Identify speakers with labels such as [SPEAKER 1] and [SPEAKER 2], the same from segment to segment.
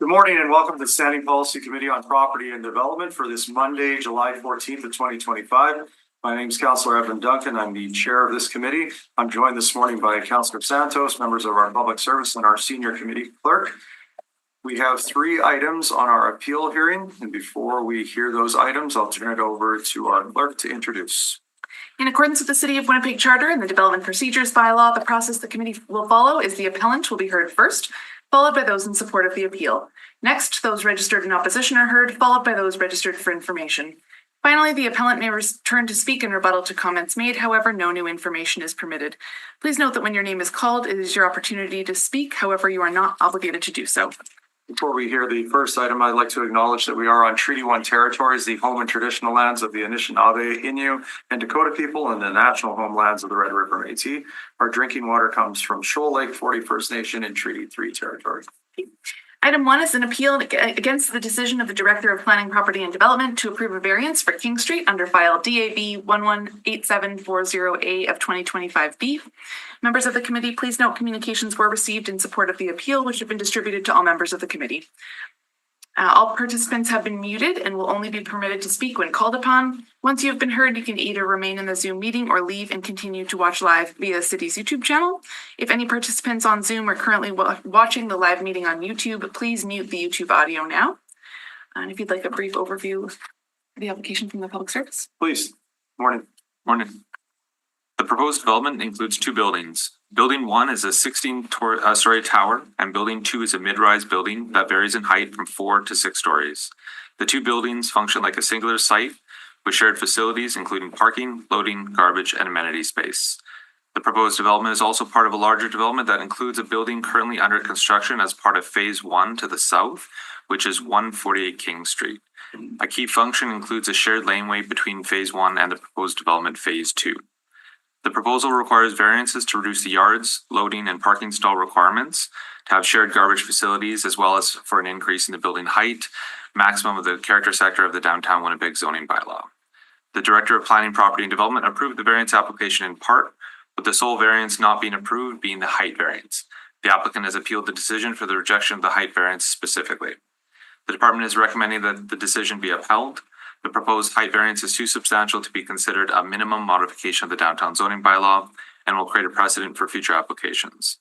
[SPEAKER 1] Good morning and welcome to the Standing Policy Committee on Property and Development for this Monday, July 14th of 2025. My name is Councillor Evan Duncan. I'm the chair of this committee. I'm joined this morning by Councillor Santos, members of our public service, and our senior committee clerk. We have 3 items on our appeal hearing, and before we hear those items, I'll turn it over to our clerk to introduce.
[SPEAKER 2] In accordance with the City of Winnipeg Charter and the Development Procedures Bylaw, the process the committee will follow is the appellant will be heard first, followed by those in support of the appeal. Next, those registered in opposition are heard, followed by those registered for information. Finally, the appellant may return to speak in rebuttal to comments made. However, no new information is permitted. Please note that when your name is called, it is your opportunity to speak. However, you are not obligated to do so.
[SPEAKER 1] Before we hear the first item, I'd like to acknowledge that we are on Treaty 1 territories, the home and traditional lands of the Anishinaabe, Innu, and Dakota people, and the national homelands of the Red River Métis. Our drinking water comes from Shoal Lake 40 First Nation in Treaty 3 territory.
[SPEAKER 2] Item 1 is an appeal against the decision of the Director of Planning, Property and Development to approve a variance for King Street under file DAB 118740A of 2025B. Members of the committee, please note communications were received in support of the appeal, which have been distributed to all members of the committee. All participants have been muted and will only be permitted to speak when called upon. Once you have been heard, you can either remain in the Zoom meeting or leave and continue to watch live via the city's YouTube channel. If any participants on Zoom are currently watching the live meeting on YouTube, please mute the YouTube audio now. And if you'd like a brief overview of the application from the public service.
[SPEAKER 1] Please. Morning.
[SPEAKER 3] Morning. The proposed development includes 2 buildings. Building 1 is a 16-story tower, and Building 2 is a mid-rise building that varies in height from 4 to 6 stories. The 2 buildings function like a singular site with shared facilities, including parking, loading, garbage, and amenity space. The proposed development is also part of a larger development that includes a building currently under construction as part of Phase 1 to the south, which is 148 King Street. A key function includes a shared laneway between Phase 1 and the proposed development Phase 2. The proposal requires variances to reduce the yards, loading, and parking stall requirements, to have shared garbage facilities, as well as for an increase in the building height, maximum of the character sector of the downtown Winnipeg zoning bylaw. The Director of Planning, Property and Development approved the variance application in part, with the sole variance not being approved being the height variance. The applicant has appealed the decision for the rejection of the height variance specifically. The department is recommending that the decision be upheld. The proposed height variance is too substantial to be considered a minimum modification of the downtown zoning bylaw and will create a precedent for future applications.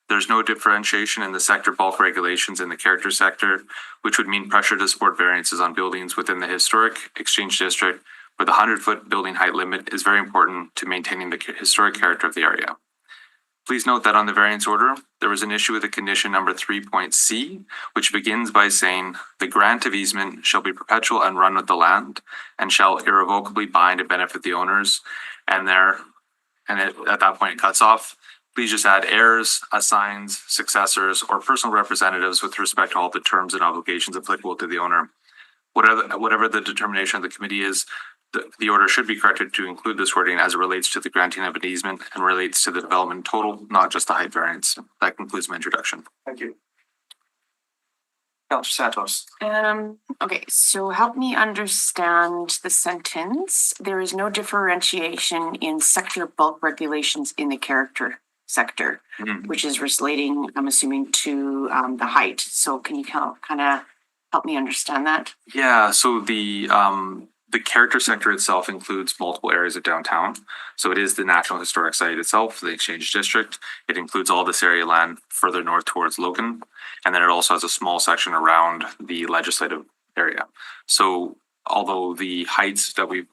[SPEAKER 3] There's no differentiation in the sector bulk regulations in the character sector, which would mean pressure to support variances on buildings within the historic Exchange District, where the 100-foot building height limit is very important to maintaining the historic character of the area. Please note that on the variance order, there was an issue with the condition number 3.c, which begins by saying, the grant of easement shall be perpetual and run with the land, and shall irrevocably bind and benefit the owners. At that point it cuts off. Please just add heirs, assigns, successors, or personal representatives with respect to all the terms and obligations applicable to the owner. Whatever the determination of the committee is, the order should be corrected to include this wording as it relates to the granting of an easement and relates to the development total, not just the height variance. That concludes my introduction.
[SPEAKER 1] Thank you. Councillor Santos.
[SPEAKER 4] Okay, so help me understand the sentence. There is no differentiation in sector bulk regulations in the character sector, which is relating, I'm assuming, to the height. So can you kind of help me understand that?
[SPEAKER 3] Yeah, so the character sector itself includes multiple areas of downtown. So it is the National Historic Site itself, the Exchange District. It includes all this area land further north towards Logan. And then it also has a small section around the legislative area. So although the heights that we've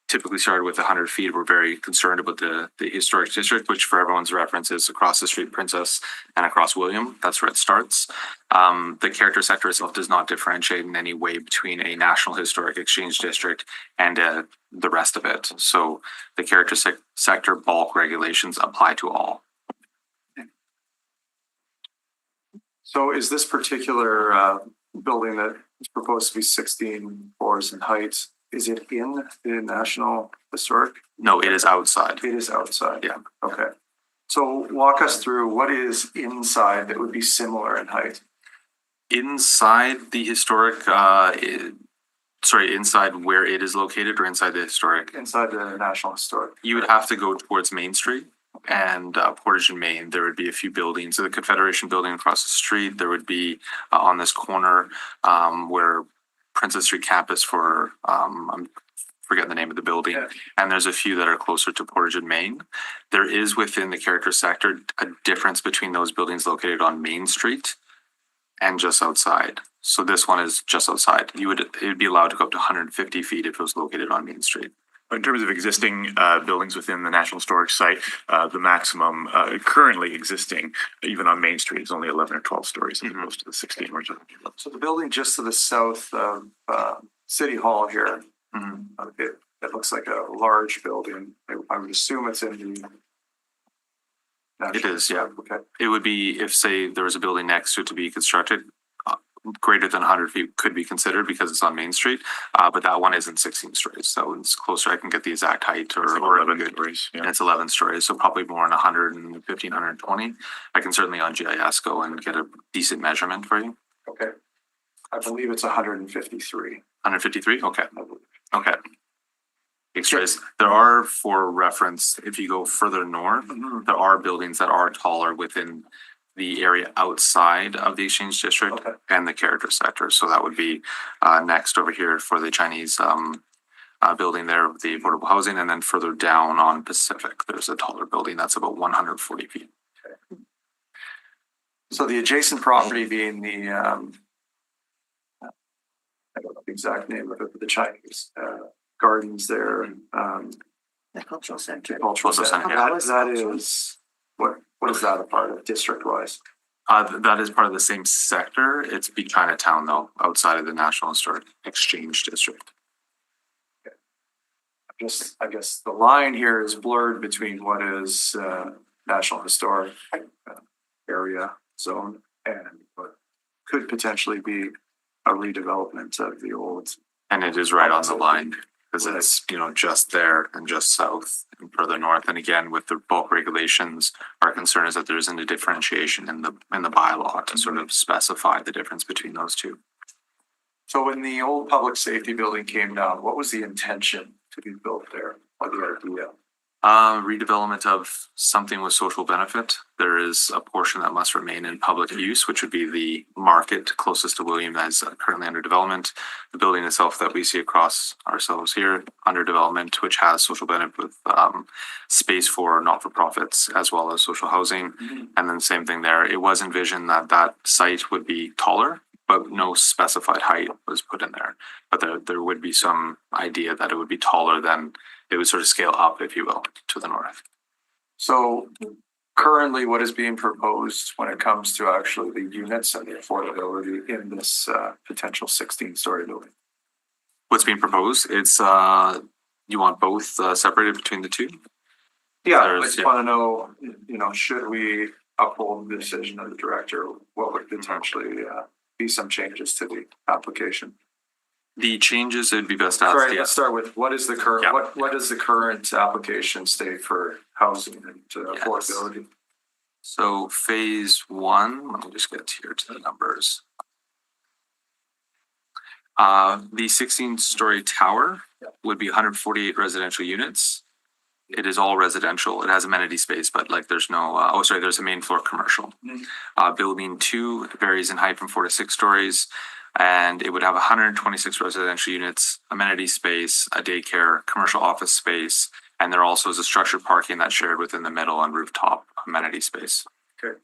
[SPEAKER 3] typically started with 100 feet, we're very concerned about the historic district, which for everyone's reference is across the street Princess and across William. That's where it starts. The character sector itself does not differentiate in any way between a National Historic Exchange District and the rest of it. So the character sector bulk regulations apply to all.
[SPEAKER 1] So is this particular building that is proposed to be 16 floors in height, is it in the National Historic?
[SPEAKER 3] No, it is outside.
[SPEAKER 1] It is outside.
[SPEAKER 3] Yeah.
[SPEAKER 1] Okay. So walk us through what is inside that would be similar in height.
[SPEAKER 3] Inside the historic, inside where it is located or inside the historic?
[SPEAKER 1] Inside the National Historic.
[SPEAKER 3] You would have to go towards Main Street. and Portage and Main, there would be a few buildings. So the Confederation Building across the street, there would be on this corner where Princess Street Campus for, I'm forgetting the name of the building.
[SPEAKER 1] Yeah.
[SPEAKER 3] And there's a few that are closer to Portage and Main. There is within the character sector a difference between those buildings located on Main Street and just outside. So this one is just outside. It would be allowed to go up to 150 feet if it was located on Main Street.
[SPEAKER 5] In terms of existing buildings within the National Historic Site, the maximum currently existing, even on Main Street, is only 11 or 12 stories as opposed to the 16 we're talking about.
[SPEAKER 1] So the building just to the south of City Hall here, it looks like a large building. I would assume it's in the.
[SPEAKER 3] It is, yeah.
[SPEAKER 1] Okay.
[SPEAKER 3] It would be if, say, there was a building next to it to be constructed, greater than 100 feet could be considered because it's on Main Street. But that one isn't 16 stories. That one's closer. I can get the exact height
[SPEAKER 5] It's like
[SPEAKER 3] or
[SPEAKER 5] 11
[SPEAKER 3] good.
[SPEAKER 5] stories.
[SPEAKER 3] And
[SPEAKER 5] Yeah.
[SPEAKER 3] it's 11 stories, so probably more than 115, 120. I can certainly on GIS go and get a decent measurement for you.
[SPEAKER 1] Okay. I believe it's 153.
[SPEAKER 3] 153? Okay.
[SPEAKER 1] I believe.
[SPEAKER 3] Okay. X-rays. There are, for reference, if you go further north, there are buildings that are taller within the area outside of the Exchange District
[SPEAKER 1] Okay.
[SPEAKER 3] and the character sector. So that would be next over here for the Chinese building there, the affordable housing, and then further down on Pacific, there's a taller building that's about 140 feet.
[SPEAKER 1] So the adjacent property being the, I don't know the exact name of it, but the Chinese gardens there and
[SPEAKER 4] The cultural center.
[SPEAKER 1] cultural
[SPEAKER 3] Cultural
[SPEAKER 1] center.
[SPEAKER 3] center, yeah.
[SPEAKER 1] That is, what is that a part of district wise?
[SPEAKER 3] That is part of the same sector. It's be Chinatown though, outside of the National Historic Exchange District.
[SPEAKER 1] I guess the line here is blurred between what is National Historic area zone and what could potentially be a redevelopment of the old.
[SPEAKER 3] And it is right on the line, because it's, just there and just south and further north. And again, with the bulk regulations, our concern is that there isn't a differentiation in the bylaw to sort of specify the difference between those two.
[SPEAKER 1] So when the old public safety building came down, what was the intention to be built there, or the idea?
[SPEAKER 3] Redevelopment of something with social benefit. There is a portion that must remain in public use, which would be the market closest to William that is currently under development. The building itself that we see across ourselves here under development, which has social benefit with space for not-for-profits as well as social housing. And then same thing there. It was envisioned that that site would be taller, but no specified height was put in there. But there would be some idea that it would be taller than it would sort of scale up, if you will, to the north.
[SPEAKER 1] So currently what is being proposed when it comes to actually the units and the affordability in this potential 16-story building?
[SPEAKER 3] What's being proposed? It's you want both separated between the two?
[SPEAKER 1] Yeah, I
[SPEAKER 3] There's-
[SPEAKER 1] just
[SPEAKER 3] yeah.
[SPEAKER 1] want to know, should we uphold the decision of the director, what would potentially be some changes to the application?
[SPEAKER 3] The changes, it'd be best to ask
[SPEAKER 1] Sorry,
[SPEAKER 3] the
[SPEAKER 1] let's start with what is the current,
[SPEAKER 3] Yeah.
[SPEAKER 1] what does the current application state for housing and affordability?
[SPEAKER 3] So phase one, let me just get here to the numbers. The 16-story tower would be 148 residential units. It is all residential. It has amenity space, but like there's no, there's a main floor commercial. Building 2 varies in height from 4 to 6 stories. And it would have 126 residential units, amenity space, a daycare, commercial office space, and there also is a structured parking that's shared within the middle and rooftop amenity space.
[SPEAKER 1] Okay.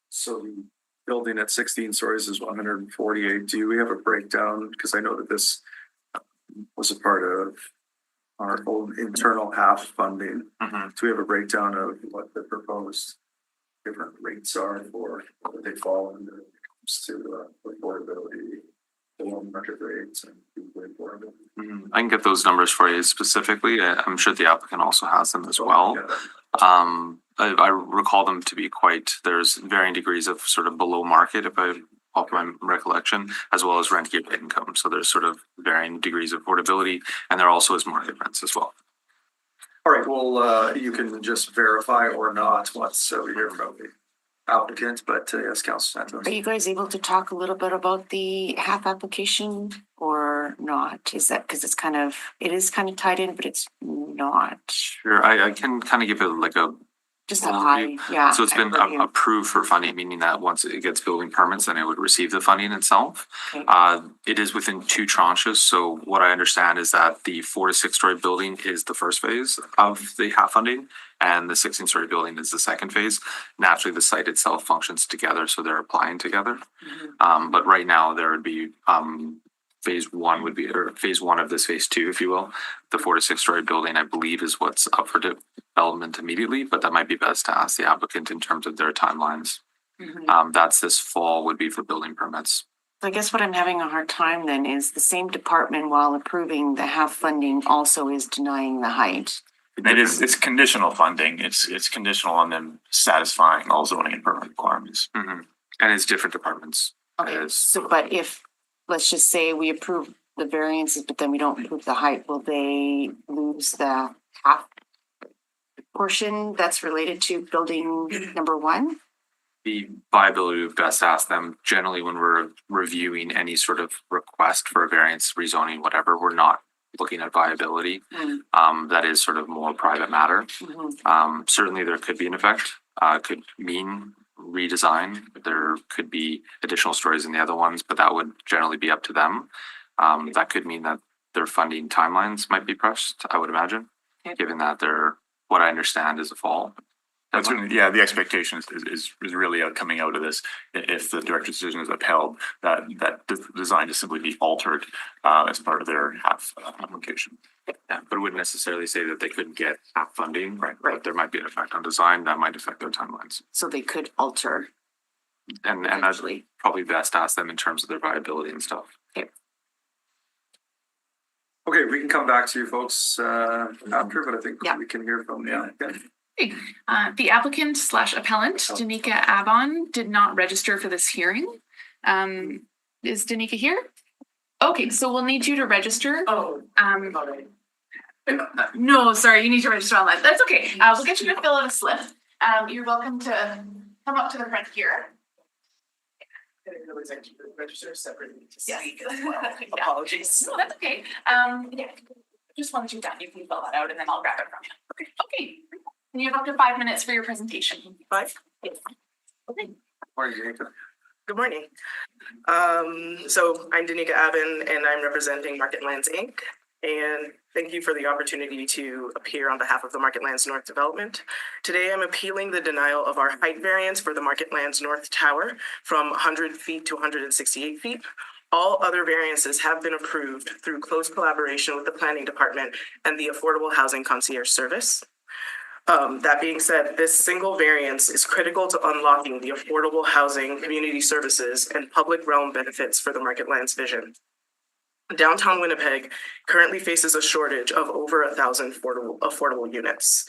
[SPEAKER 1] So the building at 16 stories is 148. Do we have a breakdown? Because I know that this was a part of our own internal half funding. Do we have a breakdown of what the proposed different rates are for what they fall under to affordability, the loan market rates and people affordable?
[SPEAKER 3] I can get those numbers for you specifically. I'm sure the applicant also has them as well.
[SPEAKER 1] Yeah.
[SPEAKER 3] I recall them to be there's varying degrees of sort of below market, if I off my recollection, as well as rent geared income. So there's sort of varying degrees of affordability, and there also is market rents as well.
[SPEAKER 1] All right, well, you can just verify or not once we hear from the applicant, but yes, Councilor Santos.
[SPEAKER 4] Are you guys able to talk a little bit about the half application or not? Is that, because it is kind of tied in, but it's not?
[SPEAKER 3] Sure, I can kind of give it like a
[SPEAKER 4] Just a
[SPEAKER 3] overview.
[SPEAKER 4] high, yeah.
[SPEAKER 3] So it's been
[SPEAKER 4] overview.
[SPEAKER 3] approved for funding, meaning that once it gets building permits, then it would receive the funding itself.
[SPEAKER 4] Okay.
[SPEAKER 3] It is within two tranches. So what I understand is that the 4 to 6 story building is the first phase of the half funding, and the 16-story building is the second phase. Naturally, the site itself functions together, so they're applying together. But right now, there would be phase one would be, or phase one of this phase two, if you will. The 4 to 6 story building, I believe, is what's up for development immediately, but that might be best to ask the applicant in terms of their timelines. That's this fall would be for building permits.
[SPEAKER 4] I guess what I'm having a hard time then is the same department, while approving the half funding, also is denying the height.
[SPEAKER 5] It's conditional funding. It's conditional on them satisfying all zoning and permit requirements.
[SPEAKER 3] And it's different departments.
[SPEAKER 4] Okay,
[SPEAKER 3] Yes.
[SPEAKER 4] so but if, let's just say we approve the variances, but then we don't approve the height, will they lose the half portion that's related to building number one?
[SPEAKER 3] The viability would best ask them. Generally, when we're reviewing any sort of request for a variance, rezoning, whatever, we're not looking at viability. That is sort of more private matter. Certainly there could be an effect, could mean redesign. There could be additional stories in the other ones, but that would generally be up to them. That could mean that their funding timelines might be pressed, I would imagine, given that they're, what I understand is a fall.
[SPEAKER 5] That's certainly, yeah, the expectation is really coming out of this. If the director's decision is upheld, that design to simply be altered as part of their half application.
[SPEAKER 3] Yeah, but it wouldn't necessarily say that they couldn't get half funding, right? But there might be an effect on design that might affect their timelines.
[SPEAKER 4] So they could alter
[SPEAKER 3] And that's
[SPEAKER 4] eventually.
[SPEAKER 3] probably best to ask them in terms of their viability and stuff.
[SPEAKER 1] Okay, we can come back to you folks after, but I think
[SPEAKER 4] Yeah.
[SPEAKER 1] we can hear from the applicant.
[SPEAKER 2] The applicant slash appellant, Danica Avon, did not register for this hearing. Is Danica here? Okay, so we'll need you to register. No, sorry, you need to register online. That's okay. We'll get you to fill out a slip. You're welcome to come up to the front here.
[SPEAKER 6] Register separately to
[SPEAKER 2] Yes.
[SPEAKER 6] speak as well.
[SPEAKER 2] Yeah.
[SPEAKER 6] Apologies.
[SPEAKER 2] No, that's okay. Yeah, just once you're done, you can fill that out and then I'll grab it from you. Okay. And you have up to 5 minutes for your presentation.
[SPEAKER 6] 5?
[SPEAKER 2] Yes. Okay.
[SPEAKER 1] Morning, Danica.
[SPEAKER 6] Good morning. So I'm Danica Avon and I'm representing Market Lands Inc. And thank you for the opportunity to appear on behalf of the Market Lands North Development. Today, I'm appealing the denial of our height variance for the Market Lands North Tower from 100 feet to 168 feet. All other variances have been approved through close collaboration with the Planning Department and the Affordable Housing Concierge Service. That being said, this single variance is critical to unlocking the affordable housing, community services, and public realm benefits for the Market Lands vision. Downtown Winnipeg currently faces a shortage of over 1,000 affordable units.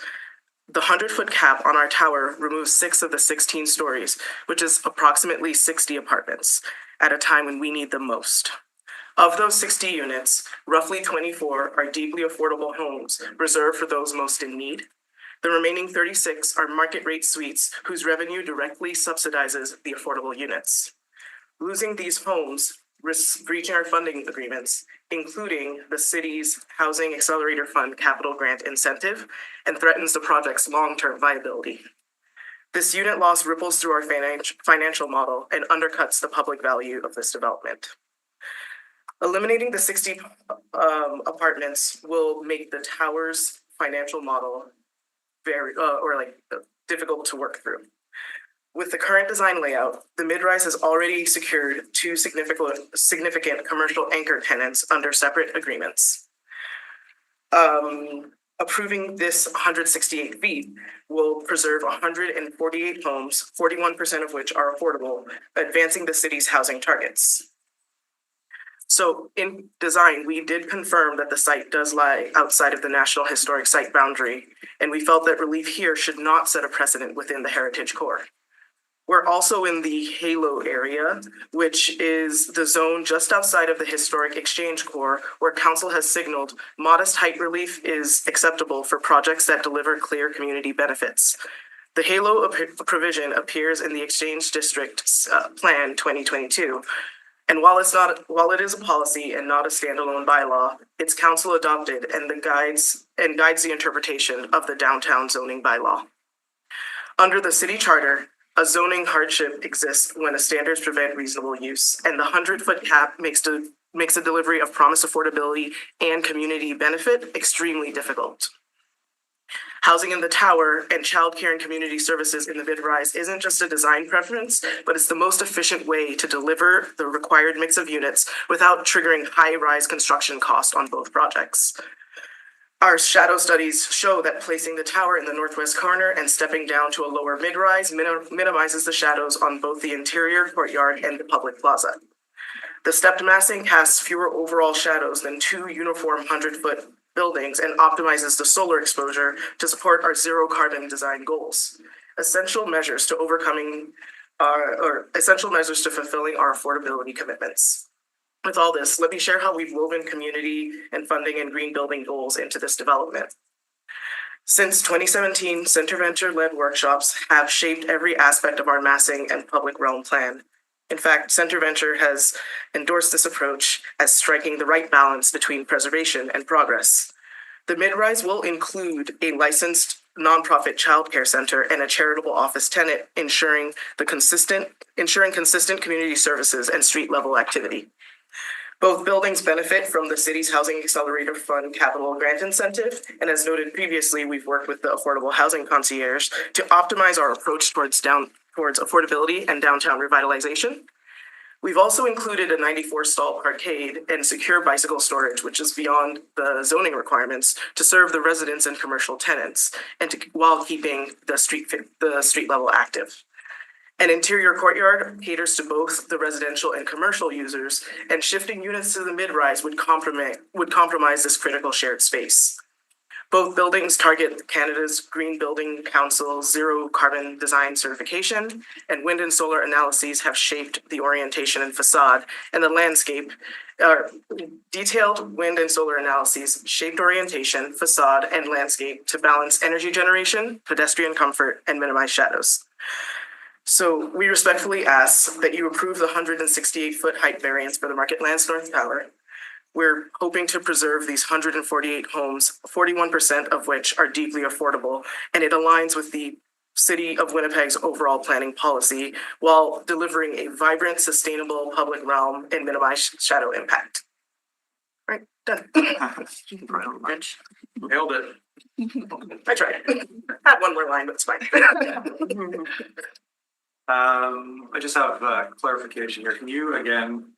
[SPEAKER 6] The 100-foot cap on our tower removes 6 of the 16 stories, which is approximately 60 apartments, at a time when we need them most. Of those 60 units, roughly 24 are deeply affordable homes reserved for those most in need. The remaining 36 are market rate suites whose revenue directly subsidizes the affordable units. Losing these homes risks breaching our funding agreements, including the city's Housing Accelerator Fund capital grant incentive, and threatens the project's long-term viability. This unit loss ripples through our financial model and undercuts the public value of this development. Eliminating the 60 apartments will make the tower's financial model very difficult to work through. With the current design layout, the mid-rise has already secured 2 significant commercial anchor tenants under separate agreements. Approving this 168 feet will preserve 148 homes, 41% of which are affordable, advancing the city's housing targets. So in design, we did confirm that the site does lie outside of the National Historic Site boundary, and we felt that relief here should not set a precedent within the Heritage Core. We're also in the Halo area, which is the zone just outside of the Historic Exchange Core, where council has signaled modest height relief is acceptable for projects that deliver clear community benefits. The Halo provision appears in the Exchange District Plan 2022, And while it is a policy and not a standalone bylaw, it's council adopted and guides the interpretation of the downtown zoning bylaw. Under the city charter, a zoning hardship exists when the standards prevent reasonable use, and the 100-foot cap makes a delivery of promised affordability and community benefit extremely difficult. Housing in the tower and childcare and community services in the mid-rise isn't just a design preference, but it's the most efficient way to deliver the required mix of units without triggering high-rise construction costs on both projects. Our shadow studies show that placing the tower in the northwest corner and stepping down to a lower mid-rise minimizes the shadows on both the interior courtyard and the public plaza. The stepped massing casts fewer overall shadows than two uniform 100-foot buildings and optimizes the solar exposure to support our zero carbon design goals. Essential measures to fulfilling our affordability commitments. With all this, let me share how we've woven community and funding and green building goals into this development. Since 2017, CenterVenture-led workshops have shaped every aspect of our massing and public realm plan. In fact, CenterVenture has endorsed this approach as striking the right balance between preservation and progress. The mid-rise will include a licensed nonprofit childcare center and a charitable office tenant, ensuring consistent community services and street-level activity. Both buildings benefit from the city's Housing Accelerator Fund capital grant incentive, and as noted previously, we've worked with the Affordable Housing Concierge to optimize our approach towards affordability and downtown revitalization. We've also included a 94-stall parkade and secure bicycle storage, which is beyond the zoning requirements, to serve the residents and commercial tenants, and while keeping the street level active. An interior courtyard caters to both the residential and commercial users, and shifting units to the mid-rise would compromise this critical shared space. Both buildings target Canada's Green Building Council Zero Carbon Design Certification, and wind and solar analyses have shaped the orientation and facade and the landscape. Detailed wind and solar analyses shaped orientation, facade, and landscape to balance energy generation, pedestrian comfort, and minimize shadows. So we respectfully ask that you approve the 168-foot height variance for the Marketlands North Tower. We're hoping to preserve these 148 homes, 41% of which are deeply affordable, and it aligns with the City of Winnipeg's overall planning policy while delivering a vibrant, sustainable public realm and minimize shadow impact. All right, done.
[SPEAKER 1] Nailed it.
[SPEAKER 6] I tried. Had one more line, but it's fine.
[SPEAKER 1] I just have clarification here. Can you again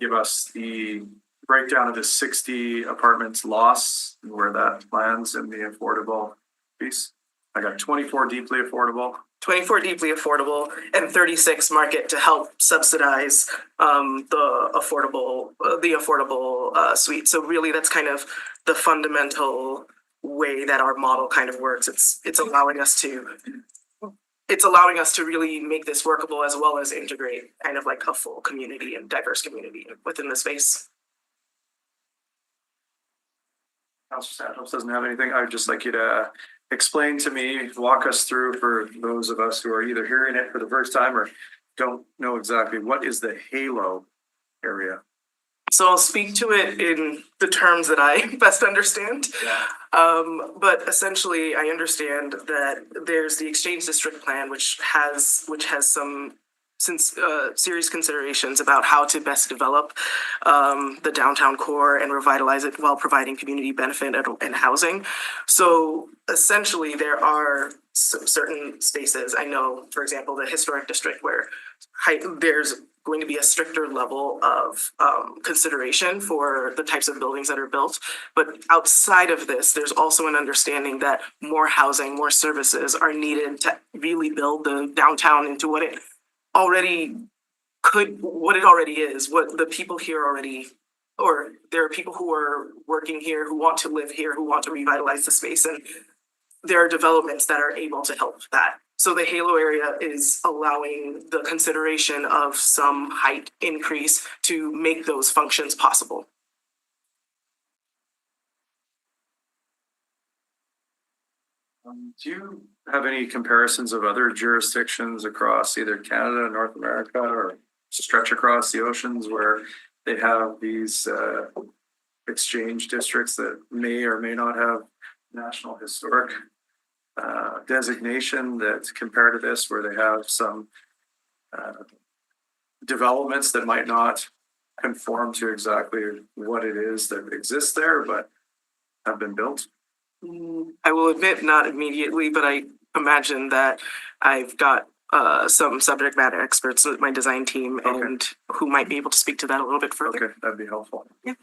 [SPEAKER 1] give us the breakdown of the 60 apartments loss and where that lands in the affordable piece? I got 24 deeply affordable.
[SPEAKER 6] 24 deeply affordable and 36 market to help subsidize the affordable suite. So really that's kind of the fundamental way that our model kind of works. It's allowing us to really make this workable as well as integrate kind of like a full community and diverse community within the space.
[SPEAKER 1] Councilor Santos doesn't have anything. I would just like you to explain to me, walk us through for those of us who are either hearing it for the first time or don't know exactly, what is the Halo area?
[SPEAKER 6] So I'll speak to it in the terms that I best understand.
[SPEAKER 1] Yeah.
[SPEAKER 6] But essentially, I understand that there's the Exchange District Plan, which has some serious considerations about how to best develop the downtown core and revitalize it while providing community benefit and housing. So essentially, there are certain spaces. I know, for example, the historic district where there's going to be a stricter level of consideration for the types of buildings that are built. But outside of this, there's also an understanding that more housing, more services are needed to really build the downtown into what it already is, what the people here already, or there are people who are working here, who want to live here, who want to revitalize the space, and there are developments that are able to help that. So the Halo area is allowing the consideration of some height increase to make those functions possible.
[SPEAKER 1] Do you have any comparisons of other jurisdictions across either Canada, North America, or stretch across the oceans where they have these exchange districts that may or may not have national historic designation that compare to this, where they have some developments that might not conform to exactly what it is that exists there, but have been built.
[SPEAKER 6] I will admit, not immediately, but I imagine that I've got some subject matter experts with my design team and who might be able to speak to that a little bit further.
[SPEAKER 1] Okay, that'd be helpful.
[SPEAKER 6] Yeah.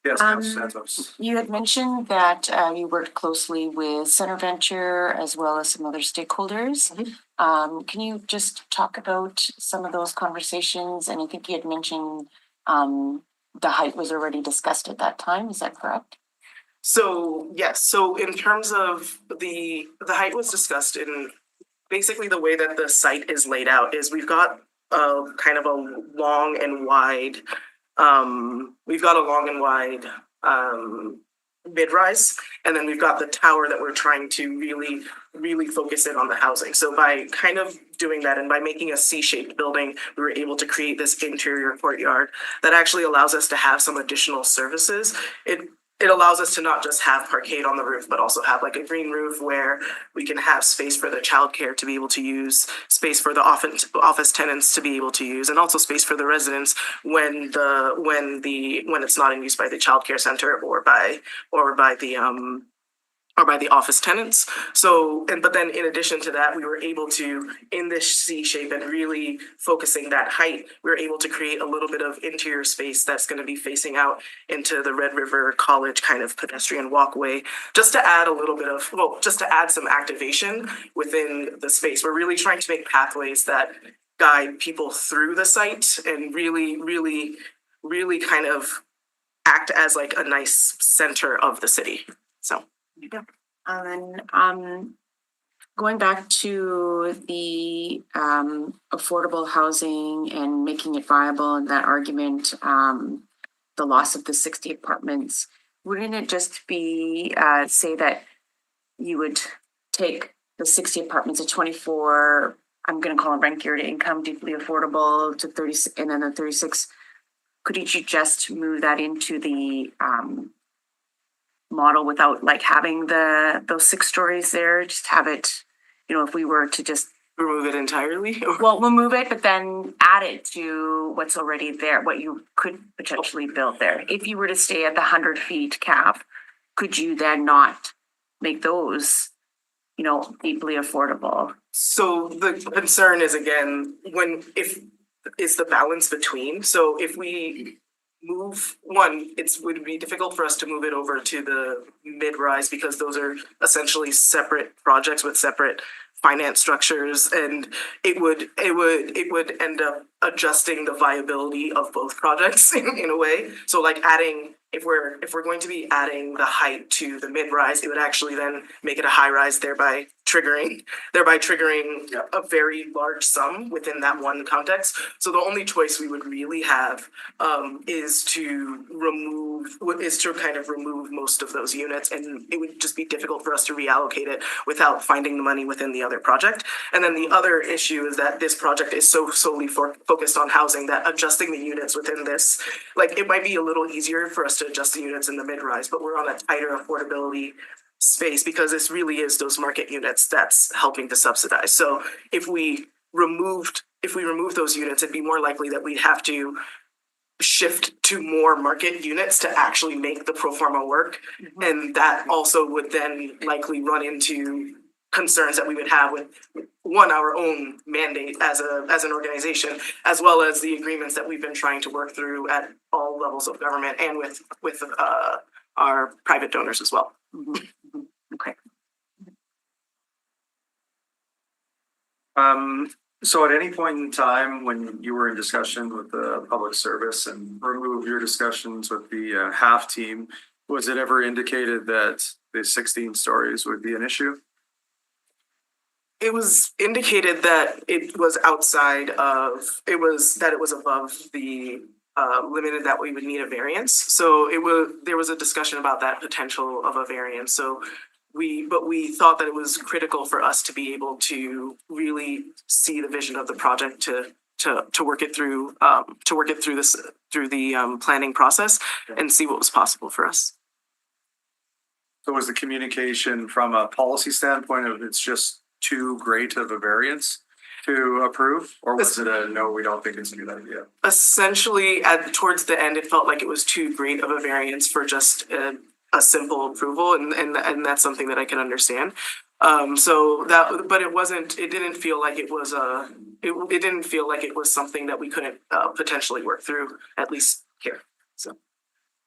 [SPEAKER 1] Yes, Councilor Santos.
[SPEAKER 4] You had mentioned that you worked closely with Center Venture as well as some other stakeholders. Can you just talk about some of those conversations? And I think you had mentioned the height was already discussed at that time. Is that correct?
[SPEAKER 6] So yes, so in terms of the height was discussed in basically the way that the site is laid out is we've got a kind of a long and wide mid-rise, and then we've got the tower that we're trying to really focus in on the housing. So by kind of doing that and by making a C-shaped building, we were able to create this interior courtyard that actually allows us to have some additional services. It allows us to not just have parkade on the roof, but also have like a green roof where we can have space for the childcare to be able to use, space for the office tenants to be able to use, and also space for the residents when it's not in use by the childcare center or by the office tenants. So, but then in addition to that, we were able to, in this C shape and really focusing that height, we were able to create a little bit of interior space that's going to be facing out into the Red River College kind of pedestrian walkway, just to add a little bit of, just to add some activation within the space. We're really trying to make pathways that guide people through the site and really kind of act as like a nice center of the city. So.
[SPEAKER 4] Yeah. And then going back to the affordable housing and making it viable and that argument, the loss of the 60 apartments, wouldn't it just be say that you would take the 60 apartments at 24, I'm going to call it rent geared income, deeply affordable to 30, and then the 36, could you just move that into the model without like having those 6 stories there, just have it, if we were to just
[SPEAKER 6] remove it entirely?
[SPEAKER 4] we'll move it, but then add it to what's already there, what you could potentially build there. If you were to stay at the 100 feet cap, could you then not make those, deeply affordable?
[SPEAKER 6] So the concern is again, it's the balance between, so if we move one, would be difficult for us to move it over to the mid-rise because those are essentially separate projects with separate finance structures, and it would end up adjusting the viability of both projects in a way. So like adding, if we're going to be adding the height to the mid-rise, it would actually then make it a high-rise, thereby triggering a very large sum within that one context. So the only choice we would really have is to kind of remove most of those units, and it would just be difficult for us to reallocate it without finding the money within the other project. And then the other issue is that this project is so solely focused on housing that adjusting the units within this, like it might be a little easier for us to adjust the units in the mid-rise, but we're on a tighter affordability space because this really is those market units that's helping to subsidize. So if we removed those units, it'd be more likely that we'd have to shift to more market units to actually make the pro forma work. Mm-hmm. And that also would then likely run into concerns that we would have with our own mandate as an organization, as well as the agreements that we've been trying to work through at all levels of government and with our private donors as well.
[SPEAKER 4] Mm-hmm. Okay.
[SPEAKER 1] So at any point in time when you were in discussion with the public service and remove your discussions with the HAF team, was it ever indicated that the 16 stories would be an issue?
[SPEAKER 6] It was indicated that it was it was above the limited that we would need a variance. So there was a discussion about that potential of a variance. So we thought that it was critical for us to be able to really see the vision of the project to to work it through through the planning process and see what was possible for us.
[SPEAKER 1] So was the communication from a policy standpoint of it's just too great of a variance to approve? Or was it a no, we don't think it's a good idea?
[SPEAKER 6] Essentially, towards the end, it felt like it was too great of a variance for just a simple approval, and that's something that I can understand. But it wasn't. It didn't feel like it was it didn't feel like it was something that we couldn't potentially work through, at least here. So,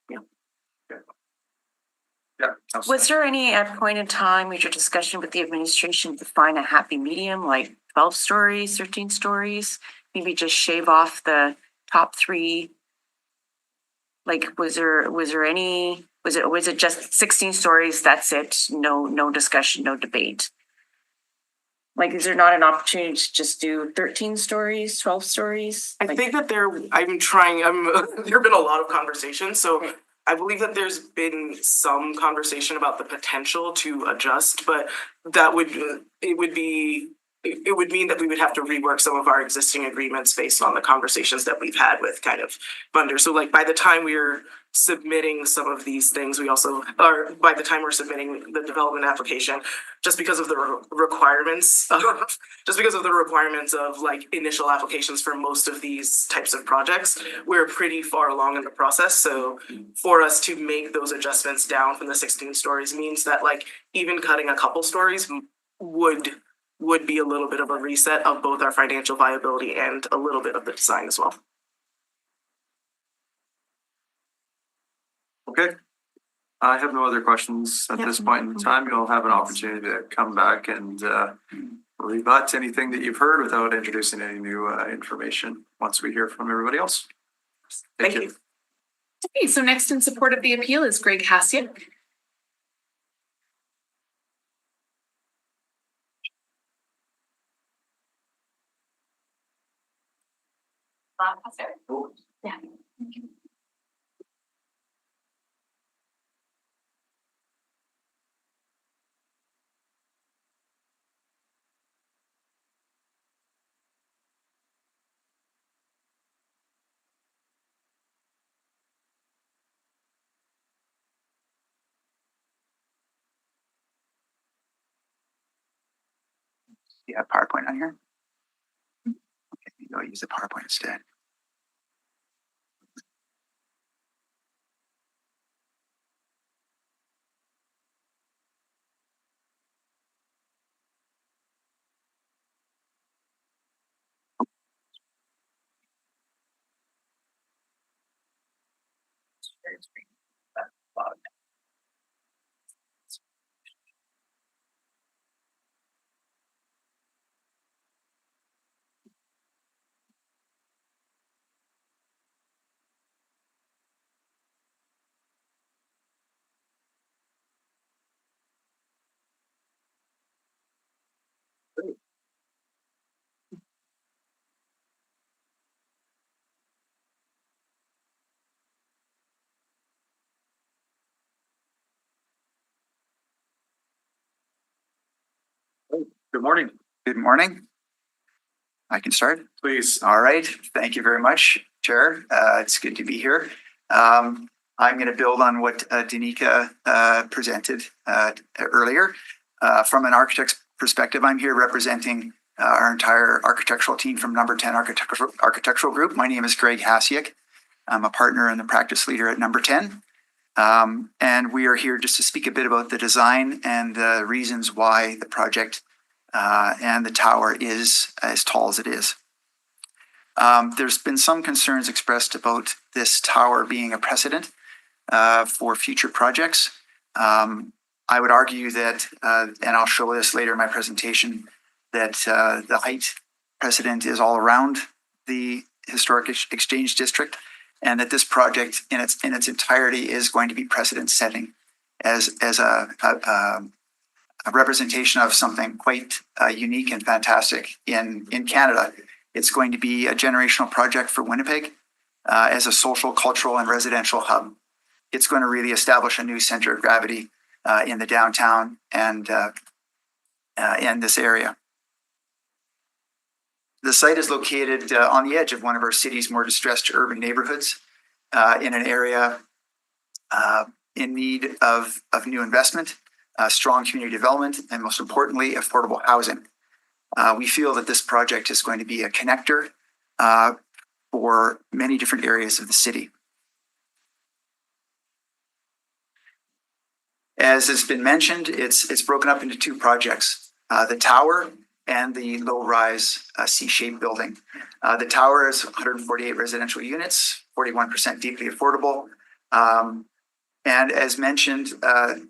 [SPEAKER 6] yeah.
[SPEAKER 1] Yeah.
[SPEAKER 4] Was there any at point in time, was your discussion with the administration to find a happy medium, like 12 stories, 13 stories? Maybe just shave off the top three? Like, was it just 16 stories? That's it. No discussion, no debate. Like, is there not an opportunity to just do 13 stories, 12 stories?
[SPEAKER 6] I think that there have been a lot of conversations. So I believe that there's been some conversation about the potential to adjust, but it would mean that we would have to rework some of our existing agreements based on the conversations that we've had with kind of funders. So like by the time we're submitting some of these things, by the time we're submitting the development application, just because of the requirements of like initial applications for most of these types of projects, we're pretty far along in the process. So for us to make those adjustments down from the 16 stories means that like even cutting a couple stories would be a little bit of a reset of both our financial viability and a little bit of the design as well.
[SPEAKER 1] Okay. I have no other questions at this point in time. You'll have an opportunity to come back and rebut anything that you've heard without introducing any new information once we hear from everybody else.
[SPEAKER 6] Thank you.
[SPEAKER 2] Okay, so next in support of the appeal is Greg Hasiuk. Yeah.
[SPEAKER 7] You have PowerPoint on here? Okay, maybe I'll use the PowerPoint instead.
[SPEAKER 1] Good morning.
[SPEAKER 7] Good morning. I can start.
[SPEAKER 1] Please.
[SPEAKER 7] All right. Thank you very much, Chair. It's good to be here. I'm going to build on what Danica presented earlier. From an architect's perspective, I'm here representing our entire architectural team from Number 10 Architectural Group. My name is Greg Hasiuk. I'm a partner and the practice leader at Number 10. And we are here just to speak a bit about the design and the reasons why the project and the tower is as tall as it is. There's been some concerns expressed about this tower being a precedent for future projects. I would argue that, and I'll show this later in my presentation, that the height precedent is all around the historic exchange district, and that this project in its entirety is going to be precedent setting as a representation of something quite unique and fantastic in Canada. It's going to be a generational project for Winnipeg as a social, cultural, and residential hub. It's going to really establish a new center of gravity in the downtown and in this area. The site is located on the edge of one of our city's more distressed urban neighborhoods in an area in need of new investment, strong community development, and most importantly, affordable housing. We feel that this project is going to be a connector for many different areas of the city. As has been mentioned, it's broken up into two projects, the tower and the low-rise C-shaped building. The tower is 148 residential units, 41% deeply affordable. And as mentioned,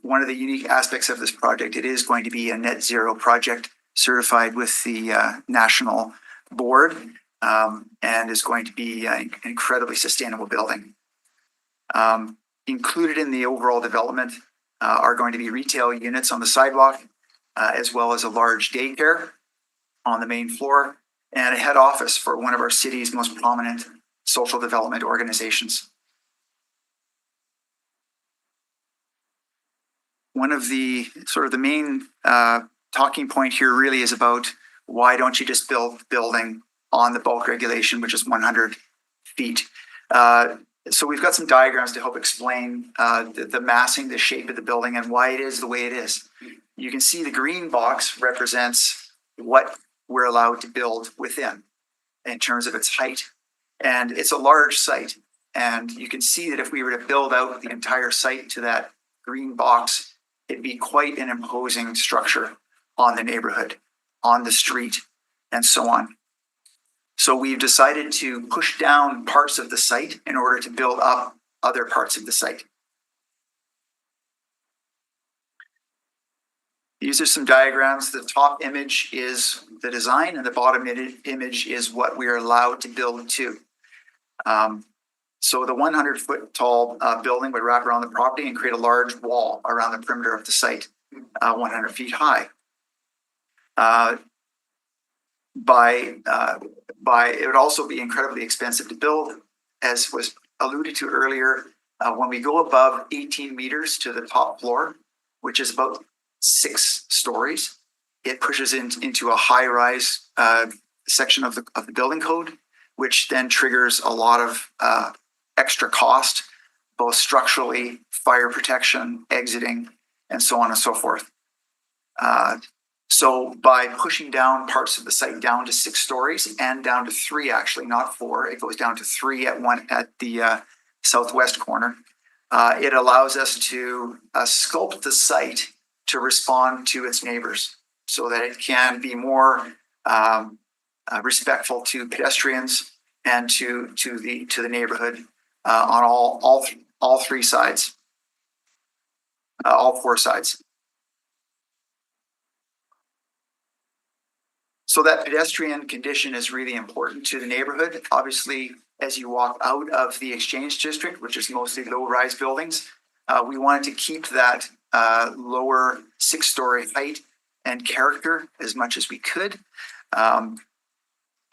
[SPEAKER 7] one of the unique aspects of this project, it is going to be a net zero project certified with the national board and is going to be an incredibly sustainable building. Included in the overall development are going to be retail units on the sidewalk, as well as a large daycare on the main floor and a head office for one of our city's most prominent social development organizations. One of the the main talking point here really is about why don't you just build the building on the bulk regulation, which is 100 feet. So we've got some diagrams to help explain the massing, the shape of the building, and why it is the way it is. You can see the green box represents what we're allowed to build within in terms of its height. And it's a large site. And you can see that if we were to build out the entire site to that green box, it'd be quite an imposing structure on the neighborhood, on the street, and so on. So we've decided to push down parts of the site in order to build up other parts of the site. These are some diagrams. The top image is the design and the bottom image is what we are allowed to build to. So the 100-foot tall building would wrap around the property and create a large wall around the perimeter of the site, 100 feet high. It would also be incredibly expensive to build, as was alluded to earlier. When we go above 18 meters to the top floor, which is about 6 stories, it pushes into a high-rise section of the building code, which then triggers a lot of extra cost, both structurally, fire protection, exiting, and so on and so forth. So by pushing down parts of the site down to 6 stories and down to 3, actually, not 4, it goes down to 3 at the southwest corner. It allows us to sculpt the site to respond to its neighbors so that it can be more respectful to pedestrians and to the neighborhood on all 3 sides, all 4 sides. So that pedestrian condition is really important to the neighborhood. Obviously, as you walk out of the Exchange District, which is mostly low-rise buildings, we wanted to keep that lower 6-story height and character as much as we could.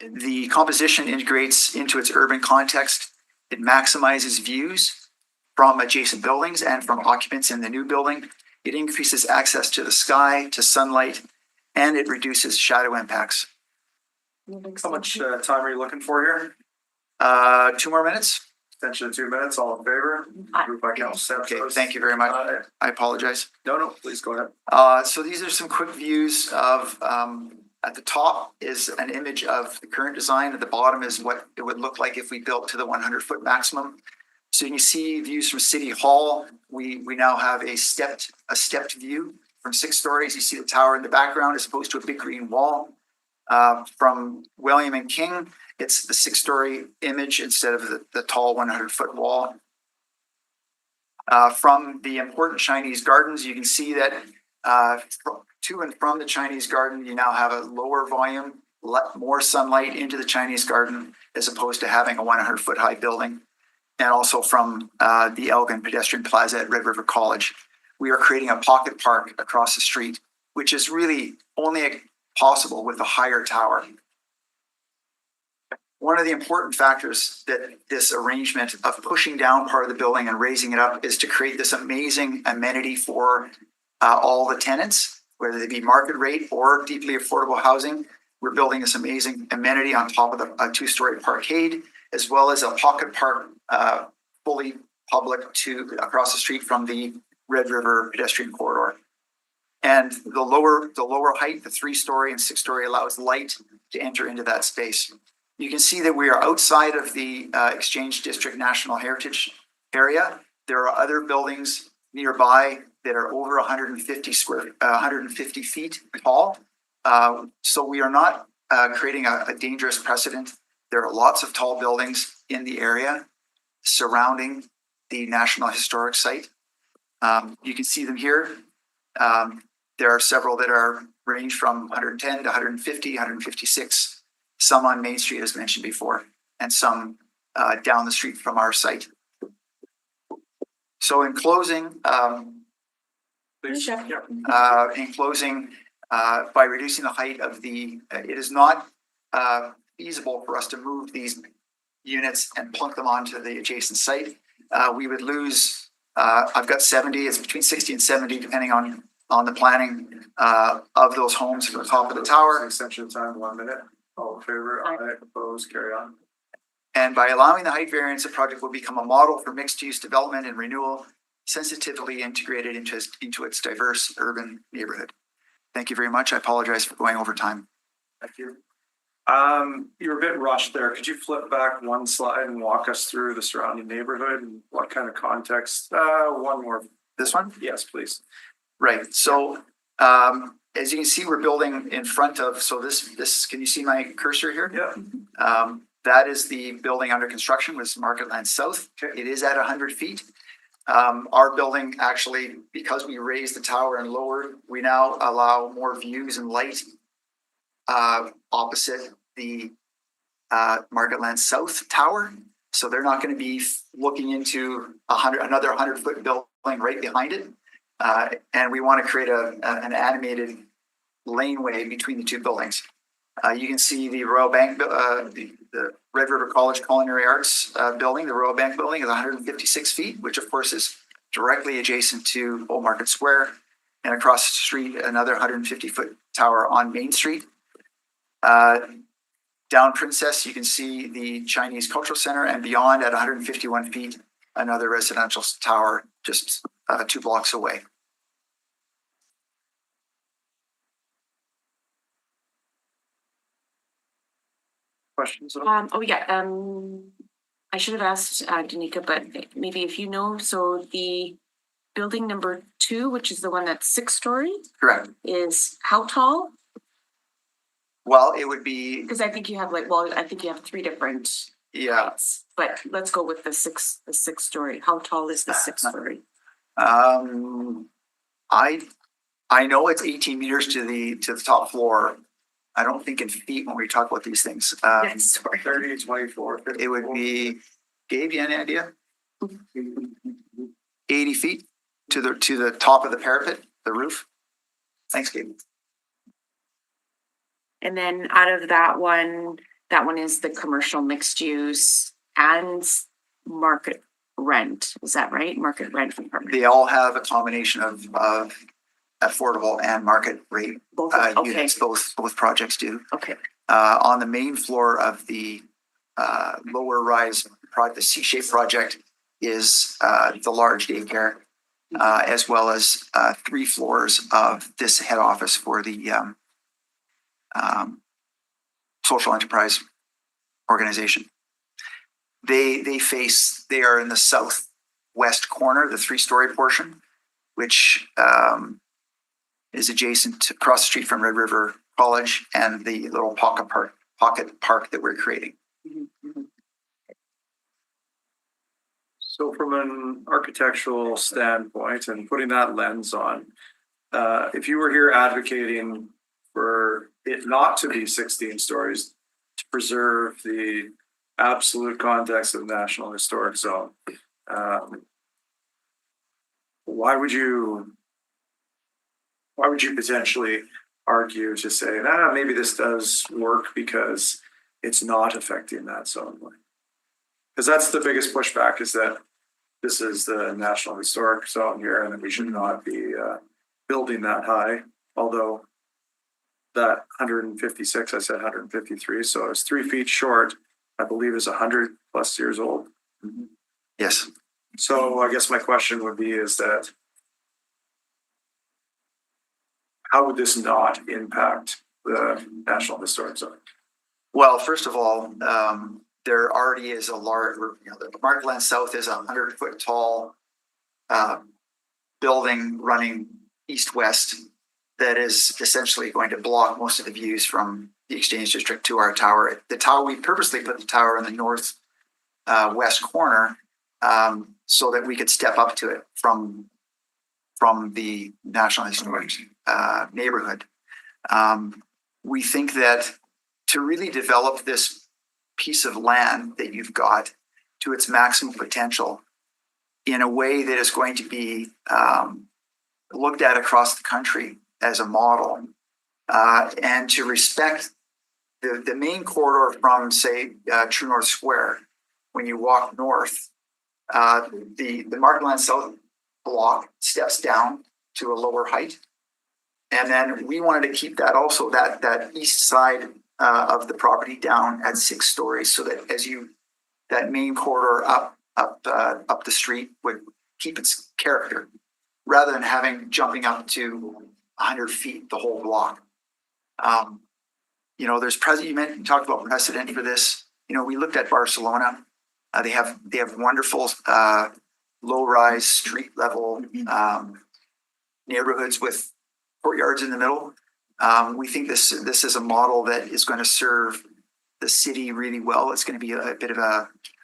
[SPEAKER 7] The composition integrates into its urban context. It maximizes views from adjacent buildings and from occupants in the new building. It increases access to the sky, to sunlight, and it reduces shadow impacts.
[SPEAKER 1] How much time are you looking for here?
[SPEAKER 7] 2 more minutes.
[SPEAKER 1] Extension of 2 minutes, all in favor? Moved by Councilor
[SPEAKER 7] Okay,
[SPEAKER 1] Santos.
[SPEAKER 7] thank you very much. I apologize.
[SPEAKER 1] No, please go ahead.
[SPEAKER 7] So these are some quick views of, at the top is an image of the current design. At the bottom is what it would look like if we built to the 100-foot maximum. So you can see views from City Hall. We now have a stepped view from 6 stories. You see the tower in the background as opposed to a big green wall. From William and King, it's the 6-story image instead of the tall 100-foot wall. From the important Chinese gardens, you can see that to and from the Chinese garden, you now have a lower volume, more sunlight into the Chinese garden as opposed to having a 100-foot high building. And also from the Elgin Pedestrian Plaza at Red River College. We are creating a pocket park across the street, which is really only possible with a higher tower. One of the important factors that this arrangement of pushing down part of the building and raising it up is to create this amazing amenity for all the tenants, whether they be market rate or deeply affordable housing. we're building this amazing amenity on top of a two-story parkade, as well as a pocket park, fully public to across the street from the Red River pedestrian corridor. And the lower height, the 3-story and 6-story, allows light to enter into that space. You can see that we are outside of the Exchange District National Heritage Area. There are other buildings nearby that are over 150 feet tall. So we are not creating a dangerous precedent. There are lots of tall buildings in the area surrounding the National Historic Site. You can see them here. There are several that are range from 110 to 150, 156, some on Main Street, as mentioned before, and some down the street from our site. So in closing, by reducing the height of it is not feasible for us to move these units and plunk them onto the adjacent site. We would lose, I've got 70, it's between 60 and 70, depending on the planning of those homes from the top of the tower.
[SPEAKER 1] Extension time, 1 minute. All in favor? Aye. Opposed? Carry on.
[SPEAKER 7] And by allowing the height variance, the project will become a model for mixed-use development and renewal, sensitively integrated into its diverse urban neighborhood. Thank you very much. I apologize for going over time.
[SPEAKER 1] Thank you. You were a bit rushed there. Could you flip back one slide and walk us through the surrounding neighborhood and what kind of context? One more.
[SPEAKER 7] This one?
[SPEAKER 1] Yes, please.
[SPEAKER 7] Right. So as you can see, we're building in front of, so this, can you see my cursor here?
[SPEAKER 1] Yeah.
[SPEAKER 7] That is the building under construction with Marketland South.
[SPEAKER 1] Okay.
[SPEAKER 7] It is at 100 feet. Our building actually, because we raised the tower and lowered, we now allow more views and light opposite the Marketland South tower. So they're not going to be looking into another 100-foot building right behind it. And we want to create an animated laneway between the two buildings. You can see the Royal Bank, the Red River College Culinary Arts building, the Royal Bank building is 156 feet, which of course is directly adjacent to Old Market Square. And across the street, another 150-foot tower on Main Street. Down Princess, you can see the Chinese Cultural Center, and beyond at 151 feet, another residential tower just 2 blocks away.
[SPEAKER 1] Questions?
[SPEAKER 4] I should have asked Danica, but maybe if you know, so the building number 2, which is the one that's 6-story,
[SPEAKER 7] Correct.
[SPEAKER 4] is how tall?
[SPEAKER 7] Well, it would be,
[SPEAKER 4] Because I think you have I think you have 3 different
[SPEAKER 7] yeah.
[SPEAKER 4] heights, but let's go with the 6-story. How tall is the 6-story?
[SPEAKER 7] I know it's 18 meters to the top floor. I don't think in feet when we talk about these things.
[SPEAKER 4] Yes, sorry.
[SPEAKER 1] 30, 24, 54.
[SPEAKER 7] It would be, Gabe, you have any idea? 80 feet to the top of the parapet, the roof. Thanks, Gabe.
[SPEAKER 4] And then out of that one is the commercial mixed use and market rent. Is that right? Market rent apartment.
[SPEAKER 7] They all have a combination of affordable and market rate
[SPEAKER 4] Both, okay.
[SPEAKER 7] units. Both projects do.
[SPEAKER 4] Okay.
[SPEAKER 7] On the main floor of the lower rise, the C-shaped project is the large daycare, as well as 3 floors of this head office for the social enterprise organization. They are in the southwest corner, the 3-story portion, which is adjacent across the street from Red River College and the little pocket park that we're creating.
[SPEAKER 1] So from an architectural standpoint and putting that lens on, if you were here advocating for it not to be 16 stories to preserve the absolute context of the National Historic Zone, why would you potentially argue to say, maybe this does work because it's not affecting that zone? Because that's the biggest pushback, is that this is the National Historic Zone here and that we should not be building that high. Although that 156, I said 153, so I was 3 feet short. I believe is 100+ years old.
[SPEAKER 7] Yes.
[SPEAKER 1] So I guess my question would be is that how would this not impact the National Historic Zone?
[SPEAKER 7] Well, first of all, there already is a large, the Markland South is 100-foot tall building running east-west that is essentially going to block most of the views from the Exchange District to our tower. The tower, we purposely put the tower in the north west corner so that we could step up to it from the National Historic neighborhood. We think that to really develop this piece of land that you've got to its maximum potential in a way that is going to be looked at across the country as a model, and to respect the main corridor from, say, True North Square. When you walk north, the Markland South block steps down to a lower height. And then we wanted to keep that also, that east side of the property down at 6 stories, so that that main corridor up the street would keep its character, rather than jumping up to 100 feet the whole block. You talked about precedent for this. We looked at Barcelona. They have wonderful low-rise street level neighborhoods with courtyards in the middle. We think this is a model that is going to serve the city really well. It's going to be a bit of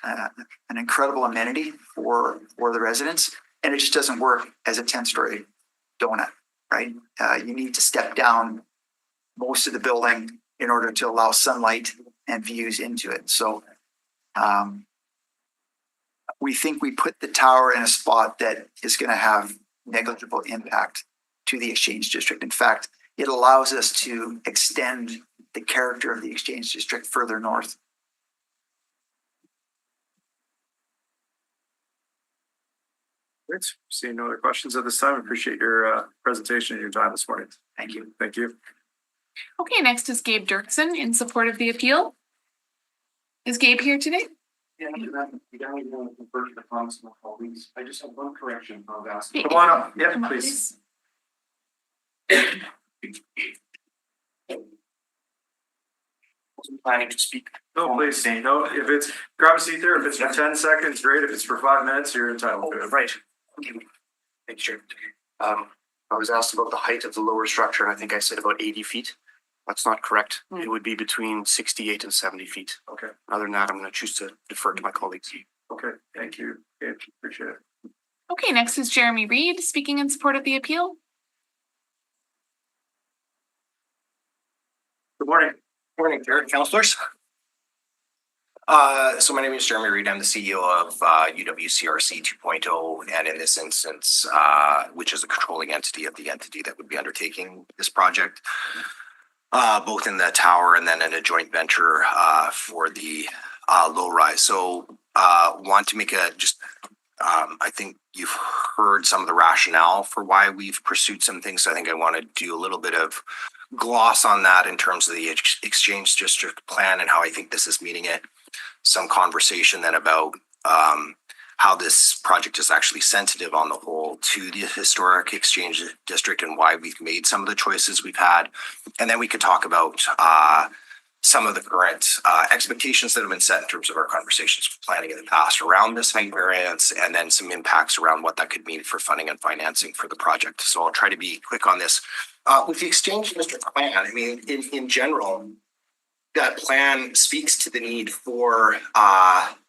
[SPEAKER 7] an incredible amenity for the residents, and it just doesn't work as a 10-story donut, right? You need to step down most of the building in order to allow sunlight and views into it. So we think we put the tower in a spot that is going to have negligible impact to the Exchange District. In fact, it allows us to extend the character of the Exchange District further north.
[SPEAKER 1] Great. Seeing no other questions at this time, appreciate your presentation and your time this morning.
[SPEAKER 7] Thank you.
[SPEAKER 1] Thank you.
[SPEAKER 2] Okay, next is Gabe Dirksen in support of the appeal. Is Gabe here today?
[SPEAKER 8] Yeah, you definitely want to convert to the comments of my colleagues. I just have one correction. I was asking.
[SPEAKER 1] Come on up. Yeah,
[SPEAKER 2] Come on,
[SPEAKER 1] please.
[SPEAKER 8] Wasn't planning to speak.
[SPEAKER 1] No, please. No, if it's, grab a seat there. If it's for 10 seconds, great. If it's for 5 minutes, you're entitled to it.
[SPEAKER 8] Right. Thanks, Chair. I was asked about the height of the lower structure, and I think I said about 80 feet. That's not correct. It would be between 68 and 70 feet.
[SPEAKER 1] Okay.
[SPEAKER 8] Other than that, I'm going to choose to defer to my colleagues.
[SPEAKER 1] Okay. Thank you. Okay. Appreciate it.
[SPEAKER 2] Okay, next is Jeremy Reed speaking in support of the appeal.
[SPEAKER 1] Good morning.
[SPEAKER 9] Morning, Chair, councilors. So my name is Jeremy Reed. I'm the CEO of UWCRC 2.0, and in this instance, which is a controlling entity of the entity that would be undertaking this project, both in the tower and then in a joint venture for the low rise. So want to make I think you've heard some of the rationale for why we've pursued some things. So I think I want to do a little bit of gloss on that in terms of the Exchange District plan and how I think this is meeting it. Some conversation then about how this project is actually sensitive on the whole to the historic Exchange District and why we've made some of the choices we've had. And then we could talk about some of the current expectations that have been set in terms of our conversations with planning in the past around this height variance, and then some impacts around what that could mean for funding and financing for the project. So I'll try to be quick on this. With the Exchange District plan, I mean, in general, that plan speaks to the need for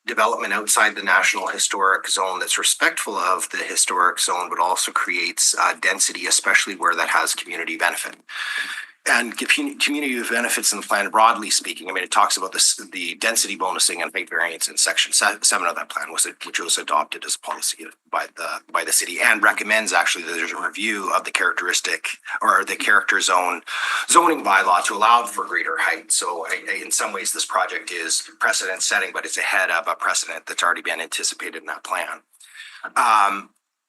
[SPEAKER 9] development outside the National Historic Zone that's respectful of the historic zone, but also creates density, especially where that has community benefit. And community benefits in the plan, broadly speaking, I mean, it talks about the density bonusing and height variance in section 7 of that plan, which was adopted as a policy by the city, and recommends actually that there's a review of the characteristic or the character zone zoning bylaw to allow for greater height. So in some ways, this project is precedent setting, but it's ahead of a precedent that's already been anticipated in that plan.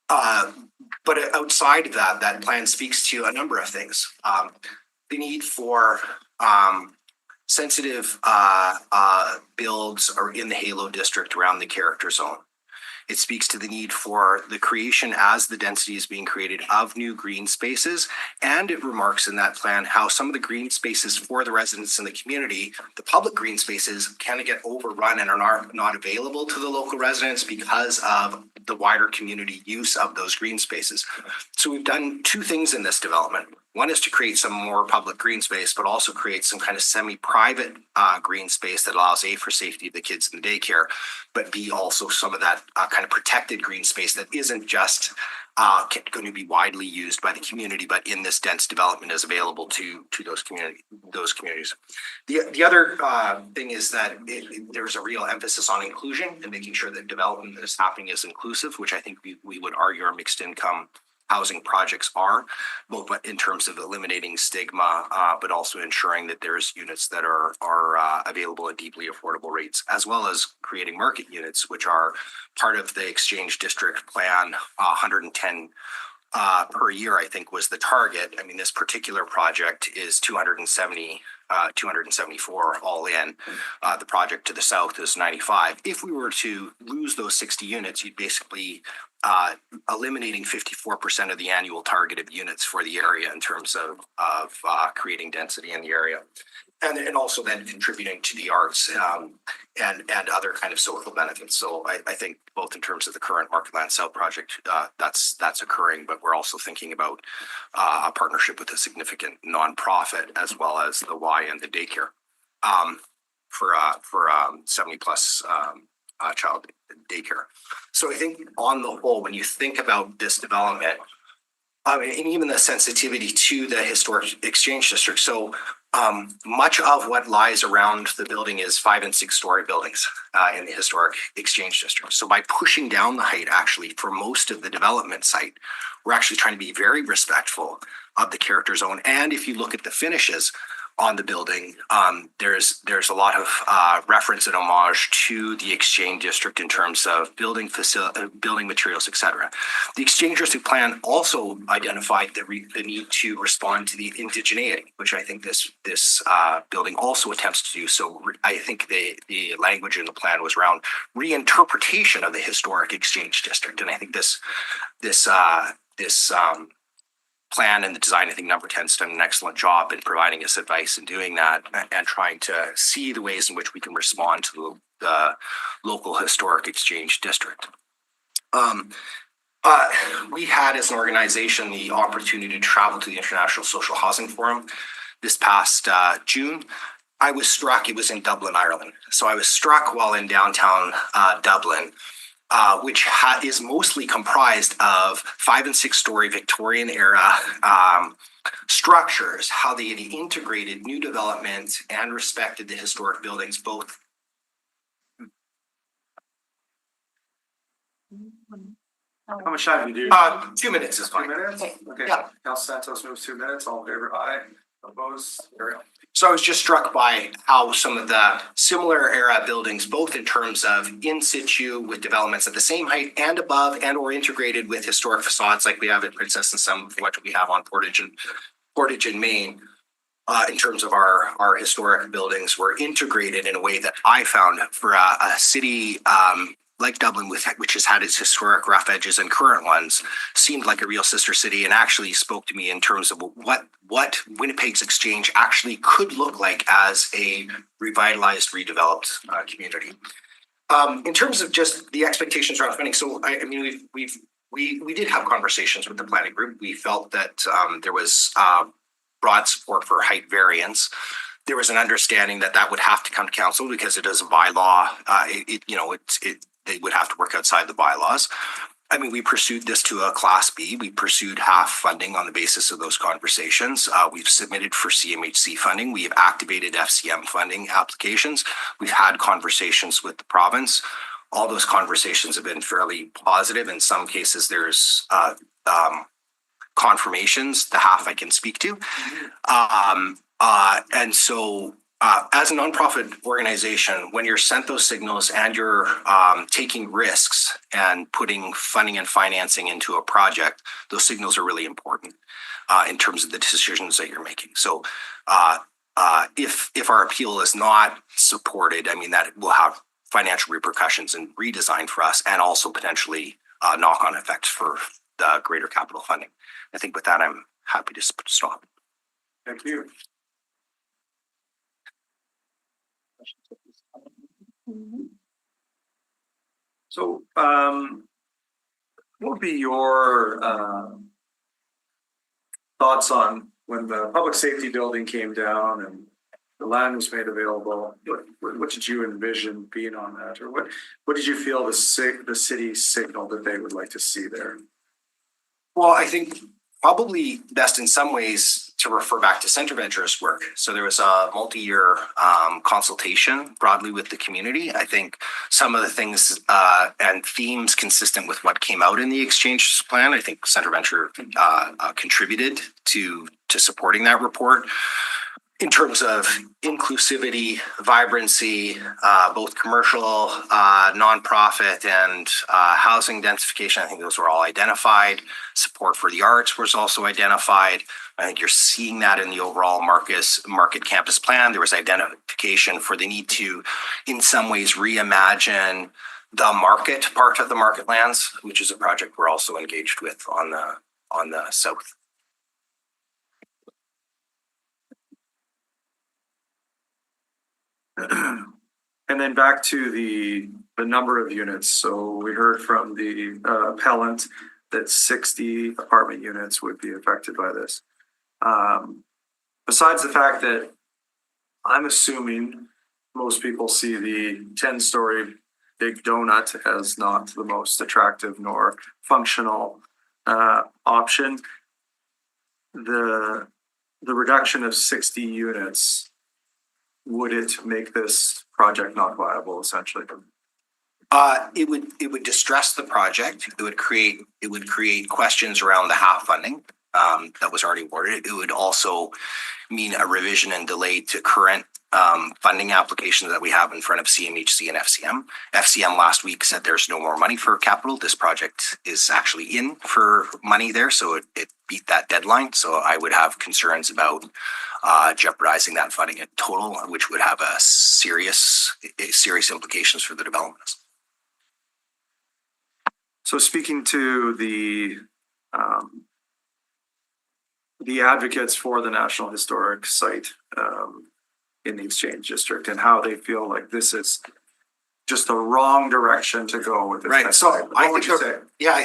[SPEAKER 9] But outside of that, that plan speaks to a number of things. the need for sensitive builds are in the Halo district around the character zone. It speaks to the need for the creation as the density is being created of new green spaces. And it remarks in that plan how some of the green spaces for the residents in the community, the public green spaces, kind of get overrun and are not available to the local residents because of the wider community use of those green spaces. So we've done two things in this development. One is to create some more public green space, but also create some kind of semi-private green space that allows A, for safety of the kids in the daycare, but B, also some of that kind of protected green space that isn't just going to be widely used by the community, but in this dense development is available to those communities. The other thing is that there's a real emphasis on inclusion and making sure that development that is happening is inclusive, which I think we would argue our mixed income housing projects are, both in terms of eliminating stigma, but also ensuring that there's units that are available at deeply affordable rates, as well as creating market units, which are part of the Exchange District Plan. 110 per year, I think, was the target. I mean, this particular project is 274 all in. The project to the south is 95. If we were to lose those 60 units, you'd basically eliminating 54% of the annual target of units for the area in terms of creating density in the area. And also then contributing to the arts and other kind of social benefits. So I think both in terms of the current Marketland South project, that's occurring, but we're also thinking about a partnership with a significant nonprofit as well as the Y and the daycare for 70 plus child daycare. So I think on the whole, when you think about this development, and even the sensitivity to the historic Exchange District. So much of what lies around the building is 5- and 6-story buildings in the historic Exchange District. So by pushing down the height, actually, for most of the development site, we're actually trying to be very respectful of the character zone. And if you look at the finishes on the building, there's a lot of reference and homage to the Exchange District in terms of building materials, etc. The Exchange District Plan also identified the need to respond to the indigeneity, which I think this building also attempts to do. So I think the language in the plan was around reinterpretation of the historic Exchange District, and I think this plan and the design, I think Number 10's done an excellent job in providing us advice in doing that and trying to see the ways in which we can respond to the local historic Exchange District. We had as an organization the opportunity to travel to the International Social Housing Forum this past June. I was struck, it was in Dublin, Ireland. So I was struck while in downtown Dublin, which is mostly comprised of 5- and 6-story Victorian era structures, how they had integrated new development and respected the historic buildings both.
[SPEAKER 1] How much time do you do?
[SPEAKER 9] 2 minutes is
[SPEAKER 1] 2
[SPEAKER 9] fine.
[SPEAKER 1] minutes? Okay.
[SPEAKER 9] Yeah.
[SPEAKER 1] Council Santos moves 2 minutes. All in favor, aye. Opposed? Carry on.
[SPEAKER 9] So I was just struck by how some of the similar era buildings, both in terms of in situ with developments at the same height and above and or integrated with historic facades like we have at Princess and some of what we have on Portage and Main, in terms of our historic buildings were integrated in a way that I found for a city like Dublin, which has had its historic rough edges and current ones, seemed like a real sister city and actually spoke to me in terms of what Winnipeg's Exchange actually could look like as a revitalized, redeveloped community. In terms of just the expectations around funding, so I mean, we did have conversations with the planning group. We felt that there was broad support for height variance. There was an understanding that would have to come to council because it is a bylaw. They would have to work outside the bylaws. I mean, we pursued this to a Class B. We pursued half funding on the basis of those conversations. We've submitted for CMHC funding. We have activated FCM funding applications. We've had conversations with the province. All those conversations have been fairly positive. In some cases, there's confirmations, the half I can speak to. And so as a nonprofit organization, when you're sent those signals and you're taking risks and putting funding and financing into a project, those signals are really important. in terms of the decisions that you're making. So if our appeal is not supported, I mean, that will have financial repercussions and redesign for us, and also potentially knock-on effects for the greater capital funding. I think with that, I'm happy to stop.
[SPEAKER 1] Thank you. So, what would be your thoughts on when the public safety building came down and the land was made available? What did you envision being on that, or what did you feel the city signaled that they would like to see there?
[SPEAKER 9] Well, I think probably best in some ways to refer back to Centre Ventures work. So there was a multi-year consultation broadly with the community. I think some of the things and themes consistent with what came out in the exchange plan, I think Centre Venture contributed to supporting that report. In terms of inclusivity, vibrancy, both commercial, nonprofit, and housing densification, I think those were all identified. Support for the arts was also identified. I think you're seeing that in the overall market campus plan. There was identification for the need to, in some ways, reimagine the market part of the market lands, which is a project we're also engaged with on the south.
[SPEAKER 1] And then back to the number of units. So we heard from the appellant that 60 apartment units would be affected by this. Besides the fact that I'm assuming most people see the 10-story big donut as not the most attractive nor functional option, the reduction of 60 units, would it make this project not viable, essentially?
[SPEAKER 9] It would distress the project. It would create questions around the half funding that was already awarded. It would also mean a revision and delay to current funding applications that we have in front of CMHC and FCM. FCM last week said there's no more money for capital. This project is actually in for money there, so it beat that deadline. So I would have concerns about jeopardizing that funding in total, which would have serious implications for the development.
[SPEAKER 1] So speaking to the advocates for the National Historic Site in the Exchange District, and how they feel like this is just the wrong direction to go with this.
[SPEAKER 9] Right. So I
[SPEAKER 1] think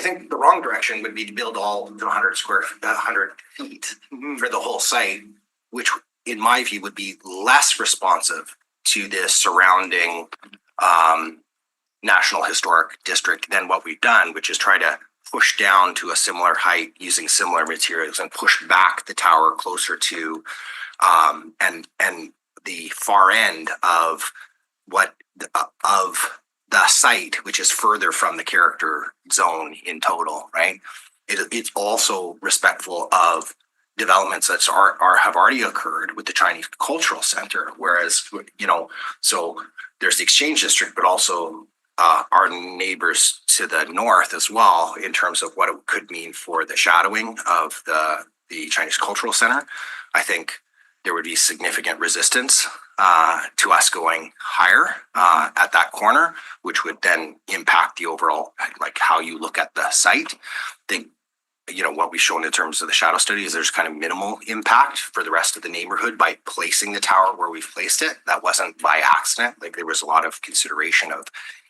[SPEAKER 9] think the wrong direction would be to build all the 100 feet for the whole site, which in my view would be less responsive to the surrounding National Historic District than what we've done, which is try to push down to a similar height using similar materials and push back the tower closer to and the far end of the site, which is further from the character zone in total, right? It's also respectful of developments that have already occurred with the Chinese Cultural Center, whereas, so there's the Exchange District, but also our neighbors to the north as well, in terms of what it could mean for the shadowing of the Chinese Cultural Center. I think there would be significant resistance to us going higher at that corner, which would then impact the overall, like how you look at the site. I think, what we've shown in terms of the shadow study is there's kind of minimal impact for the rest of the neighborhood by placing the tower where we've placed it. That wasn't by accident. Like, there was a lot of consideration of,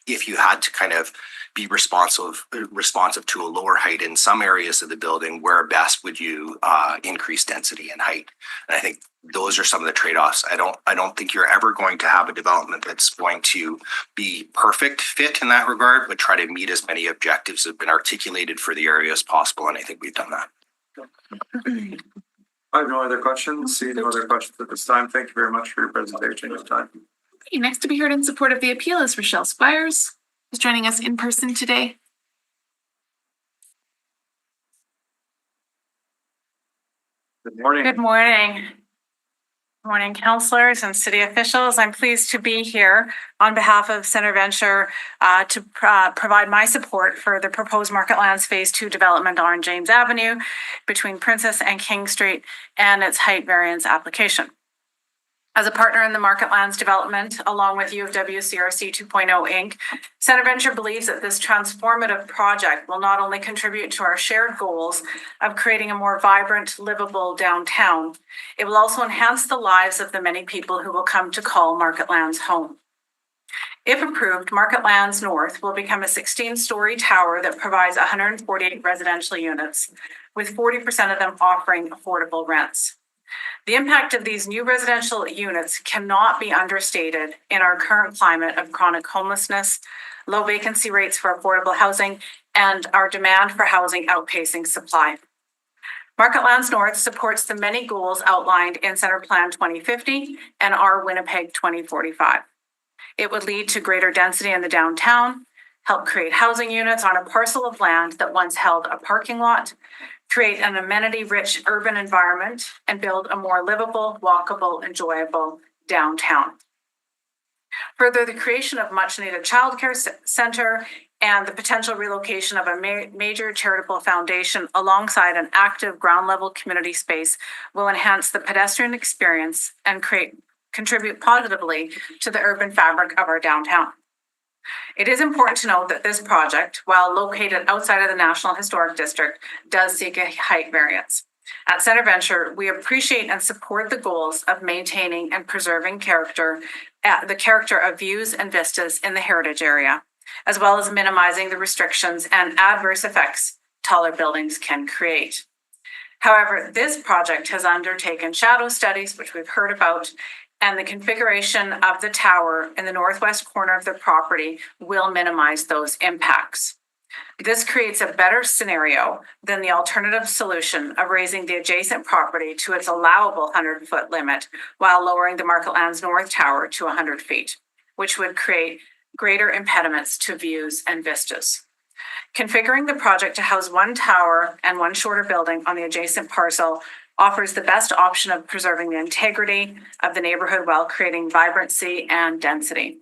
[SPEAKER 9] if you had to kind of be responsive to a lower height in some areas of the building, where best would you increase density and height? And I think those are some of the trade-offs. I don't think you're ever going to have a development that's going to be perfect fit in that regard, but try to meet as many objectives that have been articulated for the area as possible. And I think we've done that.
[SPEAKER 1] I have no other questions. See no other questions at this time. Thank you very much for your presentation this time.
[SPEAKER 2] Okay, next to be heard in support of the appeal is Rochelle Squires, who's joining us in person today.
[SPEAKER 1] Good morning.
[SPEAKER 10] Good morning. Morning, councillors and city officials. I'm pleased to be here on behalf of Center Venture to provide my support for the proposed Marketlands Phase 2 development on James Avenue between Princess and King Street and its height variance application. As a partner in the Marketlands development, along with U of W CRC 2.0 Inc., Center Venture believes that this transformative project will not only contribute to our shared goals of creating a more vibrant, livable downtown, it will also enhance the lives of the many people who will come to call Marketlands home. If approved, Marketlands North will become a 16-story tower that provides 148 residential units, with 40% of them offering affordable rents. The impact of these new residential units cannot be understated in our current climate of chronic homelessness, low vacancy rates for affordable housing, and our demand for housing outpacing supply. Marketlands North supports the many goals outlined in Center Plan 2050 and our Winnipeg 2045. It would lead to greater density in the downtown, help create housing units on a parcel of land that once held a parking lot, create an amenity-rich urban environment, and build a more livable, walkable, enjoyable downtown. Further, the creation of much-needed childcare center and the potential relocation of a major charitable foundation alongside an active ground-level community space will enhance the pedestrian experience and contribute positively to the urban fabric of our downtown. It is important to note that this project, while located outside of the National Historic District, does seek a height variance. At Center Venture, we appreciate and support the goals of maintaining and preserving the character of views and vistas in the heritage area, as well as minimizing the restrictions and adverse effects taller buildings can create. However, this project has undertaken shadow studies, which we've heard about, and the configuration of the tower in the northwest corner of the property will minimize those impacts. This creates a better scenario than the alternative solution of raising the adjacent property to its allowable 100-foot limit while lowering the Marketlands North Tower to 100 feet, which would create greater impediments to views and vistas. Configuring the project to house one tower and one shorter building on the adjacent parcel offers the best option of preserving the integrity of the neighborhood while creating vibrancy and density.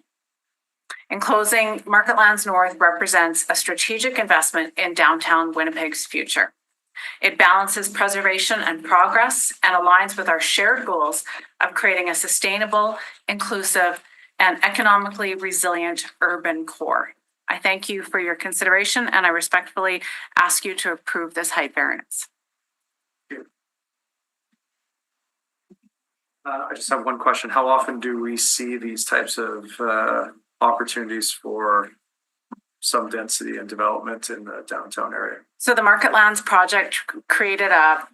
[SPEAKER 10] In closing, Marketlands North represents a strategic investment in downtown Winnipeg's future. It balances preservation and progress and aligns with our shared goals of creating a sustainable, inclusive, and economically resilient urban core. I thank you for your consideration, and I respectfully ask you to approve this height variance.
[SPEAKER 1] I just have one question. How often do we see these types of opportunities for some density and development in the downtown area?
[SPEAKER 10] So the Marketlands project created a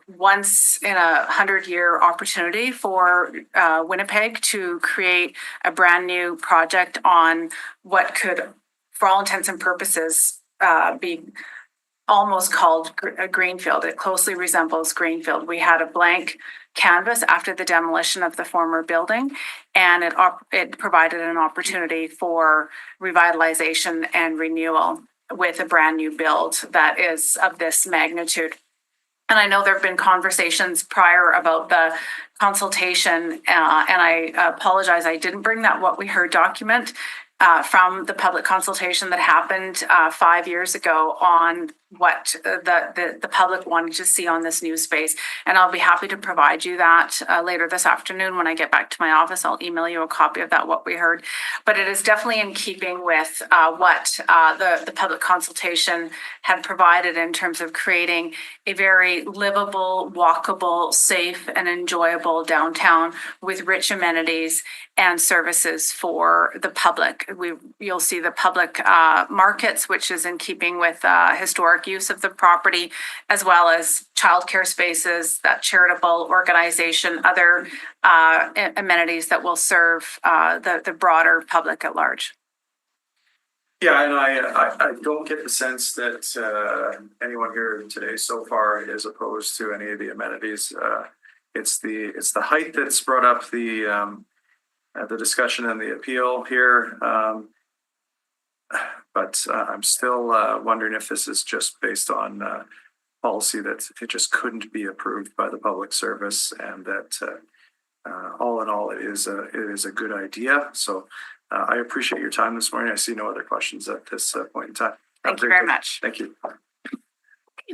[SPEAKER 10] once in 100-year opportunity for Winnipeg to create a brand new project on what could, for all intents and purposes, be almost called a greenfield. It closely resembles greenfield. We had a blank canvas after the demolition of the former building, and it provided an opportunity for revitalization and renewal with a brand new build that is of this magnitude. And I know there have been conversations prior about the consultation, and I apologize, I didn't bring that What We Heard document from the public consultation that happened 5 years ago on what the public wanted to see on this new space. And I'll be happy to provide you that later this afternoon when I get back to my office. I'll email you a copy of that What We Heard. But it is definitely in keeping with what the public consultation had provided in terms of creating a very livable, walkable, safe, and enjoyable downtown with rich amenities and services for the public. You'll see the public markets, which is in keeping with historic use of the property, as well as childcare spaces, that charitable organization, other amenities that will serve the broader public at large.
[SPEAKER 1] Yeah, and I don't get the sense that anyone here today so far is opposed to any of the amenities. It's the height that's brought up the discussion and the appeal here. But I'm still wondering if this is just based on policy that it just couldn't be approved by the public service, and that all in all, it is a good idea. So I appreciate your time this morning. I see no other questions at this point in time.
[SPEAKER 10] Thank you very much.
[SPEAKER 1] Thank you.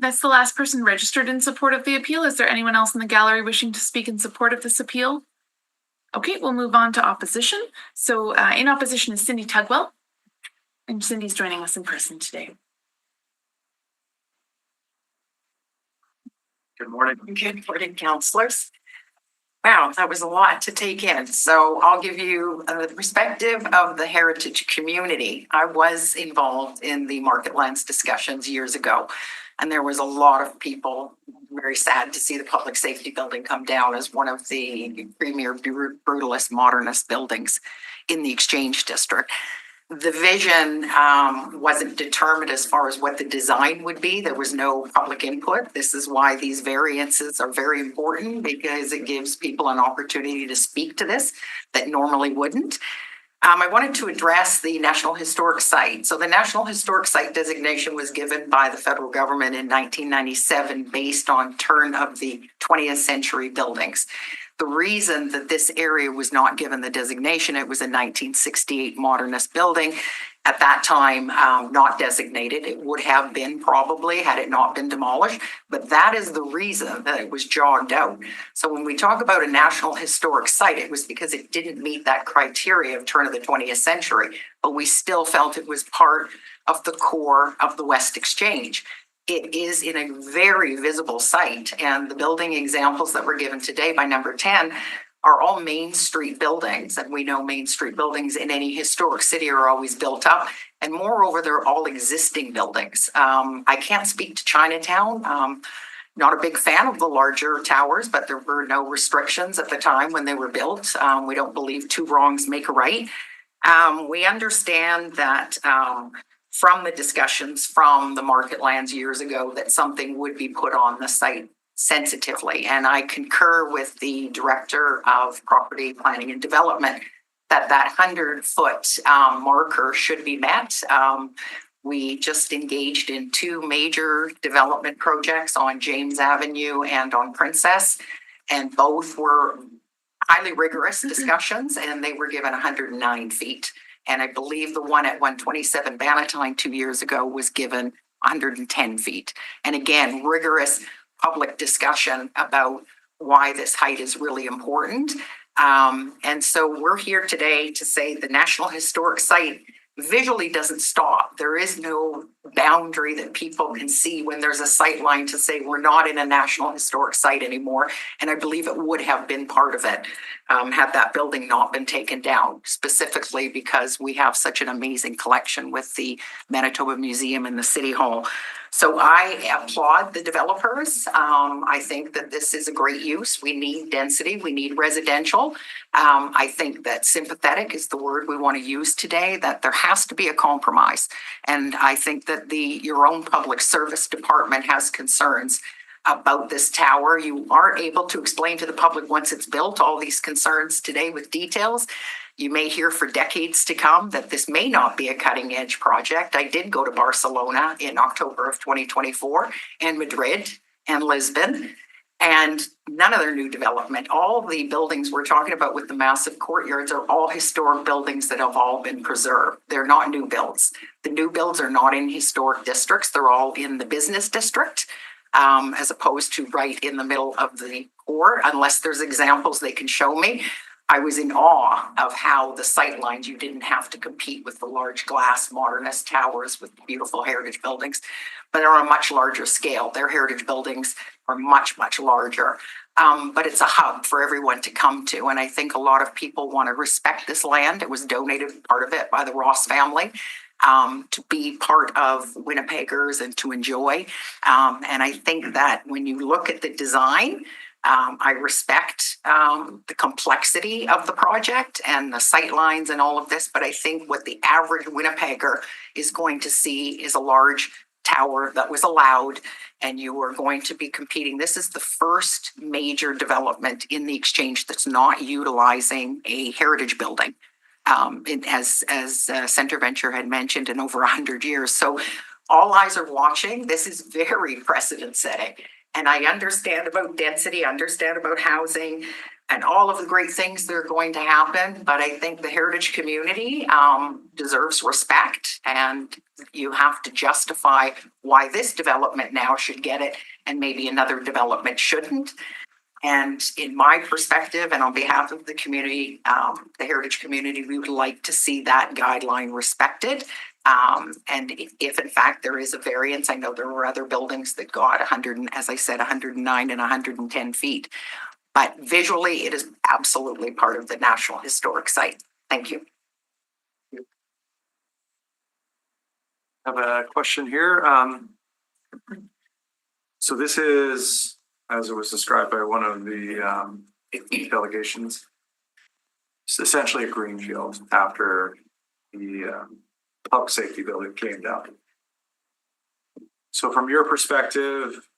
[SPEAKER 2] That's the last person registered in support of the appeal. Is there anyone else in the gallery wishing to speak in support of this appeal? Okay, we'll move on to opposition. So in opposition is Cindy Tugwell. And Cindy's joining us in person today.
[SPEAKER 1] Good morning.
[SPEAKER 11] Good morning, councillors. Wow, that was a lot to take in. So I'll give you the perspective of the heritage community. I was involved in the Market Lands discussions years ago, and there was a lot of people very sad to see the public safety building come down as one of the premier brutalist modernist buildings in the Exchange District. The vision wasn't determined as far as what the design would be. There was no public input. This is why these variances are very important, because it gives people an opportunity to speak to this that normally wouldn't. I wanted to address the National Historic Site. So the National Historic Site designation was given by the federal government in 1997 based on turn of the 20th century buildings. The reason that this area was not given the designation, it was a 1968 modernist building. At that time, not designated. It would have been probably had it not been demolished, but that is the reason that it was jogged out. So when we talk about a National Historic Site, it was because it didn't meet that criteria of turn of the 20th century, but we still felt it was part of the core of the West Exchange. It is in a very visible site, and the building examples that were given today by number 10 are all Main Street buildings. And we know Main Street buildings in any historic city are always built up. And moreover, they're all existing buildings. I can't speak to Chinatown. Not a big fan of the larger towers, but there were no restrictions at the time when they were built. We don't believe two wrongs make a right. We understand that from the discussions from the Market Lands years ago that something would be put on the site sensitively. And I concur with the Director of Property Planning and Development that 100-foot marker should be met. We just engaged in two major development projects on James Avenue and on Princess, and both were highly rigorous discussions, and they were given 109 feet. And I believe the one at 127 Bannatyne 2 years ago was given 110 feet. And again, rigorous public discussion about why this height is really important. And so we're here today to say the National Historic Site visually doesn't stop. There is no boundary that people can see when there's a sight line to say we're not in a National Historic Site anymore. And I believe it would have been part of it had that building not been taken down, specifically because we have such an amazing collection with the Manitoba Museum and the City Hall. So I applaud the developers. I think that this is a great use. We need density. We need residential. I think that sympathetic is the word we want to use today, that there has to be a compromise. And I think that your own public service department has concerns about this tower. You aren't able to explain to the public once it's built all these concerns today with details. You may hear for decades to come that this may not be a cutting edge project. I did go to Barcelona in October of 2024 and Madrid and Lisbon, and none of their new development. All the buildings we're talking about with the massive courtyards are all historic buildings that have all been preserved. They're not new builds. The new builds are not in historic districts. They're all in the business district, as opposed to right in the middle of the core, unless there's examples they can show me. I was in awe of how the sight lines, you didn't have to compete with the large glass modernist towers with beautiful heritage buildings, but are on a much larger scale. Their heritage buildings are much, much larger. But it's a hub for everyone to come to. And I think a lot of people want to respect this land. It was donated, part of it, by the Ross family. To be part of Winnipeggers and to enjoy. And I think that when you look at the design, I respect the complexity of the project and the sight lines and all of this, but I think what the average Winnipegger is going to see is a large tower that was allowed, and you are going to be competing. This is the first major development in the Exchange that's not utilizing a heritage building. As Centre Venture had mentioned, in over 100 years. So all eyes are watching. This is very precedent setting. And I understand about density, understand about housing. and all of the great things that are going to happen, but I think the heritage community deserves respect, and you have to justify why this development now should get it and maybe another development shouldn't. And in my perspective, and on behalf of the community, the heritage community, we would like to see that guideline respected. And if in fact there is a variance, I know there were other buildings that got 100, and as I said, 109 and 110 feet. But visually, it is absolutely part of the National Historic Site. Thank you.
[SPEAKER 1] I have a question here. So this is, as it was described by one of the delegations, it's essentially a greenfield after the public safety building came down. So from your perspective,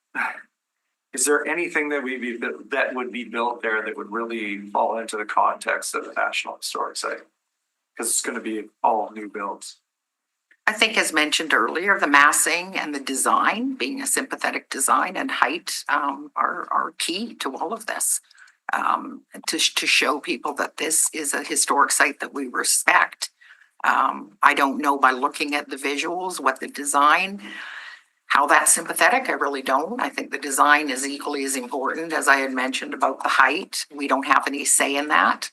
[SPEAKER 1] is there anything that would be built there that would really fall into the context of the National Historic Site? Because it's going to be all new builds.
[SPEAKER 11] I think as mentioned earlier, the massing and the design, being a sympathetic design and height are key to all of this. To show people that this is a historic site that we respect. I don't know by looking at the visuals, what the design, how that's sympathetic, I really don't. I think the design is equally as important as I had mentioned about the height. We don't have any say in that.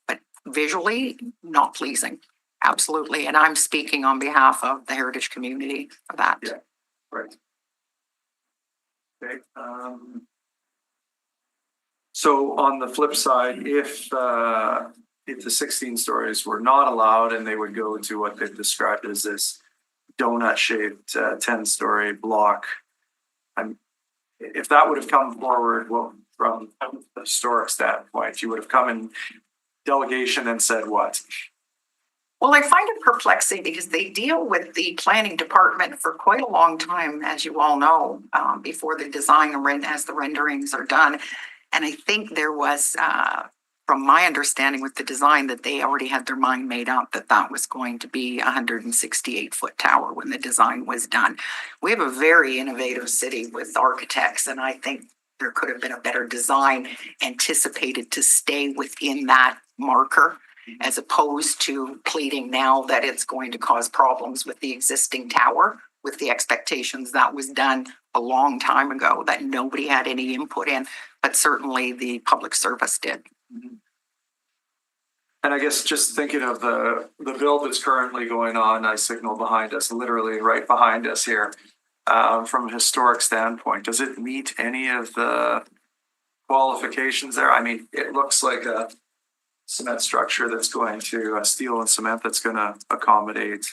[SPEAKER 11] But visually, not pleasing. Absolutely. And I'm speaking on behalf of the heritage community for that.
[SPEAKER 1] Yeah, right. Okay. So on the flip side, if the 16 stories were not allowed and they would go to what they've described as this donut shaped 10-story block, if that would have come forward, well, from the historic standpoint, you would have come in delegation and said what?
[SPEAKER 11] Well, I find it perplexing because they deal with the planning department for quite a long time, as you all know, before the design and as the renderings are done. And I think there was, from my understanding with the design, that they already had their mind made up that that was going to be a 168-foot tower when the design was done. We have a very innovative city with architects, and I think there could have been a better design anticipated to stay within that marker, as opposed to pleading now that it's going to cause problems with the existing tower, with the expectations that was done a long time ago that nobody had any input in, but certainly the public service did.
[SPEAKER 1] And I guess just thinking of the build that's currently going on, I signal behind us, literally right behind us here, from a historic standpoint, does it meet any of the qualifications there? I mean, it looks like a cement structure that's going to steel and cement that's going to accommodate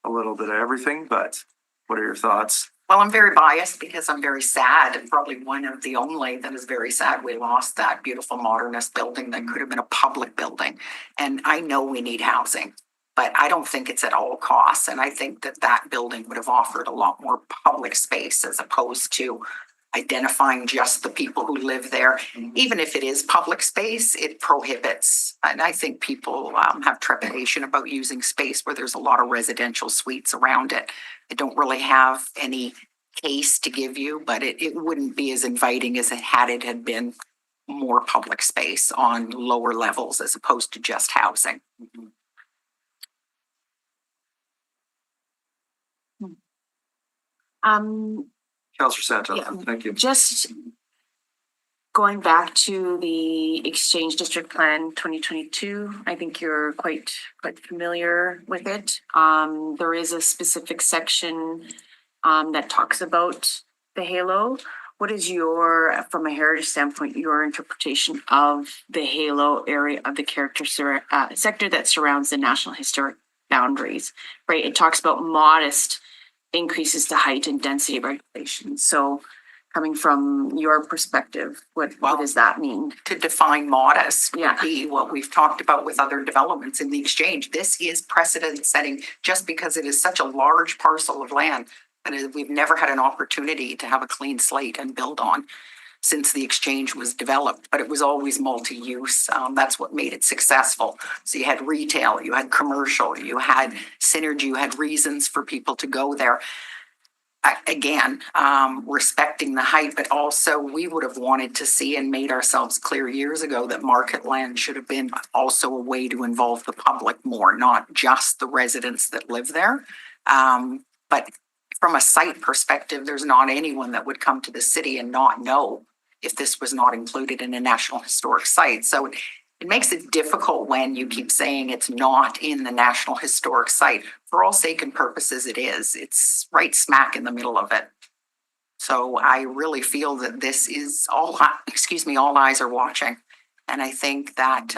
[SPEAKER 1] a little bit of everything, but what are your thoughts?
[SPEAKER 11] Well, I'm very biased because I'm very sad, and probably one of the only that is very sad we lost that beautiful modernist building that could have been a public building. And I know we need housing, but I don't think it's at all costs. And I think that that building would have offered a lot more public space as opposed to identifying just the people who live there. Even if it is public space, it prohibits. And I think people have trepidation about using space where there's a lot of residential suites around it. I don't really have any case to give you, but it wouldn't be as inviting as it had been more public space on lower levels as opposed to just housing.
[SPEAKER 1] Councillor Santo,
[SPEAKER 4] Yeah.
[SPEAKER 1] thank you.
[SPEAKER 4] Just going back to the Exchange District Plan 2022, I think you're quite familiar with it. There is a specific section that talks about the halo. What is your, from a heritage standpoint, your interpretation of the halo area of the character sector that surrounds the National Historic boundaries, right? It talks about modest increases to height and density regulations. So coming from your perspective, what does that mean?
[SPEAKER 11] To define modest would be what we've talked about with other developments in the Exchange. This is precedent setting just because it is such a large parcel of land that we've never had an opportunity to have a clean slate and build on since the Exchange was developed, but it was always multi-use. That's what made it successful. So you had retail, you had commercial, you had synergy, you had reasons for people to go there. again, respecting the height, but also we would have wanted to see and made ourselves clear years ago that market land should have been also a way to involve the public more, not just the residents that live there. But from a site perspective, there's not anyone that would come to the city and not know if this was not included in a National Historic Site. So it makes it difficult when you keep saying it's not in the National Historic Site. For all sake and purposes, it is. It's right smack in the middle of it. So I really feel that this is all eyes are watching. And I think that,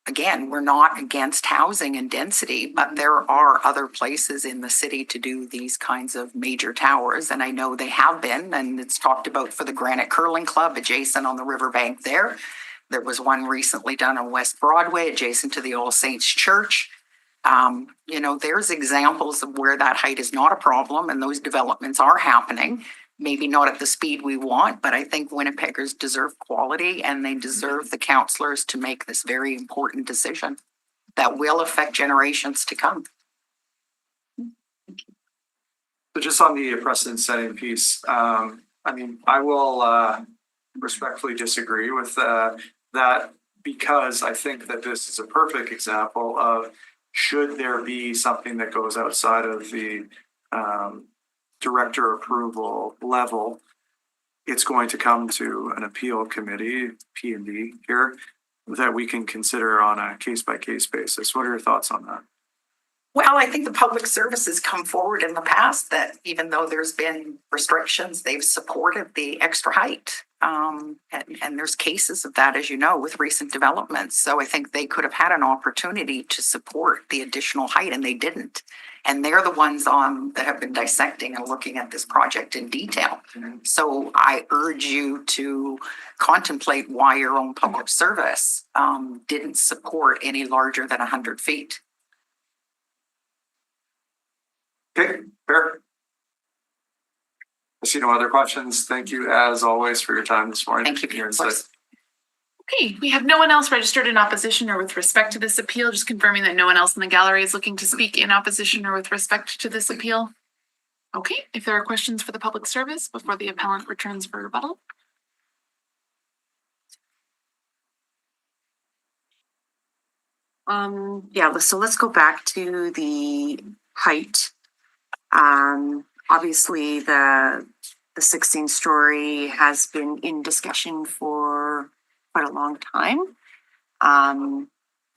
[SPEAKER 11] again, we're not against housing and density, but there are other places in the city to do these kinds of major towers. And I know they have been, and it's talked about for the Granite Curling Club adjacent on the riverbank there. There was one recently done on West Broadway adjacent to the All Saints Church. There's examples of where that height is not a problem and those developments are happening. Maybe not at the speed we want, but I think Winnipeggers deserve quality and they deserve the councillors to make this very important decision that will affect generations to come.
[SPEAKER 1] So just on the precedent setting piece, I will respectfully disagree with that, because I think that this is a perfect example of, should there be something that goes outside of the director approval level, it's going to come to an appeal committee, P&D here, that we can consider on a case-by-case basis. What are your thoughts on that?
[SPEAKER 11] Well, I think the public service has come forward in the past that even though there's been restrictions, they've supported the extra height. And there's cases of that, as you know, with recent developments. So I think they could have had an opportunity to support the additional height and they didn't. And they're the ones that have been dissecting and looking at this project in detail. So I urge you to contemplate why your own public service didn't support any larger than 100 feet.
[SPEAKER 1] Okay, fair. I see no other questions. Thank you, as always, for your time this morning.
[SPEAKER 11] Thank you.
[SPEAKER 1] Your insight.
[SPEAKER 2] Okay, we have no one else registered in opposition or with respect to this appeal, just confirming that no one else in the gallery is looking to speak in opposition or with respect to this appeal. Okay, if there are questions for the public service before the appellant returns for rebuttal.
[SPEAKER 4] So let's go back to the height. Obviously the 16-story has been in discussion for quite a long time.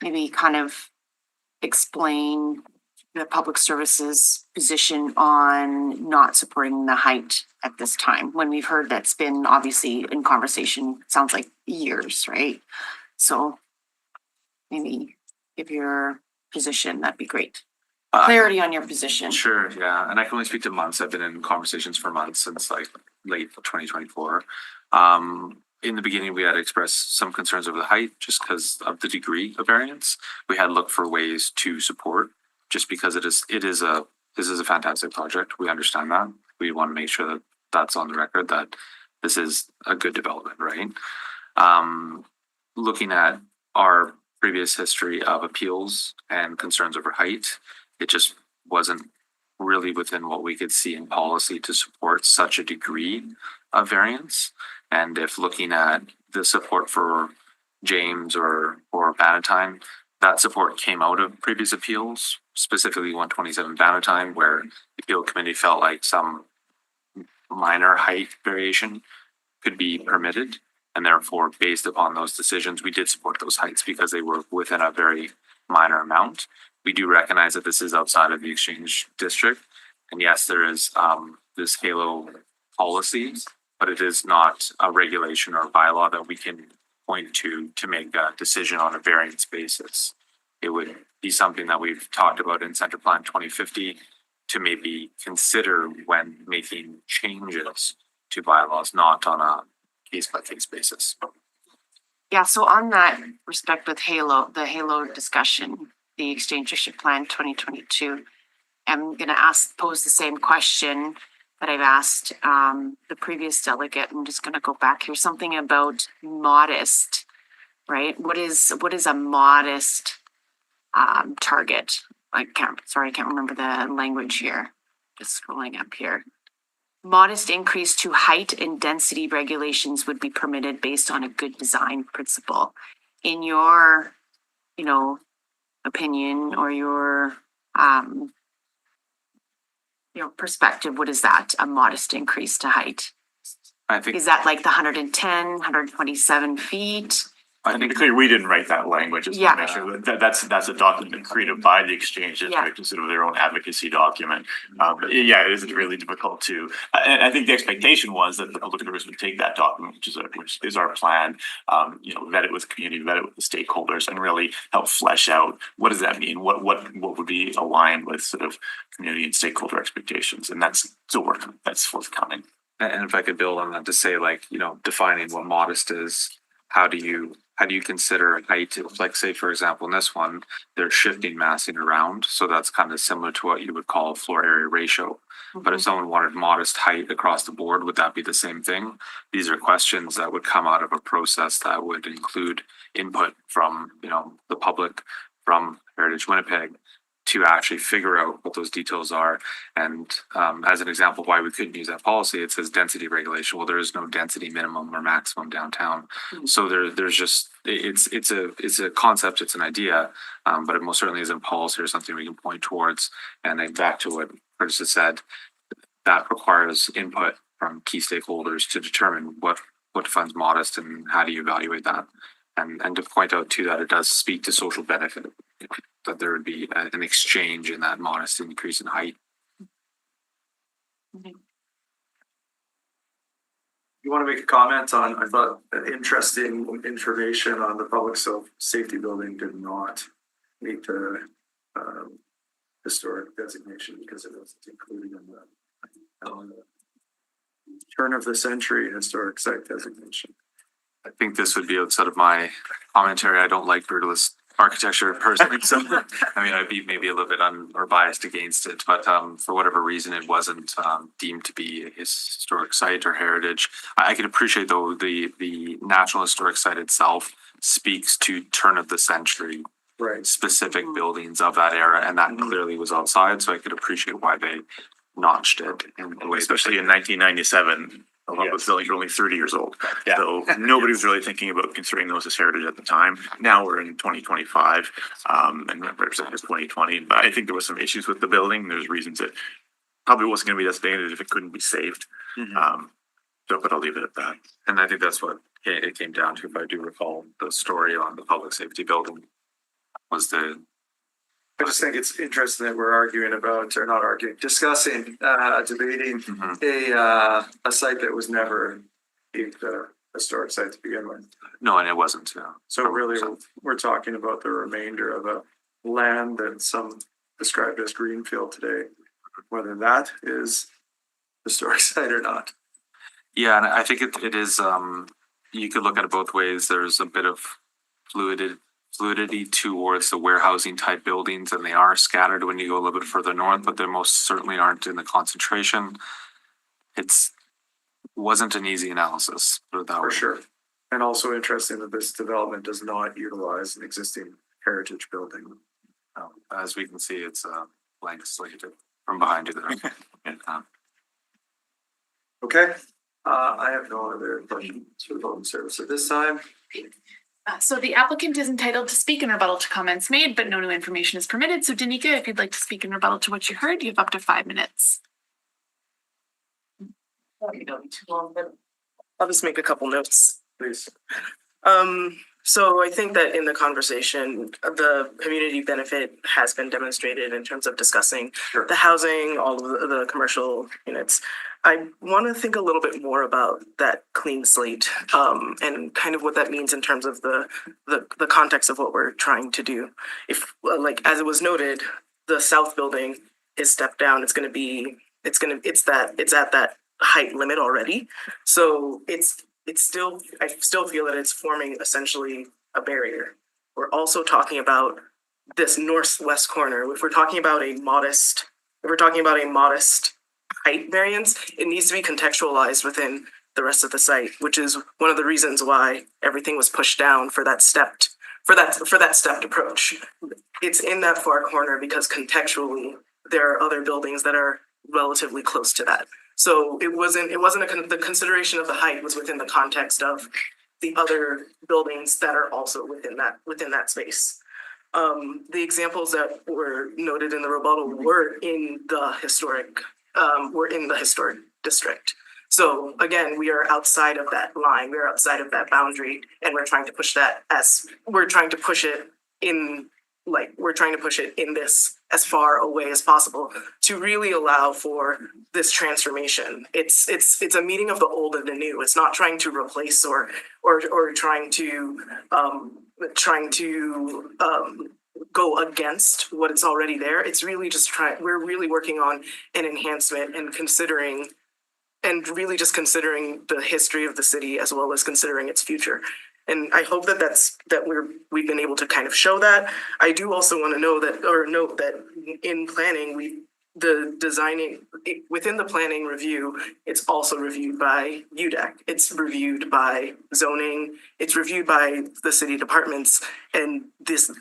[SPEAKER 4] Maybe kind of explain the public services position on not supporting the height at this time, when we've heard that's been obviously in conversation, sounds like years, right? So maybe give your position, that'd be great. Clarity on your position.
[SPEAKER 3] Sure, yeah, and I can only speak to months. I've been in conversations for months since like late 2024. In the beginning, we had expressed some concerns over the height just because of the degree of variance. We had looked for ways to support, just because this is a fantastic project. We understand that. We want to make sure that that's on the record, that this is a good development, right? Looking at our previous history of appeals and concerns over height, it just wasn't really within what we could see in policy to support such a degree of variance. And if looking at the support for James or Bannatyne, that support came out of previous appeals, specifically 127 Bannatyne, where the appeal committee felt like some minor height variation could be permitted. And therefore, based upon those decisions, we did support those heights because they were within a very minor amount. We do recognize that this is outside of the Exchange District. And yes, there is this HALO policy, but it is not a regulation or a bylaw that we can point to make a decision on a variance basis. It would be something that we've talked about in Center Plan 2050 to maybe consider when making changes to bylaws, not on a case-by-case basis.
[SPEAKER 4] Yeah, so on that respect with HALO, the HALO discussion, the Exchange District Plan 2022, I'm going to pose the same question that I've asked the previous delegate. I'm just going to go back here. Something about modest, right? What is a modest target? I can't remember the language here. just scrolling up here. Modest increase to height and density regulations would be permitted based on a good design principle. In your, opinion or your perspective, what is that? A modest increase to height?
[SPEAKER 3] I think,
[SPEAKER 4] Is that like the 110, 127 feet?
[SPEAKER 5] I think clearly we didn't write that language, just
[SPEAKER 4] Yeah.
[SPEAKER 5] to make sure that's a document created by the exchange district instead of their own advocacy document. But yeah, it is really difficult to, and I think the expectation was that the public service would take that document, which is our plan, vet it with the community, vet it with the stakeholders, and really help flesh out what does that mean? What would be aligned with sort of community and stakeholder expectations, and that's forthcoming.
[SPEAKER 3] and if I could build on that to say, like, defining what modest is, how do you consider height? Like, say, for example, in this one, they're shifting massing around. So that's kind of similar to what you would call a floor area ratio. But if someone wanted modest height across the board, would that be the same thing? These are questions that would come out of a process that would include input from, the public, from Heritage Winnipeg, to actually figure out what those details are. And as an example of why we couldn't use that policy, it says density regulation. Well, there is no density minimum or maximum downtown. So there's just, it's a concept, it's an idea, but it most certainly isn't policy or something we can point towards. And then back to what Curtis has said, that requires input from key stakeholders to determine what defines modest and how do you evaluate that. And to point out too that it does speak to social benefit, that there would be an exchange in that modest increase in height.
[SPEAKER 1] You want to make a comment on, I thought, interesting information on the public safety building did not meet the historic designation because it wasn't included in the turn of the century historic site designation.
[SPEAKER 3] I think this would be outside of my commentary. I don't like brutalist architecture personally, so I mean, I'd be maybe a little bit biased against it, but for whatever reason, it wasn't deemed to be a historic site or heritage. I could appreciate though the National Historic Site itself speaks to turn of the century, specific buildings of that era, and that clearly was outside. So I could appreciate why they notched it in the way,
[SPEAKER 5] Especially in 1997. A lot of those buildings were only 30 years old.
[SPEAKER 3] Yeah.
[SPEAKER 5] So nobody was really thinking about considering those as heritage at the time. Now we're in 2025 and represented as 2020. But I think there was some issues with the building. There's reasons it probably wasn't going to be designated if it couldn't be saved. But I'll leave it at that.
[SPEAKER 3] And I think that's what it came down to, if I do recall the story on the public safety building, was
[SPEAKER 1] I just think it's interesting that we're arguing about, or not arguing, discussing, debating a site that was never deemed a historic site to begin with.
[SPEAKER 3] No, and it wasn't.
[SPEAKER 1] So really, we're talking about the remainder of a land that some described as greenfield today, whether that is historic site or not.
[SPEAKER 3] Yeah, and I think it is, you could look at it both ways. There's a bit of fluidity towards the warehousing type buildings, and they are scattered when you go a little bit further north, but they most certainly aren't in the concentration. Wasn't an easy analysis.
[SPEAKER 1] For sure. And also interesting that this development does not utilize an existing heritage building.
[SPEAKER 3] As we can see, it's blank slate from behind you there.
[SPEAKER 1] Okay, I have no other questions for the voting service at this time.
[SPEAKER 2] So the applicant is entitled to speak in rebuttal to comments made, but no new information is permitted. So Danica, if you'd like to speak in rebuttal to what you heard, you have up to 5 minutes.
[SPEAKER 6] I'll just make a couple notes.
[SPEAKER 1] Please.
[SPEAKER 6] So I think that in the conversation, the community benefit has been demonstrated in terms of discussing the housing, all of the commercial units. I want to think a little bit more about that clean slate and kind of what that means in terms of the context of what we're trying to do. If, like, as it was noted, the south building is stepped down. It's at that height limit already. So I still feel that it's forming essentially a barrier. We're also talking about this northwest corner. If we're talking about a modest height variance, it needs to be contextualized within the rest of the site, which is one of the reasons why everything was pushed down for that stepped approach. It's in that far corner because contextually there are other buildings that are relatively close to that. So it wasn't the consideration of the height was within the context of the other buildings that are also within that space. The examples that were noted in the rebuttal were in the historic district. So again, we are outside of that line, we're outside of that boundary, and we're trying to push it in this as far away as possible to really allow for this transformation. It's a meeting of the old and the new. It's not trying to replace or trying to go against what is already there. It's really just we're really working on an enhancement and considering the history of the city as well as considering its future. And I hope that we've been able to kind of show that. I do also want to note that in planning, within the planning review, it's also reviewed by UDEC. It's reviewed by zoning. It's reviewed by the city departments. And this,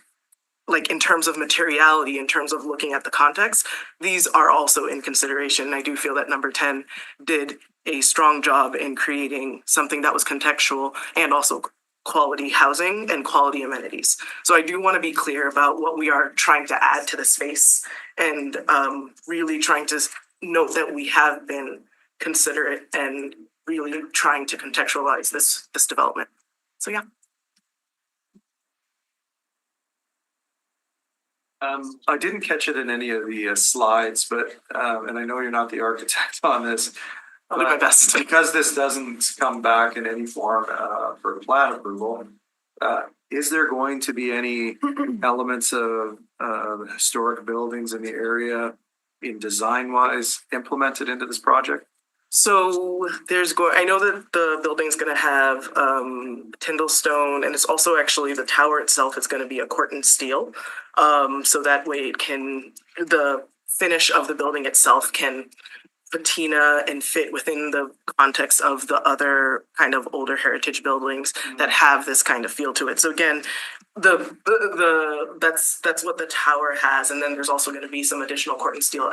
[SPEAKER 6] like in terms of materiality, in terms of looking at the context, these are also in consideration. I do feel that number 10 did a strong job in creating something that was contextual and also quality housing and quality amenities. So I do want to be clear about what we are trying to add to the space and really trying to note that we have been considerate and really trying to contextualize this development. So yeah.
[SPEAKER 1] I didn't catch it in any of the slides, but and I know you're not the architect on this.
[SPEAKER 6] I'll do my best.
[SPEAKER 1] Because this doesn't come back in any form for plan approval, is there going to be any elements of historic buildings in the area in design-wise implemented into this project?
[SPEAKER 6] So I know that the building's going to have Tyndall stone, and it's also actually the tower itself is going to be a Corten steel. So that way the finish of the building itself can patina and fit within the context of the other kind of older heritage buildings that have this kind of feel to it. So again, that's what the tower has, and then there's also going to be some additional Corten steel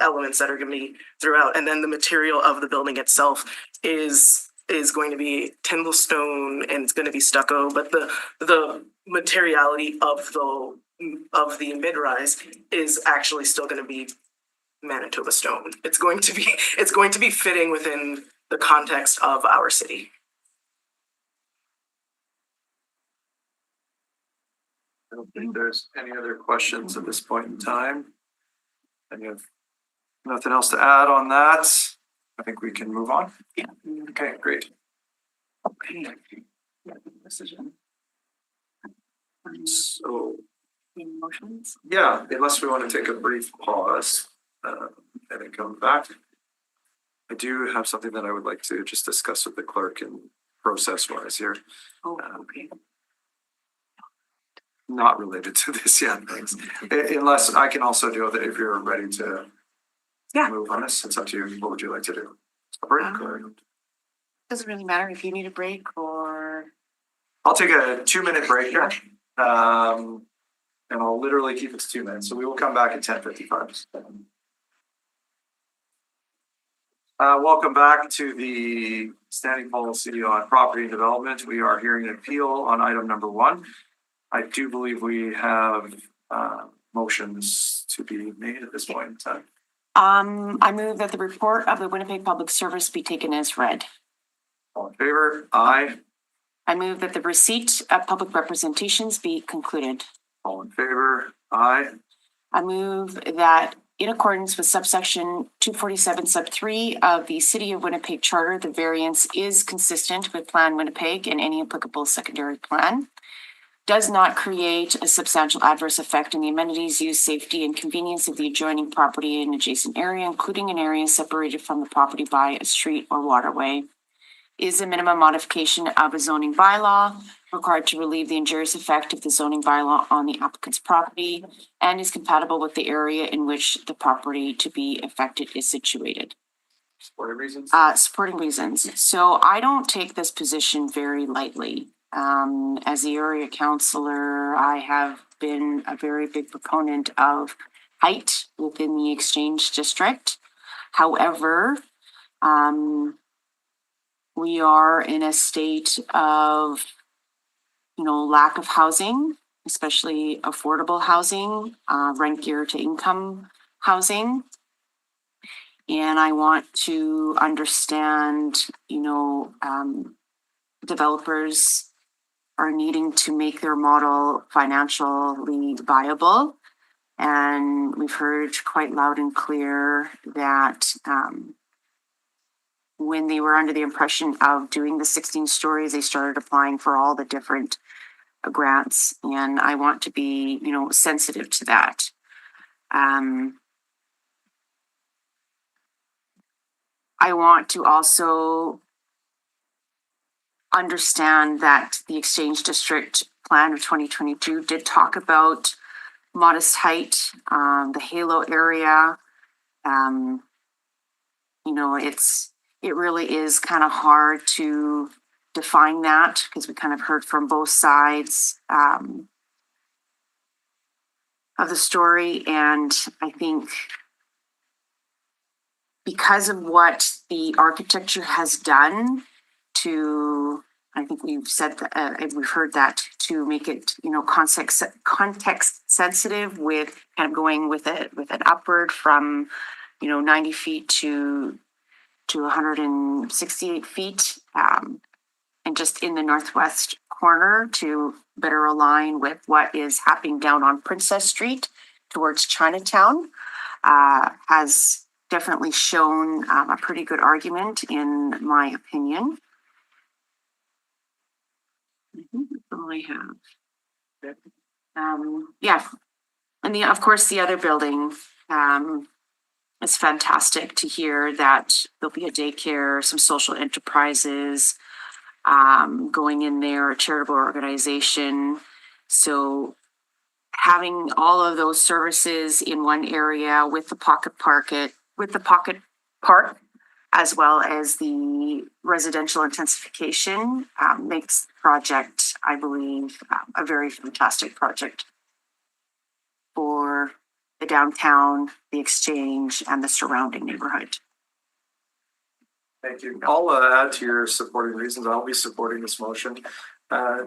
[SPEAKER 6] elements that are going to be throughout, and then the material of the building itself is going to be Tyndall stone and it's going to be stucco, but the materiality of the mid-rise is actually still going to be Manitoba stone. It's going to be fitting within the context of our city.
[SPEAKER 1] I don't think there's any other questions at this point in time. And you have nothing else to add on that. I think we can move on.
[SPEAKER 6] Yeah.
[SPEAKER 1] Okay, great.
[SPEAKER 6] Okay.
[SPEAKER 1] So,
[SPEAKER 6] Motions?
[SPEAKER 1] yeah, unless we want to take a brief pause and then come back. I do have something that I would like to just discuss with the clerk and process-wise here.
[SPEAKER 6] Oh, okay.
[SPEAKER 1] Not related to this yet, thanks. Unless I can also do that if you're ready to move on this. It's up to you. What would you like to do? A break or?
[SPEAKER 4] Doesn't really matter if you need a break or.
[SPEAKER 1] I'll take a 2-minute break here. And I'll literally keep it to 2 minutes. So we will come back at 10:55. Welcome back to the standing policy on property and development. We are hearing an appeal on item number 1. I do believe we have motions to be made at this point in time.
[SPEAKER 4] I move that the report of the Winnipeg Public Service be taken as read.
[SPEAKER 1] All in favor? Aye.
[SPEAKER 4] I move that the receipt of public representations be concluded.
[SPEAKER 1] All in favor? Aye.
[SPEAKER 4] I move that in accordance with subsection 247 sub 3 of the City of Winnipeg Charter, the variance is consistent with Plan Winnipeg and any applicable secondary plan. Does not create a substantial adverse effect on the amenities, use, safety, and convenience of the adjoining property and adjacent area, including an area separated from the property by a street or waterway. Is a minimum modification of a zoning bylaw required to relieve the injurious effect of the zoning bylaw on the applicant's property, and is compatible with the area in which the property to be affected is situated.
[SPEAKER 1] Supporting reasons?
[SPEAKER 4] Supporting reasons. So I don't take this position very lightly. As the area councillor, I have been a very big proponent of height within the exchange district. However, we are in a state of, lack of housing, especially affordable housing, rent geared to income housing. And I want to understand, developers are needing to make their model financially viable. And we've heard quite loud and clear that when they were under the impression of doing the 16 stories, they started applying for all the different grants. And I want to be, sensitive to that. I want to also understand that the Exchange District Plan of 2022 did talk about modest height, the halo area. It really is kind of hard to define that because we kind of heard from both sides of the story. And I think because of what the architecture has done I think we've said that, we've heard that to make it, context sensitive with kind of going with an upward from, 90 feet to 168 feet, and just in the northwest corner to better align with what is happening down on Princess Street towards Chinatown, has definitely shown a pretty good argument in my opinion. I think that's all I have. And of course the other building, it's fantastic to hear that there'll be a daycare, some social enterprises going in there, a charitable organization. So having all of those services in one area with the pocket park, as well as the residential intensification, makes the project, I believe, a very fantastic project for the downtown, the Exchange, and the surrounding neighborhood.
[SPEAKER 1] Thank you. I'll add to your supporting reasons. I'll be supporting this motion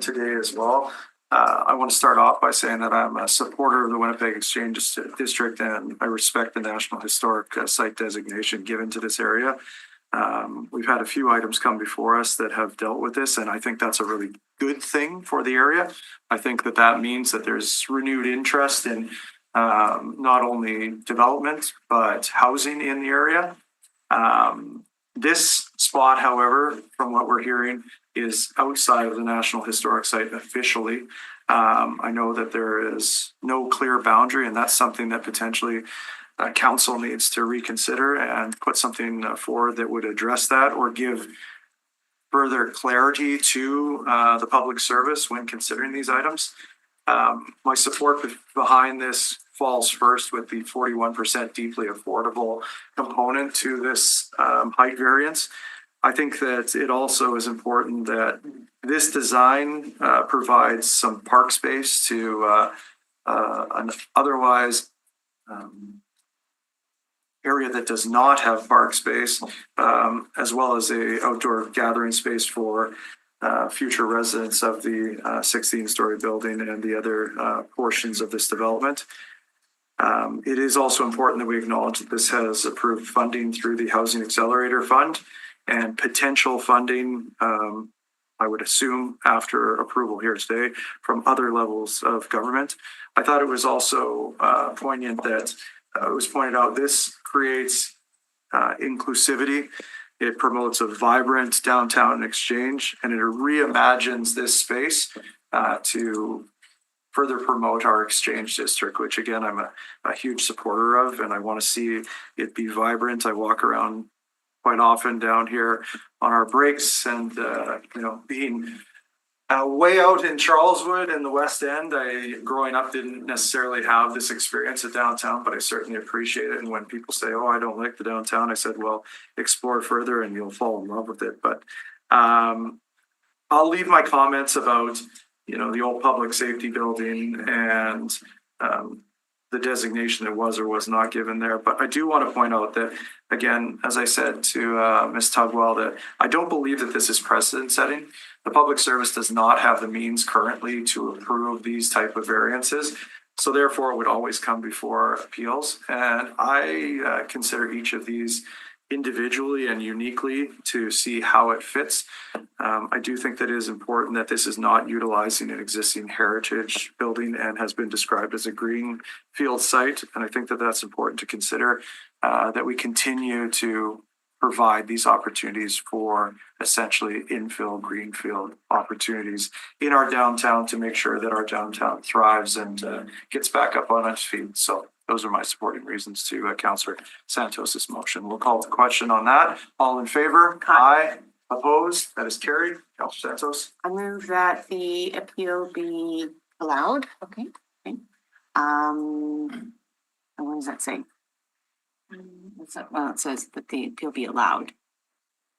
[SPEAKER 1] today as well. I want to start off by saying that I'm a supporter of the Winnipeg Exchange District, and I respect the National Historic Site designation given to this area. We've had a few items come before us that have dealt with this, and I think that's a really good thing for the area. I think that means that there's renewed interest in not only development, but housing in the area. This spot, however, from what we're hearing, is outside of the National Historic Site officially. I know that there is no clear boundary, and that's something that potentially council needs to reconsider and put something forward that would address that or give further clarity to the public service when considering these items. My support behind this falls first with the 41% deeply affordable component to this height variance. I think that it also is important that this design provides some park space to an otherwise area that does not have park space, as well as a outdoor gathering space for future residents of the 16-story building and the other portions of this development. It is also important that we acknowledge that this has approved funding through the Housing Accelerator Fund and potential funding, I would assume, after approval here today from other levels of government. I thought it was also poignant that it was pointed out this creates inclusivity. It promotes a vibrant downtown Exchange, and it reimagines this space to further promote our Exchange District, which again, I'm a huge supporter of, and I want to see it be vibrant. I walk around quite often down here on our breaks, and being way out in Charleswood and the West End, I growing up didn't necessarily have this experience at downtown, but I certainly appreciate it. And when people say, "Oh, I don't like the downtown," I said, "Well, explore further and you'll fall in love with it." But I'll leave my comments about the old public safety building and the designation that was or was not given there. But I do want to point out that, again, as I said to Ms. Tugwell, that I don't believe that this is precedent setting. The public service does not have the means currently to approve these type of variances. So therefore, it would always come before appeals. And I consider each of these individually and uniquely to see how it fits. I do think that it is important that this is not utilizing an existing heritage building and has been described as a greenfield site. And I think that that's important to consider, that we continue to provide these opportunities for essentially infill greenfield opportunities in our downtown to make sure that our downtown thrives and gets back up on its feet. So those are my supporting reasons to Councillor Santos's motion. We'll call the question on that. All in favor? Aye. Opposed? That is carried. Councillor Santos.
[SPEAKER 4] I move that the appeal be allowed. Okay. And what does that say? What's that? Well, it says that the appeal be allowed.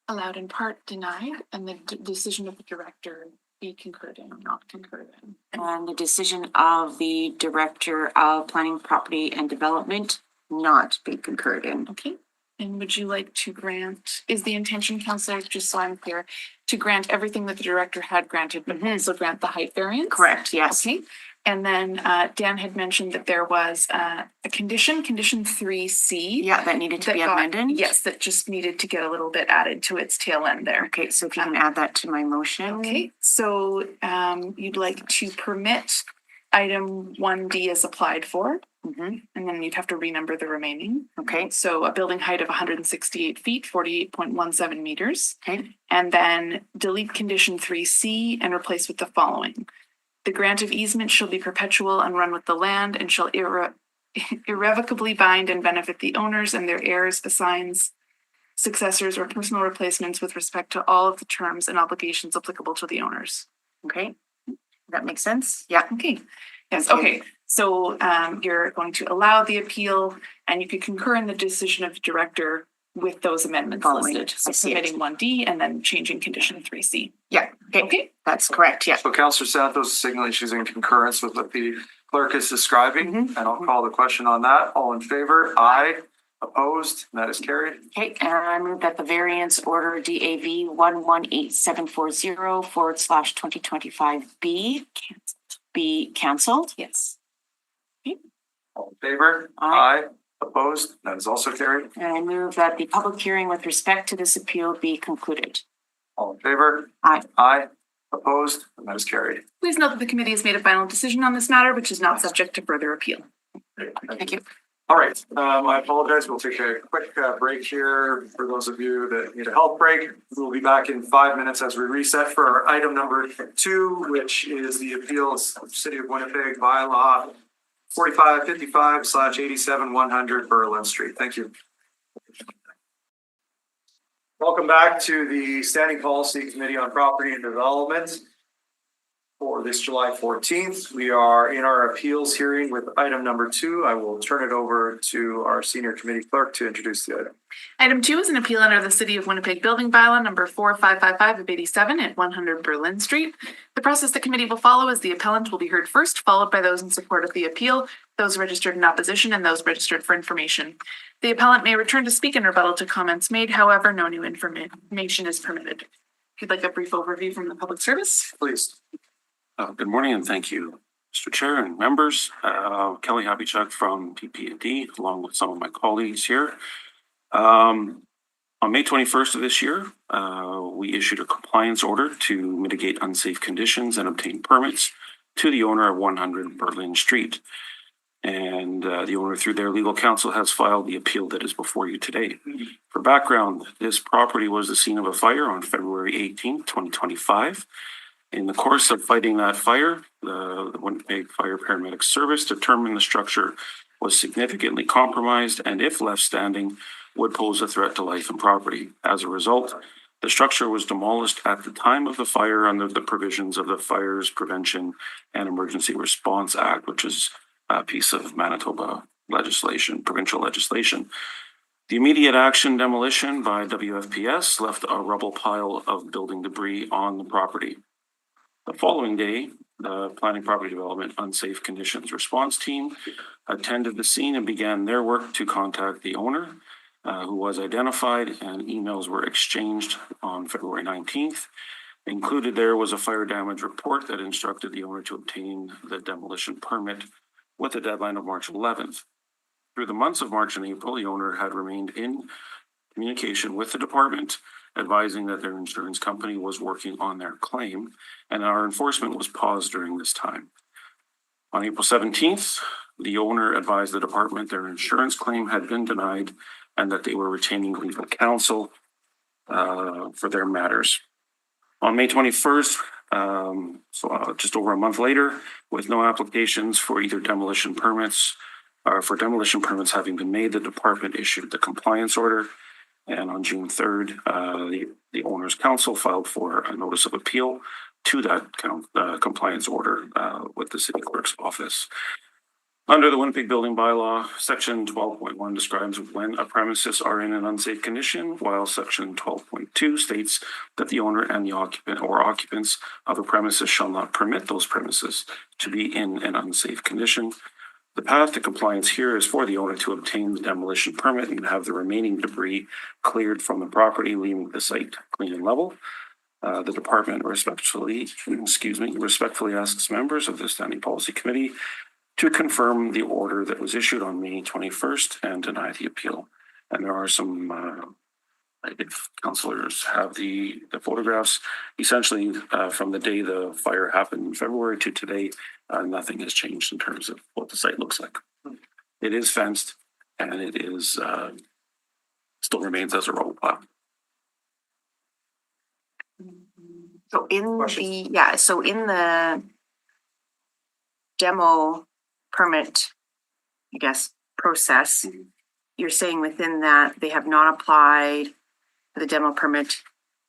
[SPEAKER 2] Allowed in part, denied, and the decision of the director be concurred in or not concurred in.
[SPEAKER 4] And the decision of the Director of Planning, Property and Development not be concurred in.
[SPEAKER 2] Okay. And would you like to grant, is the intention, Councillor, just so I'm clear, to grant everything that the director had granted, but also grant the height variance?
[SPEAKER 4] Correct, yes.
[SPEAKER 2] Okay. And then Dan had mentioned that there was a condition 3C.
[SPEAKER 4] Yeah, that needed to be amended.
[SPEAKER 2] Yes, that just needed to get a little bit added to its tail end there.
[SPEAKER 4] Okay, so if you can add that to my motion.
[SPEAKER 2] Okay, so you'd like to permit item 1D as applied for, and then you'd have to renumber the remaining.
[SPEAKER 4] Okay.
[SPEAKER 2] So a building height of 168 feet, 48.17 meters.
[SPEAKER 4] Okay.
[SPEAKER 2] And then delete condition 3C and replace with the following. The grant of easement shall be perpetual and run with the land and shall irrevocably bind and benefit the owners and their heirs, assigns, successors, or personal replacements with respect to all of the terms and obligations applicable to the owners.
[SPEAKER 4] Okay. That makes sense? Yeah.
[SPEAKER 2] Okay. Yes, okay. So you're going to allow the appeal and you could concur in the decision of the director with those amendments listed. So submitting 1D and then changing condition 3C.
[SPEAKER 4] Yeah.
[SPEAKER 2] Okay. That's
[SPEAKER 4] correct. Yeah.
[SPEAKER 1] So Councillor Santos is signaling she's in concurrence with what the clerk is describing, and I'll call the question on that. All in favor? Aye. Opposed? And that is carried.
[SPEAKER 4] Okay, and I move that the variance order DAV 118740/2025B be cancelled.
[SPEAKER 2] Yes.
[SPEAKER 1] All in favor?
[SPEAKER 4] Aye.
[SPEAKER 1] Opposed? That is also carried.
[SPEAKER 4] And I move that the public hearing with respect to this appeal be concluded.
[SPEAKER 1] All in favor?
[SPEAKER 4] Aye.
[SPEAKER 1] Aye. Opposed? And that is carried.
[SPEAKER 2] Please note that the committee has made a final decision on this matter, which is not subject to further appeal.
[SPEAKER 4] Thank you.
[SPEAKER 1] All right, I apologize. We'll take a quick break here for those of you that need a health break. We'll be back in 5 minutes as we reset for item number 2, which is the appeals of City of Winnipeg bylaw 4555/87-100 Berlin Street. Thank you. Welcome back to the Standing Policy Committee on Property and Development. For this July 14th, we are in our appeals hearing with item number 2. I will turn it over to our senior committee clerk to introduce the item.
[SPEAKER 2] Item 2 is an appeal under the City of Winnipeg Building Bylaw number 4555 of 87 at 100 Berlin Street. The process the committee will follow is the appellant will be heard first, followed by those in support of the appeal, those registered in opposition, and those registered for information. The appellant may return to speak in rebuttal to comments made. However, no new information is permitted. If you'd like a brief overview from the public service.
[SPEAKER 1] Please.
[SPEAKER 12] Good morning and thank you, Mr. Chair and members. Kelly Habichuk from PP&D, along with some of my colleagues here. On May 21st of this year, we issued a compliance order to mitigate unsafe conditions and obtain permits to the owner of 100 Berlin Street. And the owner, through their legal counsel, has filed the appeal that is before you today. For background, this property was the scene of a fire on February 18th, 2025. In the course of fighting that fire, the Winnipeg Fire Paramedic Service determined the structure was significantly compromised and, if left standing, would pose a threat to life and property. As a result, the structure was demolished at the time of the fire under the provisions of the Fires Prevention and Emergency Response Act, which is a piece of Manitoba legislation, provincial legislation. The immediate action demolition by WFPS left a rubble pile of building debris on the property. The following day, the Planning Property Development Unsafe Conditions Response Team attended the scene and began their work to contact the owner, who was identified, and emails were exchanged on February 19th. Included there was a fire damage report that instructed the owner to obtain the demolition permit with a deadline of March 11th. Through the months of March and April, the owner had remained in communication with the department, advising that their insurance company was working on their claim, and our enforcement was paused during this time. On April 17th, the owner advised the department their insurance claim had been denied and that they were retaining legal counsel for their matters. On May 21st, just over a month later, with no applications for either demolition permits or for demolition permits having been made, the department issued the compliance order. And on June 3rd, the owner's counsel filed for a notice of appeal to that compliance order with the city clerk's office. Under the Winnipeg Building Bylaw, section 12.1 describes when a premises are in an unsafe condition, while section 12.2 states that the owner and the occupant or occupants of a premises shall not permit those premises to be in an unsafe condition. The path to compliance here is for the owner to obtain the demolition permit and have the remaining debris cleared from the property, leaving the site clean and level. The department respectfully asks members of the Standing Policy Committee to confirm the order that was issued on May 21st and deny the appeal. And there are some, if councillors have the photographs, essentially from the day the fire happened in February to today, nothing has changed in terms of what the site looks like. It is fenced and it is still remains as a rubble pile.
[SPEAKER 4] So in the demo permit, I guess, process, you're saying within that they have not applied for the demo permit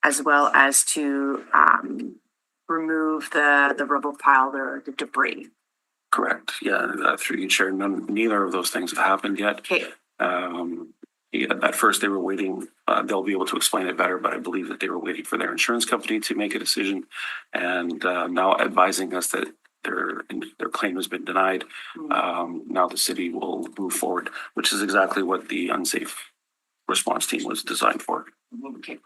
[SPEAKER 4] as well as to remove the rubble pile, the debris.
[SPEAKER 12] Correct. Yeah, through you, Chair. Neither of those things have happened yet.
[SPEAKER 4] Okay.
[SPEAKER 12] At first they were waiting, they'll be able to explain it better, but I believe that they were waiting for their insurance company to make a decision, and now advising us that their claim has been denied. Now the city will move forward, which is exactly what the unsafe response team was designed for.
[SPEAKER 4] Okay.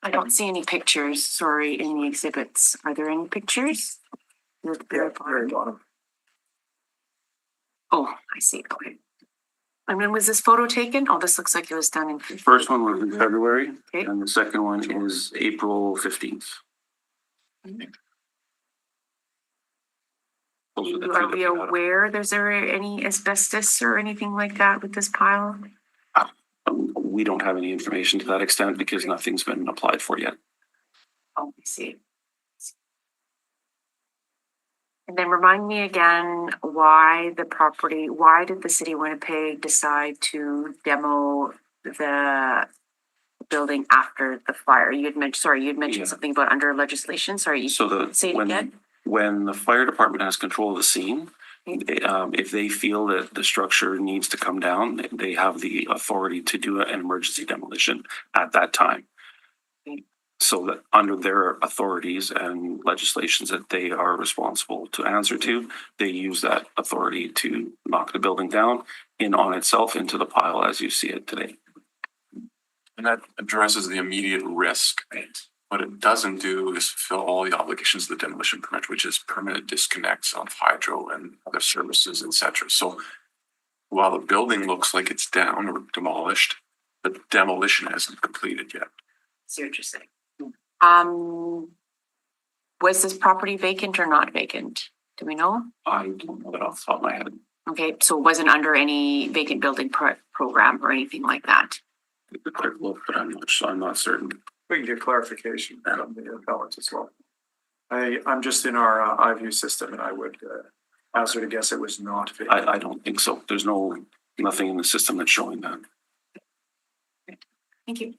[SPEAKER 4] I don't see any pictures, sorry, in the exhibits. Are there any pictures?
[SPEAKER 1] Very bottom.
[SPEAKER 4] Oh, I see. Okay. And when was this photo taken? Oh, this looks like it was done in.
[SPEAKER 12] The first one was in February,
[SPEAKER 4] okay.
[SPEAKER 12] And the second one is April 15th.
[SPEAKER 4] Are we aware there's any asbestos or anything like that with this pile?
[SPEAKER 12] We don't have any information to that extent because nothing's been applied for yet.
[SPEAKER 4] Oh, I see. And then remind me again why did the city of Winnipeg decide to demo the building after the fire? You had mentioned something about under legislation. Sorry, say it again.
[SPEAKER 12] When the fire department has control of the scene, if they feel that the structure needs to come down, they have the authority to do an emergency demolition at that time. So that under their authorities and legislations that they are responsible to answer to, they use that authority to knock the building down on itself into the pile as you see it today.
[SPEAKER 13] And that addresses the immediate risk. What it doesn't do is fulfill all the obligations of the demolition permit, which is permanent disconnects of hydro and other services, etc. So while the building looks like it's down or demolished, the demolition hasn't completed yet.
[SPEAKER 4] See what you're saying. Was this property vacant or not vacant? Do we know?
[SPEAKER 12] I don't know that off the top of my head.
[SPEAKER 4] Okay, so it wasn't under any vacant building program or anything like that?
[SPEAKER 12] A quick look, but I'm not certain.
[SPEAKER 1] We can get clarification from the appellants as well. I'm just in our iView system, and I would hazard a guess it was not vacant.
[SPEAKER 12] I don't think so. There's nothing in the system that's showing that.
[SPEAKER 4] Thank you.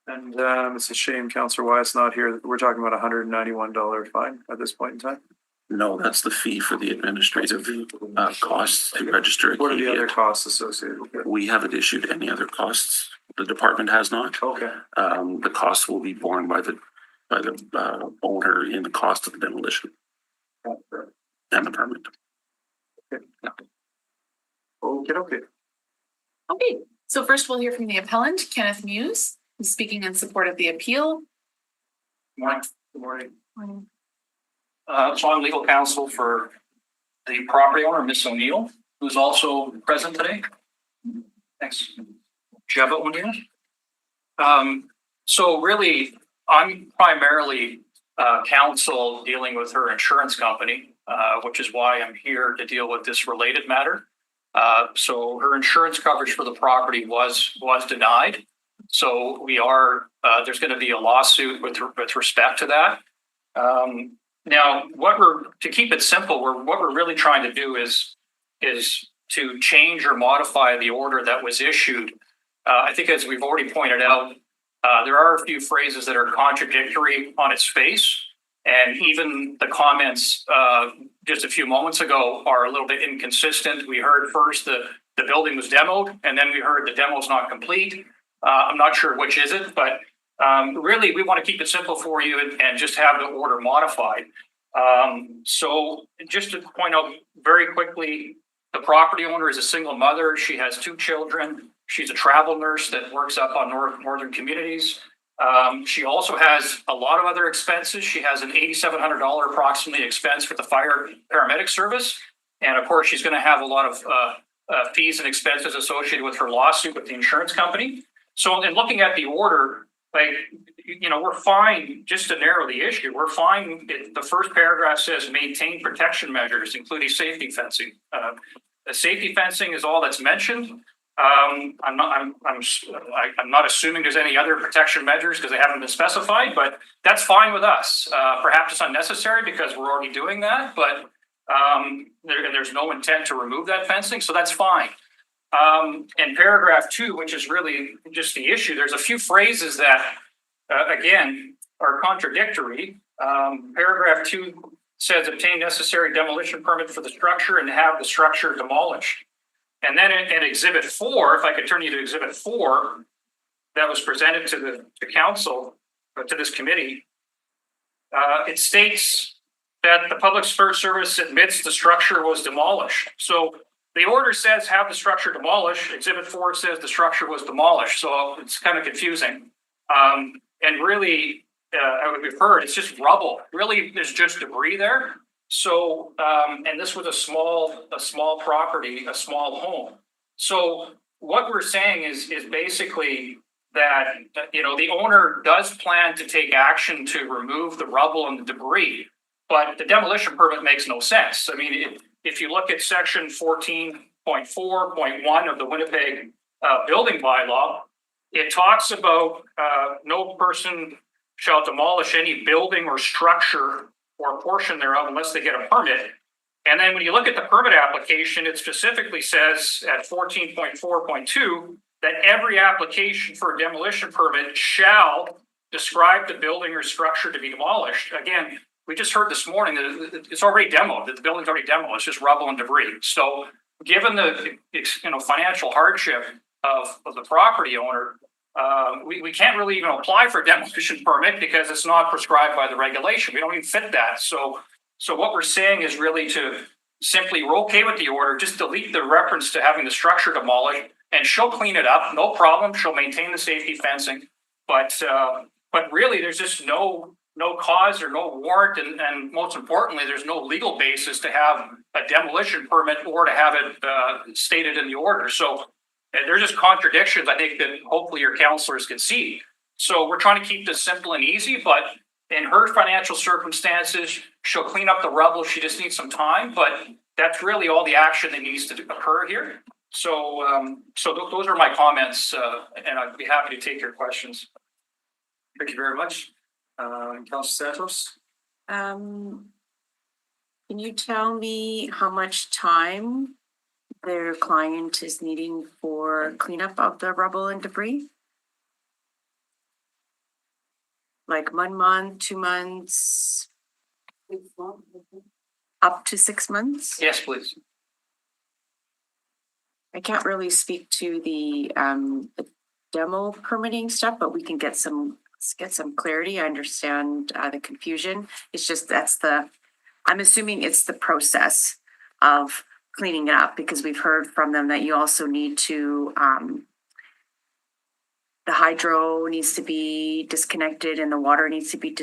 [SPEAKER 1] And it's a shame Councillor Wyatt's not here. We're talking about $191 fine at this point in time.
[SPEAKER 12] No, that's the fee for the administrative costs to register.
[SPEAKER 1] What are the other costs associated with it?
[SPEAKER 12] We haven't issued any other costs. The department has not.
[SPEAKER 1] Okay.
[SPEAKER 12] The costs will be borne by by the owner in the cost of the demolition and the permit.
[SPEAKER 1] Okay.
[SPEAKER 2] Okay, so first we'll hear from the appellant, Kenneth Muse, who's speaking in support of the appeal.
[SPEAKER 14] Morning. Good morning. So I'm legal counsel for the property owner, Miss O'Neill, who's also present today. Thanks. Jeva O'Neill. So really, I'm primarily counsel dealing with her insurance company, which is why I'm here to deal with this related matter. So her insurance coverage for the property was denied. So we are, there's going to be a lawsuit with respect to that. Now, to keep it simple, what we're really trying to do is to change or modify the order that was issued. I think as we've already pointed out, there are a few phrases that are contradictory on its face. And even the comments just a few moments ago are a little bit inconsistent. We heard first the building was demoed, and then we heard the demo's not complete. I'm not sure which is it, but really we want to keep it simple for you and just have the order modified. So just to point out very quickly, the property owner is a single mother. She has 2 children. She's a travel nurse that works up on northern communities. She also has a lot of other expenses. She has an $8,700 approximately expense for the fire paramedic service. And of course, she's going to have a lot of fees and expenses associated with her lawsuit with the insurance company. So in looking at the order, we're fine just to narrow the issue. We're fine. The first paragraph says maintain protection measures, including safety fencing. The safety fencing is all that's mentioned. I'm not assuming there's any other protection measures because they haven't been specified, but that's fine with us. Perhaps it's unnecessary because we're already doing that, but there's no intent to remove that fencing, so that's fine. In paragraph 2, which is really just the issue, there's a few phrases that, again, are contradictory. Paragraph 2 says obtain necessary demolition permit for the structure and have the structure demolished. And then in Exhibit 4, if I could turn you to Exhibit 4, that was presented to the council, to this committee, it states that the Public Service admits the structure was demolished. So the order says have the structure demolished. Exhibit 4 says the structure was demolished. So it's kind of confusing. And really, we've heard it's just rubble. Really, there's just debris there. So, and this was a small property, a small home. So what we're saying is basically that, the owner does plan to take action to remove the rubble and the debris, but the demolition permit makes no sense. I mean, if you look at section 14.4.1 of the Winnipeg building bylaw, it talks about no person shall demolish any building or structure or a portion thereof unless they get a permit. And then when you look at the permit application, it specifically says at 14.4.2 that every application for a demolition permit shall describe the building or structure to be demolished. Again, we just heard this morning that it's already demoed, that the building's already demoed, it's just rubble and debris. So given the financial hardship of the property owner, we can't really even apply for a demolition permit because it's not prescribed by the regulation. We don't even fit that. So what we're saying is really to simply, we're okay with the order, just delete the reference to having the structure demolished, and she'll clean it up, no problem. She'll maintain the safety fencing, but really there's just no cause or no warrant, and most importantly, there's no legal basis to have a demolition permit or to have it stated in the order. So they're just contradictions, I think, that hopefully your counselors can see. So we're trying to keep this simple and easy, but in her financial circumstances, she'll clean up the rubble. She just needs some time, but that's really all the action that needs to occur here. So those are my comments, and I'd be happy to take your questions.
[SPEAKER 1] Thank you very much. Councilor Santos?
[SPEAKER 4] Can you tell me how much time their client is needing for cleanup of the rubble and debris? Like 1 month, 2 months, up to 6 months?
[SPEAKER 14] Yes, please.
[SPEAKER 4] I can't really speak to the demo permitting stuff, but we can get some Let's get some clarity. I understand the confusion. It's just I'm assuming it's the process of cleaning it up because we've heard from them that you also need to, the hydro needs to be disconnected and the water needs to be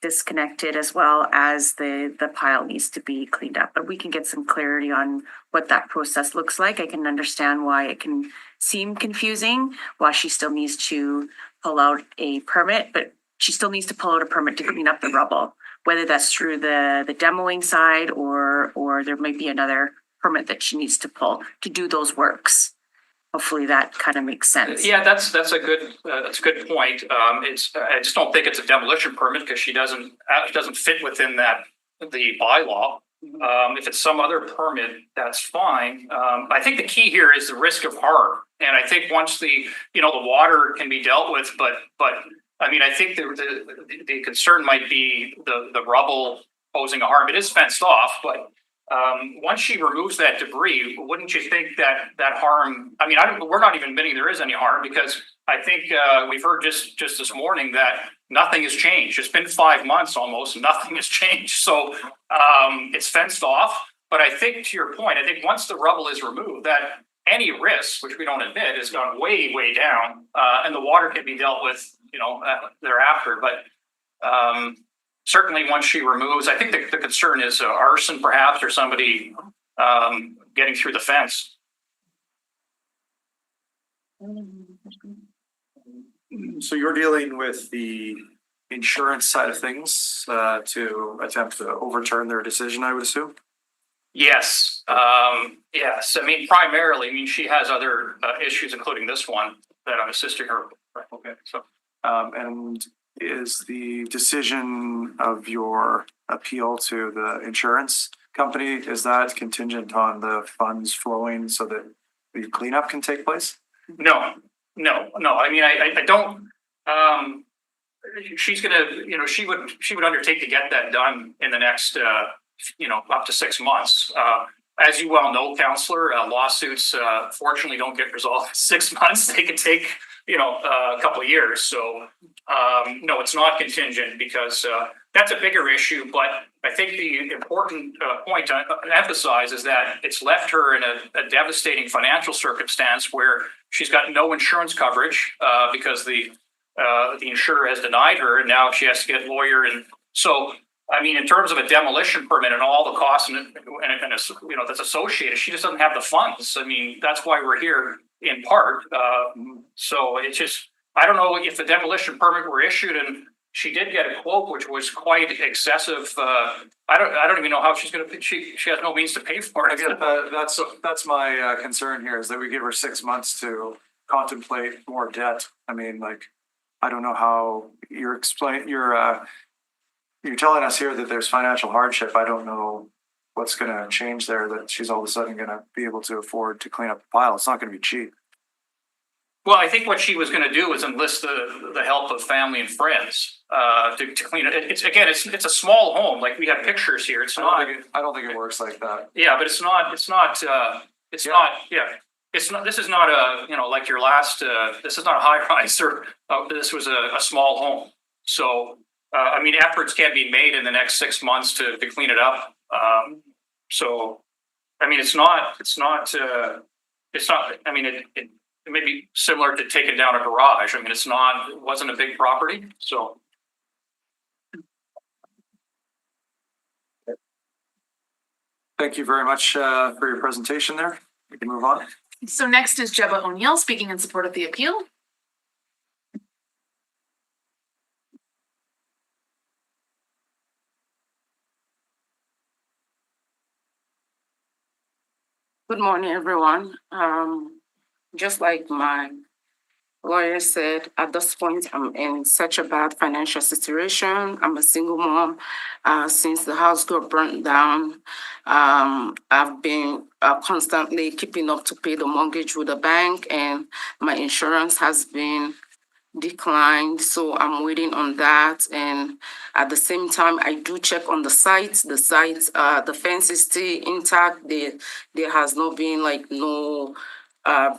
[SPEAKER 4] disconnected as well as the pile needs to be cleaned up. But we can get some clarity on what that process looks like. I can understand why it can seem confusing, why she still needs to pull out a permit, but she still needs to pull out a permit to clean up the rubble, whether that's through the demoing side or there might be another permit that she needs to pull to do those works. Hopefully that kind of makes sense.
[SPEAKER 14] Yeah, that's a good point. I just don't think it's a demolition permit because she doesn't fit within the bylaw. If it's some other permit, that's fine. I think the key here is the risk of harm. And I think once the water can be dealt with, but I mean, I think the concern might be the rubble posing a harm. It is fenced off, but once she removes that debris, wouldn't you think that harm? I mean, we're not even admitting there is any harm because I think we've heard just this morning that nothing has changed. It's been 5 months almost, and nothing has changed. So it's fenced off. But I think to your point, I think once the rubble is removed, that any risk, which we don't admit, has gone way, way down, and the water can be dealt with, thereafter. But certainly once she removes, I think the concern is arson perhaps, or somebody getting through the fence.
[SPEAKER 1] So you're dealing with the insurance side of things to attempt to overturn their decision, I would assume?
[SPEAKER 14] Yes. Yes. I mean, primarily, she has other issues, including this one that I'm assisting her. Okay. So,
[SPEAKER 1] and is the decision of your appeal to the insurance company, is that contingent on the funds flowing so that the cleanup can take place?
[SPEAKER 14] No. I mean, I don't. She's gonna, she would undertake to get that done in the next, up to 6 months. As you well know, Counselor, lawsuits fortunately don't get resolved in 6 months. They can take, a couple of years. So, no, it's not contingent because that's a bigger issue. But I think the important point to emphasize is that it's left her in a devastating financial circumstance where she's got no insurance coverage because the insurer has denied her, and now she has to get a lawyer. And so, I mean, in terms of a demolition permit and all the costs and that's associated, she just doesn't have the funds. I mean, that's why we're here in part. So it's just, I don't know if the demolition permit were issued and she did get a quote, which was quite excessive. I don't even know how she's going to. She has no means to pay for it.
[SPEAKER 1] That's my concern here, is that we give her 6 months to contemplate more debt. I mean, I don't know how you're telling us here that there's financial hardship. I don't know what's going to change there, that she's all of a sudden going to be able to afford to clean up the pile. It's not going to be cheap.
[SPEAKER 14] Well, I think what she was going to do was enlist the help of family and friends to clean it. It's a small home. Like, we have pictures here. It's not.
[SPEAKER 1] I don't think it works like that.
[SPEAKER 14] Yeah, but it's not. Yeah, it's not. This is not like your last. This is not a high rise, or this was a small home. So. I mean, efforts can be made in the next 6 months to clean it up. So, I mean, it's not. I mean, it may be similar to taking down a garage. I mean, it wasn't a big property. So,
[SPEAKER 1] thank you very much for your presentation there. We can move on.
[SPEAKER 2] So next is Jebba O'Neill speaking in support of the appeal.
[SPEAKER 15] Good morning, everyone. Just like my lawyer said, at this point, I'm in such a bad financial situation. I'm a single mom. Since the house got burnt down, I've been constantly keeping up to pay the mortgage with the bank, and my insurance has been declined, so I'm waiting on that. And at the same time, I do check on the sites. The fence is still intact. There has not been no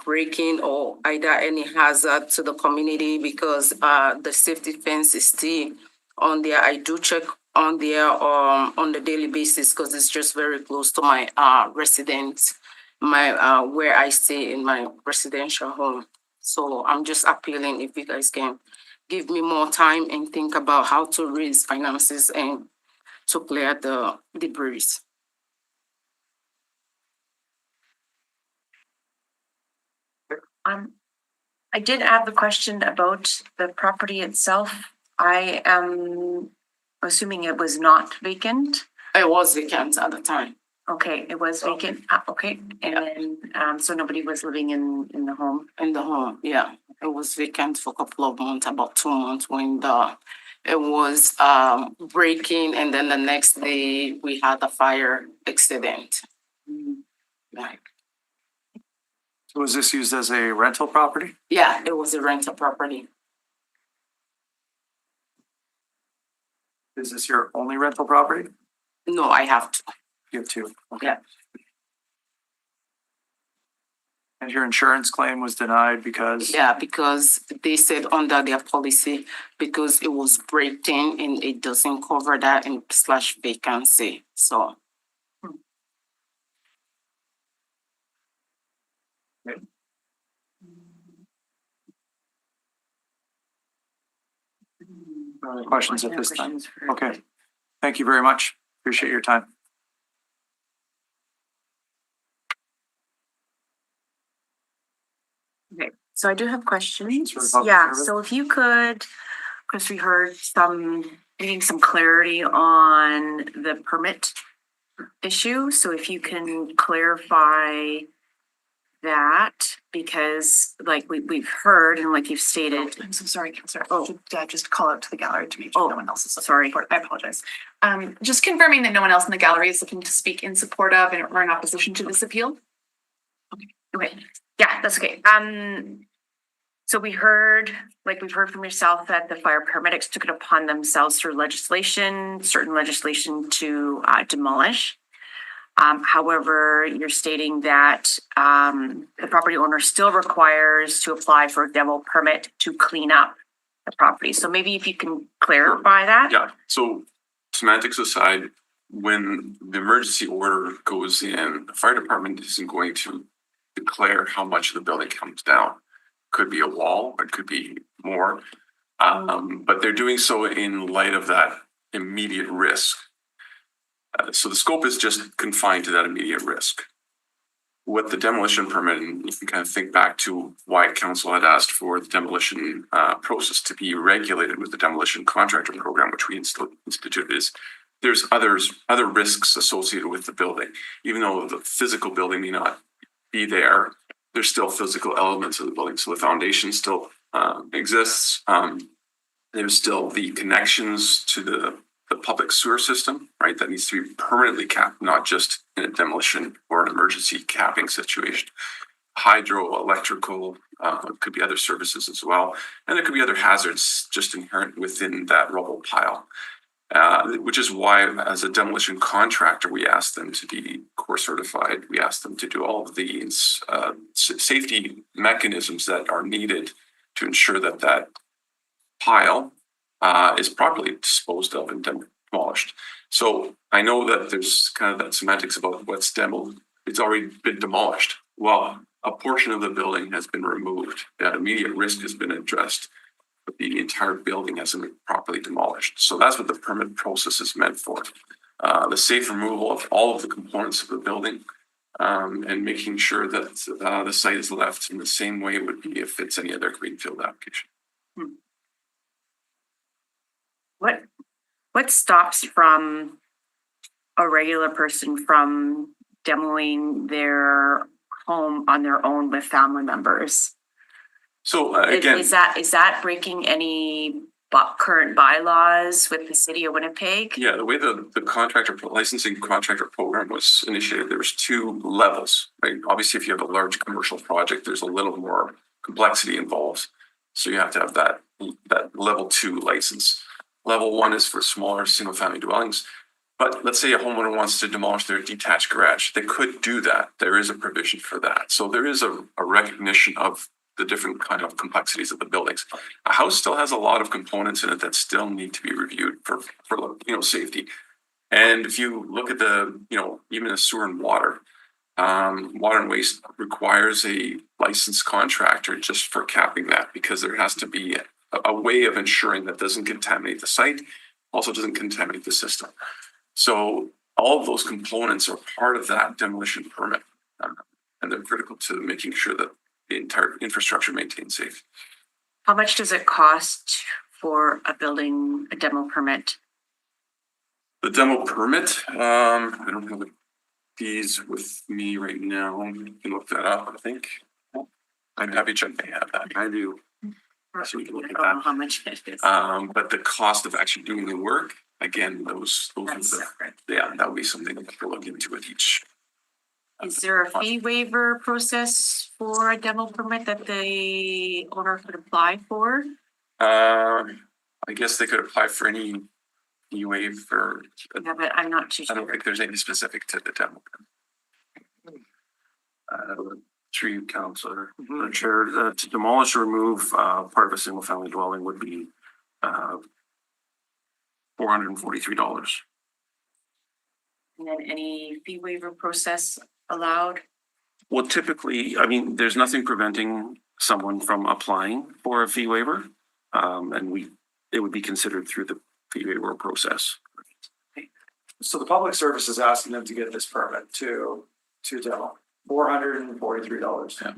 [SPEAKER 15] breaking or either any hazard to the community because the safety fence is still on there. I do check on there on the daily basis because it's just very close to my residence, my where I stay in my residential home. So I'm just appealing if you guys can give me more time and think about how to raise finances and to clear the debris.
[SPEAKER 4] I did have the question about the property itself. I am assuming it was not vacant.
[SPEAKER 15] It was vacant at the time.
[SPEAKER 4] Okay, it was vacant. Okay, and then so nobody was living in the home.
[SPEAKER 15] In the home, yeah. It was vacant for a couple of months, about 2 months when it was breaking, and then the next day we had a fire accident. Like,
[SPEAKER 1] So was this used as a rental property?
[SPEAKER 15] yeah, it was a rental property.
[SPEAKER 1] Is this your only rental property?
[SPEAKER 15] No, I have to.
[SPEAKER 1] You have two. Okay.
[SPEAKER 15] Yeah.
[SPEAKER 1] And your insurance claim was denied because?
[SPEAKER 15] Yeah, because they said under their policy, because it was breaking and it doesn't cover that in / vacancy. So
[SPEAKER 1] Questions at this time? Okay. Thank you very much. Appreciate your time.
[SPEAKER 4] Okay, so I do have questions.
[SPEAKER 1] Sort of public
[SPEAKER 4] Yeah,
[SPEAKER 1] service.
[SPEAKER 4] so if you could, because we heard needing some clarity on the permit issue. So if you can clarify that, because like we've heard and like you've stated.
[SPEAKER 2] I'm so sorry, Counselor.
[SPEAKER 4] Oh.
[SPEAKER 2] Just call out to the gallery to make sure no one else is.
[SPEAKER 4] Sorry.
[SPEAKER 2] I apologize. Just confirming that no one else in the gallery is looking to speak in support of or in opposition to this appeal.
[SPEAKER 4] Okay, yeah, that's okay. So we heard, like we've heard from yourself, that the fire paramedics took it upon themselves through certain legislation to demolish. However, you're stating that the property owner still requires to apply for a demo permit to clean up the property. So maybe if you can clarify that.
[SPEAKER 13] Yeah, so semantics aside, when the emergency order goes in, the fire department isn't going to declare how much the building comes down. Could be a wall, it could be more, but they're doing so in light of that immediate risk. So the scope is just confined to that immediate risk. What the demolition permit, and you can kind of think back to why council had asked for the demolition process to be regulated with the demolition contractor program, which we instituted, is there's other risks associated with the building. Even though the physical building may not be there, there's still physical elements of the building. So the foundation still exists. There's still the connections to the public sewer system, right? That needs to be permanently capped, not just in a demolition or an emergency capping situation. Hydro, electrical, could be other services as well. And there could be other hazards just inherent within that rubble pile. Which is why, as a demolition contractor, we asked them to be core certified. We asked them to do all of these safety mechanisms that are needed to ensure that that pile is properly disposed of and demolished. So I know that there's kind of that semantics about what's demoed. It's already been demolished. Well, a portion of the building has been removed. That immediate risk has been addressed, but the entire building hasn't been properly demolished. So that's what the permit process is meant for. The safe removal of all of the components of the building and making sure that the site is left in the same way it would be if it's any other greenfield application.
[SPEAKER 4] What stops from a regular person from demoing their home on their own with family members?
[SPEAKER 13] So again,
[SPEAKER 4] is that breaking any current bylaws with the city of Winnipeg?
[SPEAKER 13] yeah, the way the licensing contractor program was initiated, there was 2 levels, right? Obviously, if you have a large commercial project, there's a little more complexity involved. So you have to have that level 2 license. Level 1 is for smaller single family dwellings. But let's say a homeowner wants to demolish their detached garage, they could do that. There is a provision for that. So there is a recognition of the different kind of complexities of the buildings. A house still has a lot of components in it that still need to be reviewed for safety. And if you look at even the sewer and water, water and waste requires a licensed contractor just for capping that, because there has to be a way of ensuring that doesn't contaminate the site, also doesn't contaminate the system. So all of those components are part of that demolition permit, and they're critical to making sure that the entire infrastructure maintains safe.
[SPEAKER 4] How much does it cost for a demo permit?
[SPEAKER 13] The demo permit, I don't have the fees with me right now. You can look that up, I think. I'm happy to have that. I do. So we can look at
[SPEAKER 4] I don't know
[SPEAKER 13] that.
[SPEAKER 4] how much it is.
[SPEAKER 13] But the cost of actually doing the work, again, those
[SPEAKER 4] That's
[SPEAKER 13] are
[SPEAKER 4] separate.
[SPEAKER 13] that would be something that we'll look into with each.
[SPEAKER 4] Is there a fee waiver process for a demo permit that the owner could apply for?
[SPEAKER 13] I guess they could apply for any fee waiver.
[SPEAKER 4] Yeah, but I'm not too
[SPEAKER 13] I don't
[SPEAKER 4] sure.
[SPEAKER 13] think there's any specific to the demo.
[SPEAKER 12] Through you, Councillor. Chair, to demolish or remove part of a single family dwelling would be $443.
[SPEAKER 4] And then any fee waiver process allowed?
[SPEAKER 12] Well, typically, I mean, there's nothing preventing someone from applying for a fee waiver. And it would be considered through the fee waiver process.
[SPEAKER 1] So the public service is asking them to get this permit to demo, $443.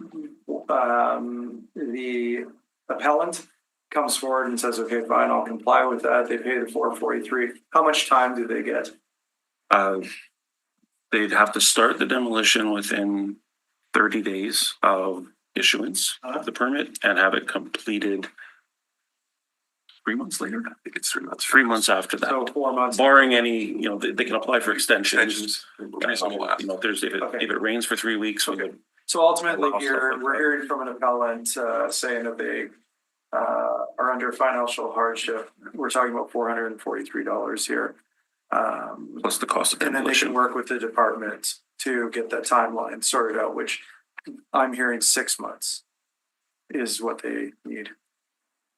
[SPEAKER 1] The appellant comes forward and says, okay, fine, I'll comply with that. They pay the $443. How much time do they get?
[SPEAKER 12] They'd have to start the demolition within 30 days of issuance of the permit and have it completed 3 months later. I think it's 3 months. 3 months after that.
[SPEAKER 1] So 4 months.
[SPEAKER 12] Barring any, they can apply for extensions.
[SPEAKER 13] Reasonable ask.
[SPEAKER 12] If it rains for 3 weeks,
[SPEAKER 1] So ultimately, we're hearing from an appellant saying that they are under financial hardship. We're talking about $443 here.
[SPEAKER 12] Plus the cost of
[SPEAKER 1] and then they can work with the department to get that timeline sorted out, which I'm hearing 6 months is what they need.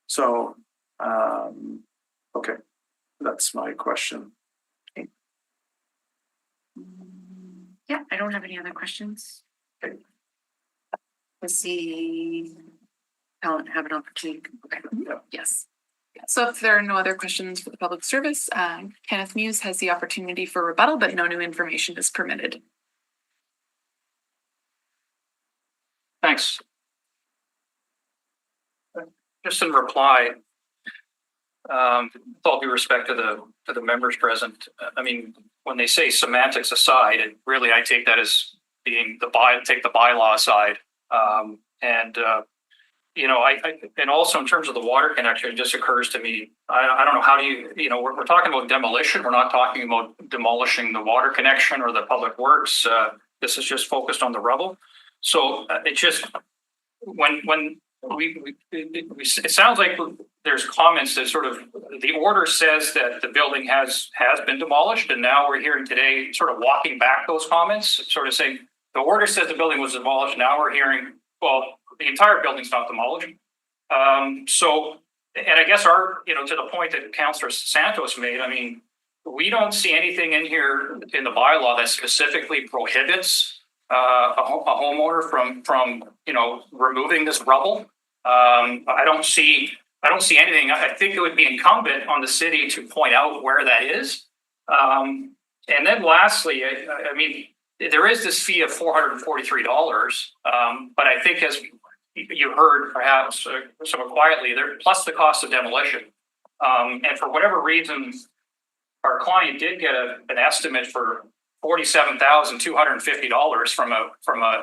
[SPEAKER 1] So, okay, that's my question.
[SPEAKER 4] Yeah, I don't have any other questions. Does the appellant have an opportunity? Okay, yes.
[SPEAKER 2] So if there are no other questions for the public service, Kenneth Muse has the opportunity for rebuttal, but no new information is permitted.
[SPEAKER 14] Thanks. Just in reply, with all due respect to the members present, I mean, when they say semantics aside, really I take that as being take the bylaw aside. And also in terms of the water connection, it just occurs to me, I don't know, how do we're talking about demolition. We're not talking about demolishing the water connection or the public works. This is just focused on the rubble. So it just, when it sounds like there's comments that sort of, the order says that the building has been demolished. And now we're hearing today sort of walking back those comments, sort of saying the order says the building was demolished. Now we're hearing, well, the entire building's not demolished. And I guess to the point that Councillor Santos made, I mean, we don't see anything in here in the bylaw that specifically prohibits a homeowner from removing this rubble. I don't see anything. I think it would be incumbent on the city to point out where that is. And then lastly, I mean, there is this fee of $443, but I think as you heard perhaps somewhat quietly, there plus the cost of demolition. And for whatever reason, our client did get an estimate for $47,250 from a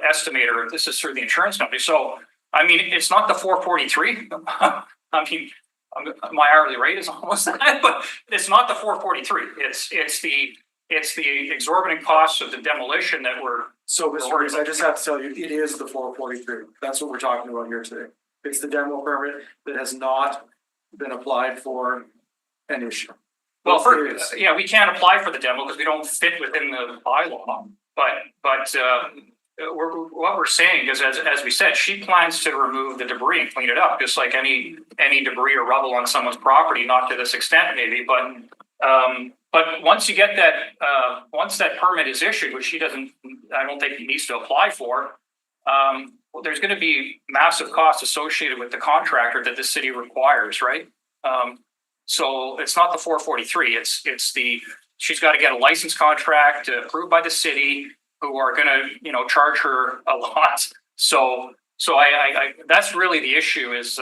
[SPEAKER 14] estimator. This is through the insurance company. So I mean, it's not the $443. I mean, my hourly rate is almost that, but it's not the $443. It's the exorbitant costs of the demolition that we're.
[SPEAKER 1] So, Mr. Reeves, I just have to tell you, it is the $443. That's what we're talking about here today. It's the demo permit that has not been applied for an issue.
[SPEAKER 14] Well, yeah, we can't apply for the demo because we don't fit within the bylaw. But what we're saying is, as we said, she plans to remove the debris and clean it up, just like any debris or rubble on someone's property, not to this extent maybe, but once you get that, once that permit is issued, which I don't think he needs to apply for, well, there's going to be massive costs associated with the contractor that the city requires, right? So it's not the 443. It's she's got to get a license contract approved by the city, who are going to charge her a lot. So I that's really the issue is,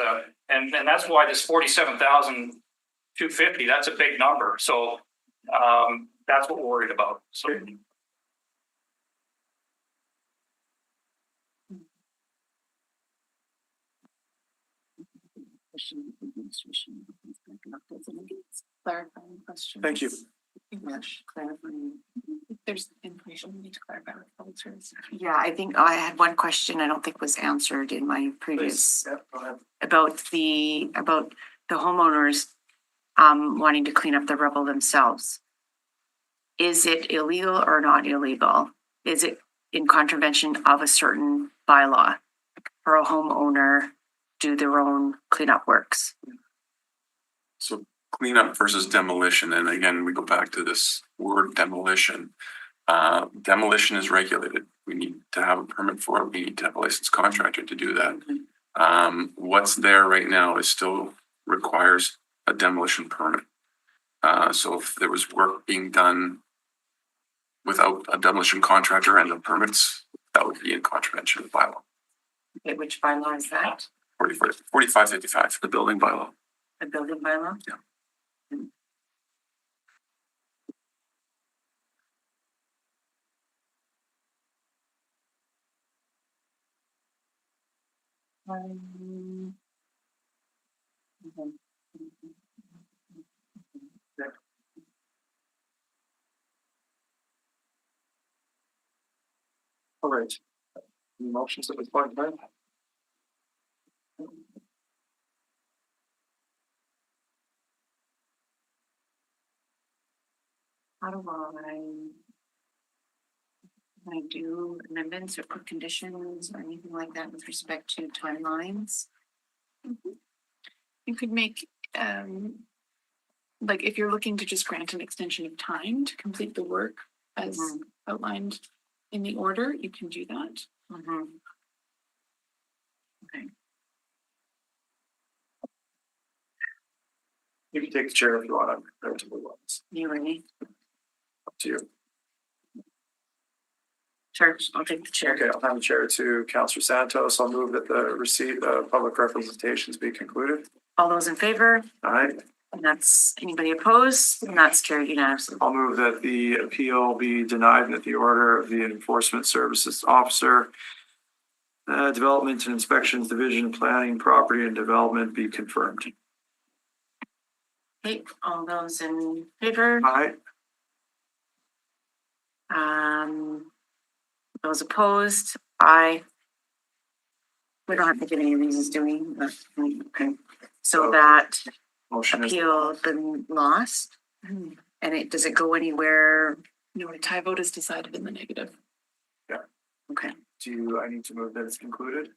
[SPEAKER 14] and that's why this 47,250. That's a big number. So that's what we're worried about. So.
[SPEAKER 2] Clarifying question.
[SPEAKER 1] Thank you.
[SPEAKER 2] Clarifying. If there's information we need to clarify with public service.
[SPEAKER 4] Yeah, I think I had one question I don't think was answered in my previous
[SPEAKER 1] Go ahead.
[SPEAKER 4] about the homeowners wanting to clean up the rubble themselves. Is it illegal or not illegal? Is it in contravention of a certain bylaw for a homeowner do their own cleanup works?
[SPEAKER 13] So cleanup versus demolition, and again, we go back to this word demolition. Demolition is regulated. We need to have a permit for it. We need to have a licensed contractor to do that. What's there right now is still requires a demolition permit. So if there was work being done without a demolition contractor and the permits, that would be in contravention of the bylaw.
[SPEAKER 4] Okay, which bylaw is that?
[SPEAKER 13] 4555, the building bylaw.
[SPEAKER 4] The building bylaw?
[SPEAKER 13] Yeah.
[SPEAKER 1] All right. Any motions at this point, right?
[SPEAKER 4] How do I do amendments or put conditions or anything like that with respect to timelines?
[SPEAKER 2] You could make, like if you're looking to just grant an extension of time to complete the work as outlined in the order, you can do that.
[SPEAKER 4] Okay.
[SPEAKER 1] You can take the chair if you want. I'm to move on.
[SPEAKER 4] You ready?
[SPEAKER 1] Up to you.
[SPEAKER 4] Sure, I'll take the chair.
[SPEAKER 1] Okay, I'll hand the chair to Councillor Santos. I'll move that the receipt of public representations be concluded.
[SPEAKER 4] All those in favor?
[SPEAKER 1] Aye.
[SPEAKER 4] And that's anybody opposed? And that's carried unanimously.
[SPEAKER 1] I'll move that the appeal be denied and that the order of the Enforcement Services Officer, Development and Inspections Division, Planning, Property and Development be confirmed.
[SPEAKER 4] Okay, all those in favor?
[SPEAKER 1] Aye.
[SPEAKER 4] Those opposed? Aye. We don't have to give any reasons, do we? Okay, so that
[SPEAKER 1] Motion is.
[SPEAKER 4] appeal been lost? And does it go anywhere?
[SPEAKER 2] No, a tie vote is decided in the negative.
[SPEAKER 4] Okay.
[SPEAKER 1] I need to move that it's concluded?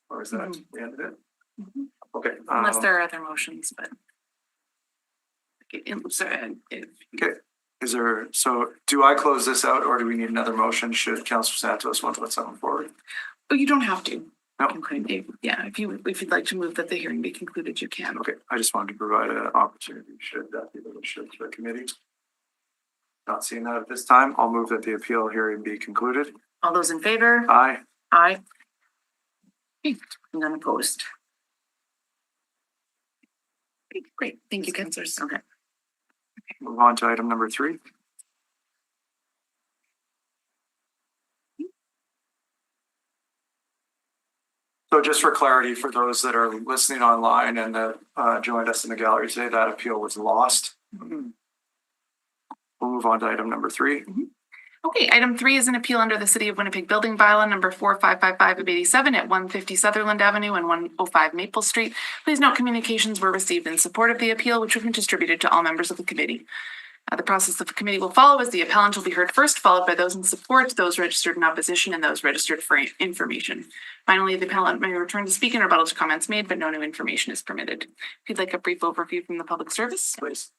[SPEAKER 1] Or is that the end of it? Okay.
[SPEAKER 2] Unless there are other motions, but.
[SPEAKER 1] Okay, is there, so do I close this out or do we need another motion? Should Councillor Santos want to put something forward?
[SPEAKER 2] Oh, you don't have to.
[SPEAKER 1] No.
[SPEAKER 2] Okay, yeah, if you'd like to move that the hearing be concluded, you can.
[SPEAKER 1] Okay, I just wanted to provide an opportunity, should that be the wish of the committee. Not seeing that at this time, I'll move that the appeal hearing be concluded.
[SPEAKER 4] All those in favor?
[SPEAKER 1] Aye.
[SPEAKER 4] Aye. None opposed.
[SPEAKER 2] Great, thank you, councillors.
[SPEAKER 4] Okay.
[SPEAKER 1] Move on to item number 3. So just for clarity, for those that are listening online and that joined us in the gallery today, that appeal was lost. We'll move on to item number 3.
[SPEAKER 2] Okay, item 3 is an appeal under the City of Winnipeg Building Bylaw number 4555 of 87 at 150 Sutherland Avenue and 105 Maple Street. Please note communications were received in support of the appeal, which have been distributed to all members of the committee. The process of the committee will follow as the appellant will be heard first, followed by those in support, those registered in opposition, and those registered for information. Finally, the appellant may return to speak in rebuttal to comments made, but no new information is permitted. If you'd like a brief overview from the public service, please.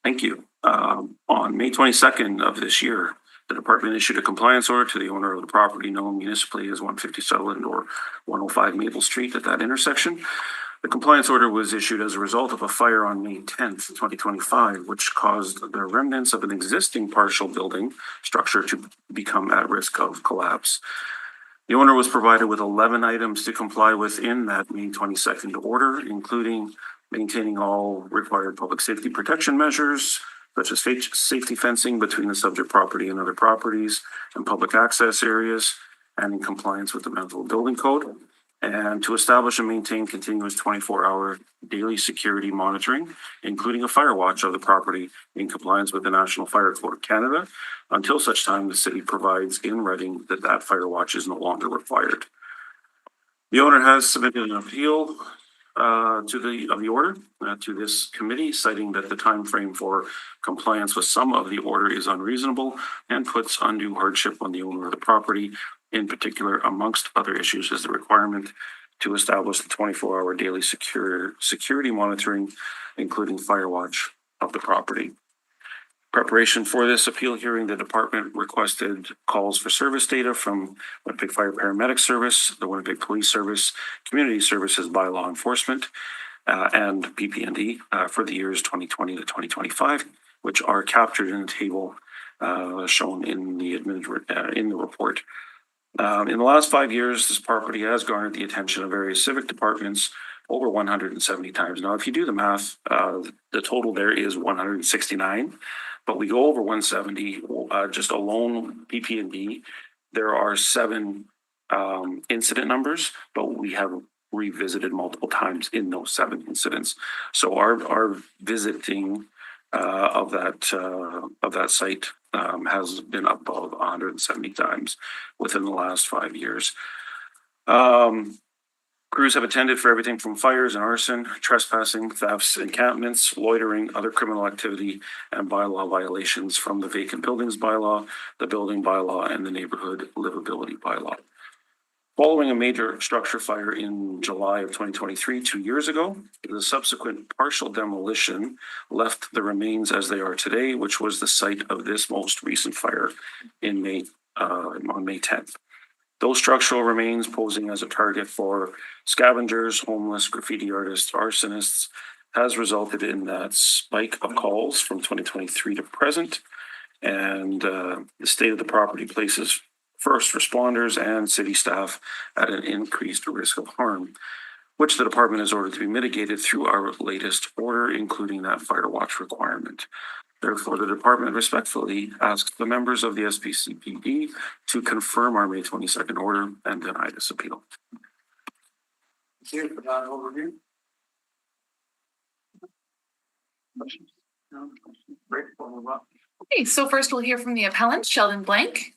[SPEAKER 12] Thank you. On May 22nd of this year, the department issued a compliance order to the owner of the property known municipally as 150 Sutherland or 105 Maple Street at that intersection. The compliance order was issued as a result of a fire on May 10th, 2025, which caused the remnants of an existing partial building structure to become at risk of collapse. The owner was provided with 11 items to comply with in that May 22nd order, including maintaining all required public safety protection measures, such as safety fencing between the subject property and other properties and public access areas, and in compliance with the Manitoba Building Code, and to establish and maintain continuous 24-hour daily security monitoring, including a fire watch of the property in compliance with the National Fire Code of Canada, until such time the city provides in writing that that fire watch is no longer required. The owner has submitted an appeal of the order to this committee, citing that the time frame for compliance with some of the order is unreasonable and puts undue hardship on the owner of the property. In particular, amongst other issues, is the requirement to establish the 24-hour daily security monitoring, including fire watch of the property. Preparation for this appeal hearing, the department requested calls for service data from Winnipeg Fire Paramedic Service, the Winnipeg Police Service, Community Services by Law Enforcement, and PP&D for the years 2020 to 2025, which are captured in the table shown in the report. In the last 5 years, this property has garnered the attention of various civic departments over 170 times. Now, if you do the math, the total there is 169, but we go over 170, just alone PP&D, there are 7 incident numbers, but we have revisited multiple times in those 7 incidents. So our visiting of that site has been above 170 times within the last 5 years. Crews have attended for everything from fires and arson, trespassing, thefts, encampments, loitering, other criminal activity, and bylaw violations from the vacant buildings bylaw, the building bylaw, and the neighborhood livability bylaw. Following a major structure fire in July of 2023, 2 years ago, the subsequent partial demolition left the remains as they are today, which was the site of this most recent fire on May 10th. Those structural remains posing as a target for scavengers, homeless, graffiti artists, arsonists, has resulted in that spike of calls from 2023 to present. And the state of the property places first responders and city staff at an increased risk of harm, which the department has ordered to be mitigated through our latest order, including that fire watch requirement. Therefore, the department respectfully asks the members of the SPCPD to confirm our May 22nd order and deny this appeal.
[SPEAKER 1] Thank you for that overview. Great.
[SPEAKER 2] Okay, so first we'll hear from the appellant, Sheldon Blank.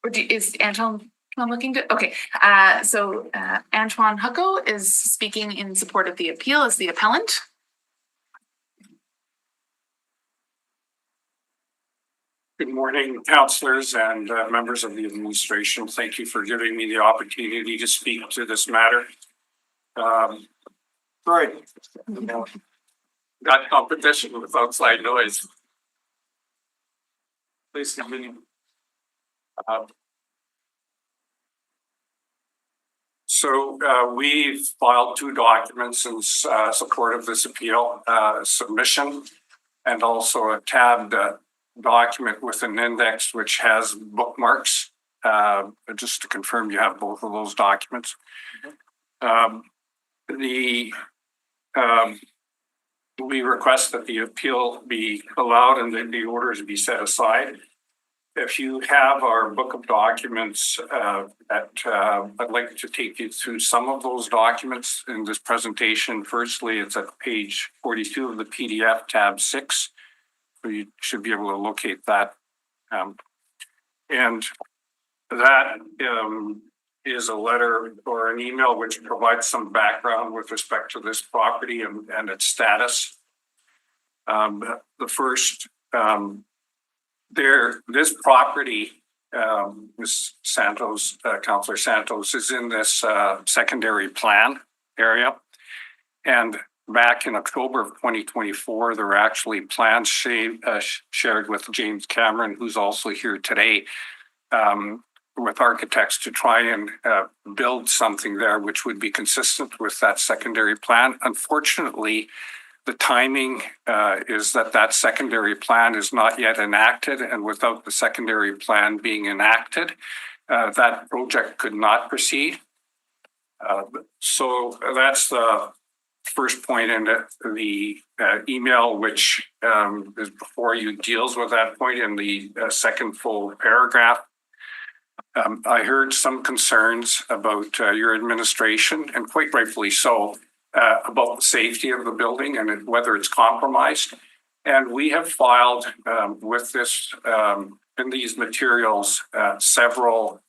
[SPEAKER 2] Or is Antoine looking good? Okay, so Antoine Hucko is speaking in support of the appeal as the appellant.
[SPEAKER 16] Good morning, councillors and members of the administration. Thank you for giving me the opportunity to speak to this matter. Sorry, got competition with outside noise. Please continue. We've filed 2 documents in support of this appeal, submission and also a tabbed document with an index which has bookmarks. Just to confirm, you have both of those documents. We request that the appeal be allowed and that the orders be set aside. If you have our book of documents, I'd like to take you through some of those documents in this presentation. Firstly, it's at page 42 of the PDF, tab 6. So you should be able to locate that And that is a letter or an email which provides some background with respect to this property and its status. The first, this property, Ms. Santos, Councillor Santos, is in this secondary plan area. And back in October of 2024, there were actually plans shared with James Cameron, who's also here today, with architects to try and build something there which would be consistent with that secondary plan. Unfortunately, the timing is that secondary plan is not yet enacted, and without the secondary plan being enacted, that project could not proceed. So that's the first point in the email, which is before you, deals with that point in the second full paragraph. I heard some concerns about your administration, and quite rightfully so, about the safety of the building and whether it's compromised. And we have filed with this, in these materials, several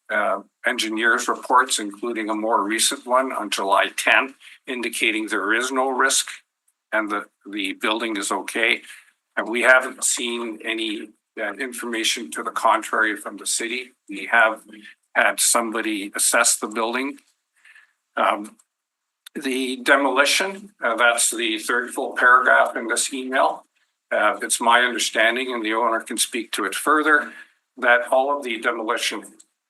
[SPEAKER 16] engineers' reports, including a more recent one on July 10th, indicating there is no risk and that the building is okay. And we haven't seen any information to the contrary from the city. We have had somebody assess the building. The demolition, that's the third full paragraph in this email. It's my understanding, and the owner can speak to it further, that all of the demolition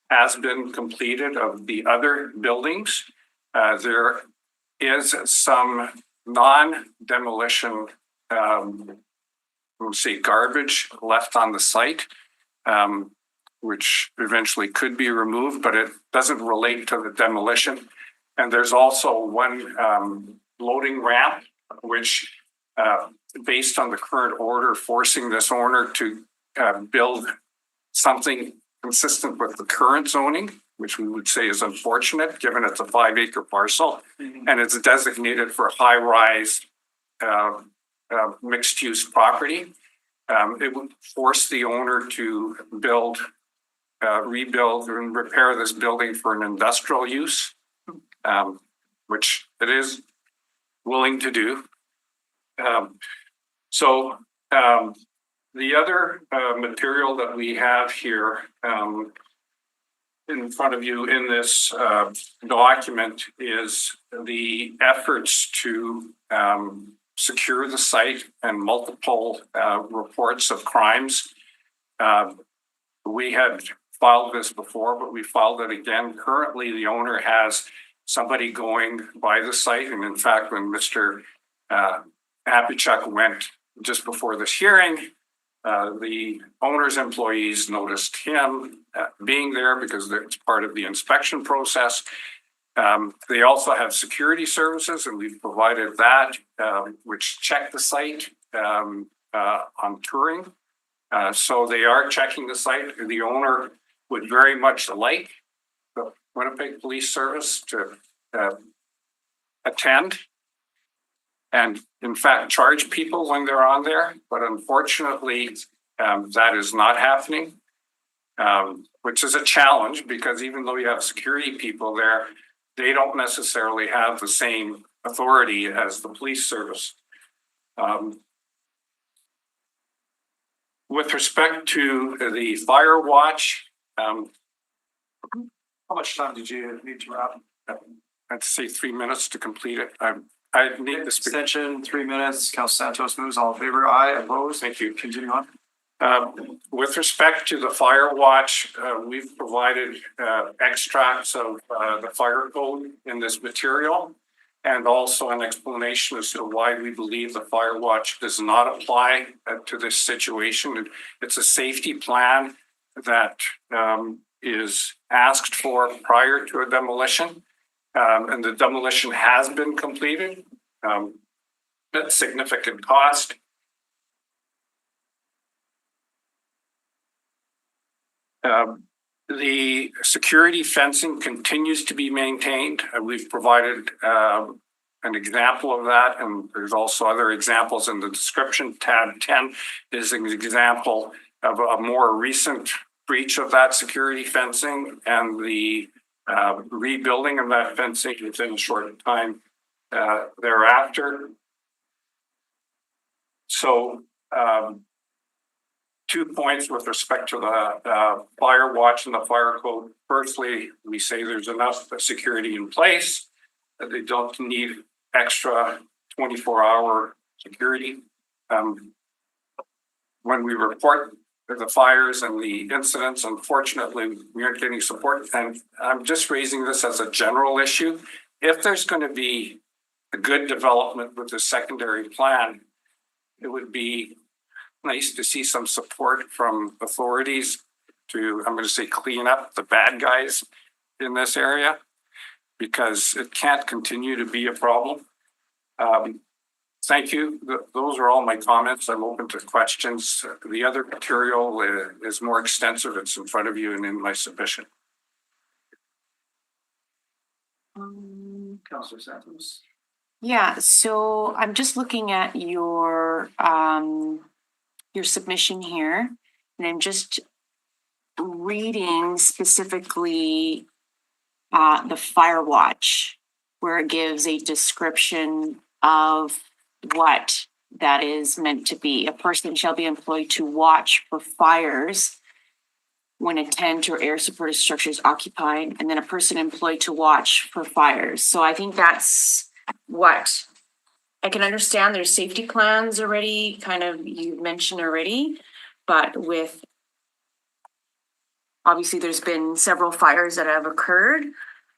[SPEAKER 16] has been completed of the other buildings. There is some non-demolition, we'll say garbage left on the site, which eventually could be removed, but it doesn't relate to the demolition. And there's also one loading ramp, which based on the current order, forcing this owner to build something consistent with the current zoning, which we would say is unfortunate given it's a 5-acre parcel and it's designated for high-rise mixed-use property. It would force the owner to build, rebuild and repair this building for an industrial use, which it is willing to do. The other material that we have here in front of you in this document is the efforts to secure the site and multiple reports of crimes. We had filed this before, but we filed it again. Currently, the owner has somebody going by the site. And in fact, when Mr. Apichuk went just before this hearing, the owner's employees noticed him being there because it's part of the inspection process. They also have security services, and we've provided that, which check the site on touring. So they are checking the site. The owner would very much like the Winnipeg Police Service to attend and in fact charge people when they're on there. But unfortunately, that is not happening, which is a challenge because even though you have security people there, they don't necessarily have the same authority as the police service. With respect to the fire watch, how much time did you need to wrap? I'd say 3 minutes to complete it. I need the
[SPEAKER 1] extension, 3 minutes. Councilor Santos moves. All in favor? Aye. Opposed?
[SPEAKER 16] Thank you.
[SPEAKER 1] Continue on.
[SPEAKER 16] With respect to the fire watch, we've provided extracts of the fire code in this material and also an explanation as to why we believe the fire watch does not apply to this situation. It's a safety plan that is asked for prior to a demolition, and the demolition has been completed at significant cost. The security fencing continues to be maintained. We've provided an example of that, and there's also other examples in the description. Tab 10 is an example of a more recent breach of that security fencing and the rebuilding of that fencing within a short time thereafter. So 2 points with respect to the fire watch and the fire code. Firstly, we say there's enough security in place that they don't need extra 24-hour security. When we report the fires and the incidents, unfortunately, we aren't getting support. And I'm just raising this as a general issue. If there's going to be a good development with the secondary plan, it would be nice to see some support from authorities to, I'm going to say, clean up the bad guys in this area, because it can't continue to be a problem. Thank you. Those are all my comments. I'm open to questions. The other material is more extensive. It's in front of you and in my submission.
[SPEAKER 1] Councillor Santos.
[SPEAKER 4] Yeah, so I'm just looking at your submission here, and I'm just reading specifically the fire watch, where it gives a description of what that is meant to be. A person shall be employed to watch for fires when a tent or air supported structure is occupied, and then a person employed to watch for fires. So I think that's what I can understand. There's safety plans already, kind of you mentioned already, but with obviously there's been several fires that have occurred.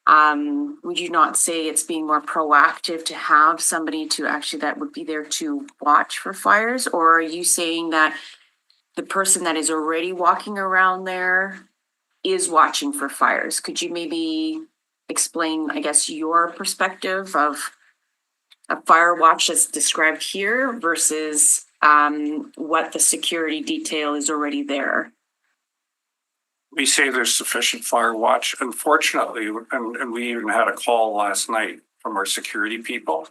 [SPEAKER 4] Would you not say it's being more proactive to have somebody to actually that would be there to watch for fires? Or are you saying that the person that is already walking around there is watching for fires? Could you maybe explain, I guess, your perspective of a fire watch that's described here versus what the security detail is already there?
[SPEAKER 16] We say there's sufficient fire watch. Unfortunately, and we even had a call last night from our security people.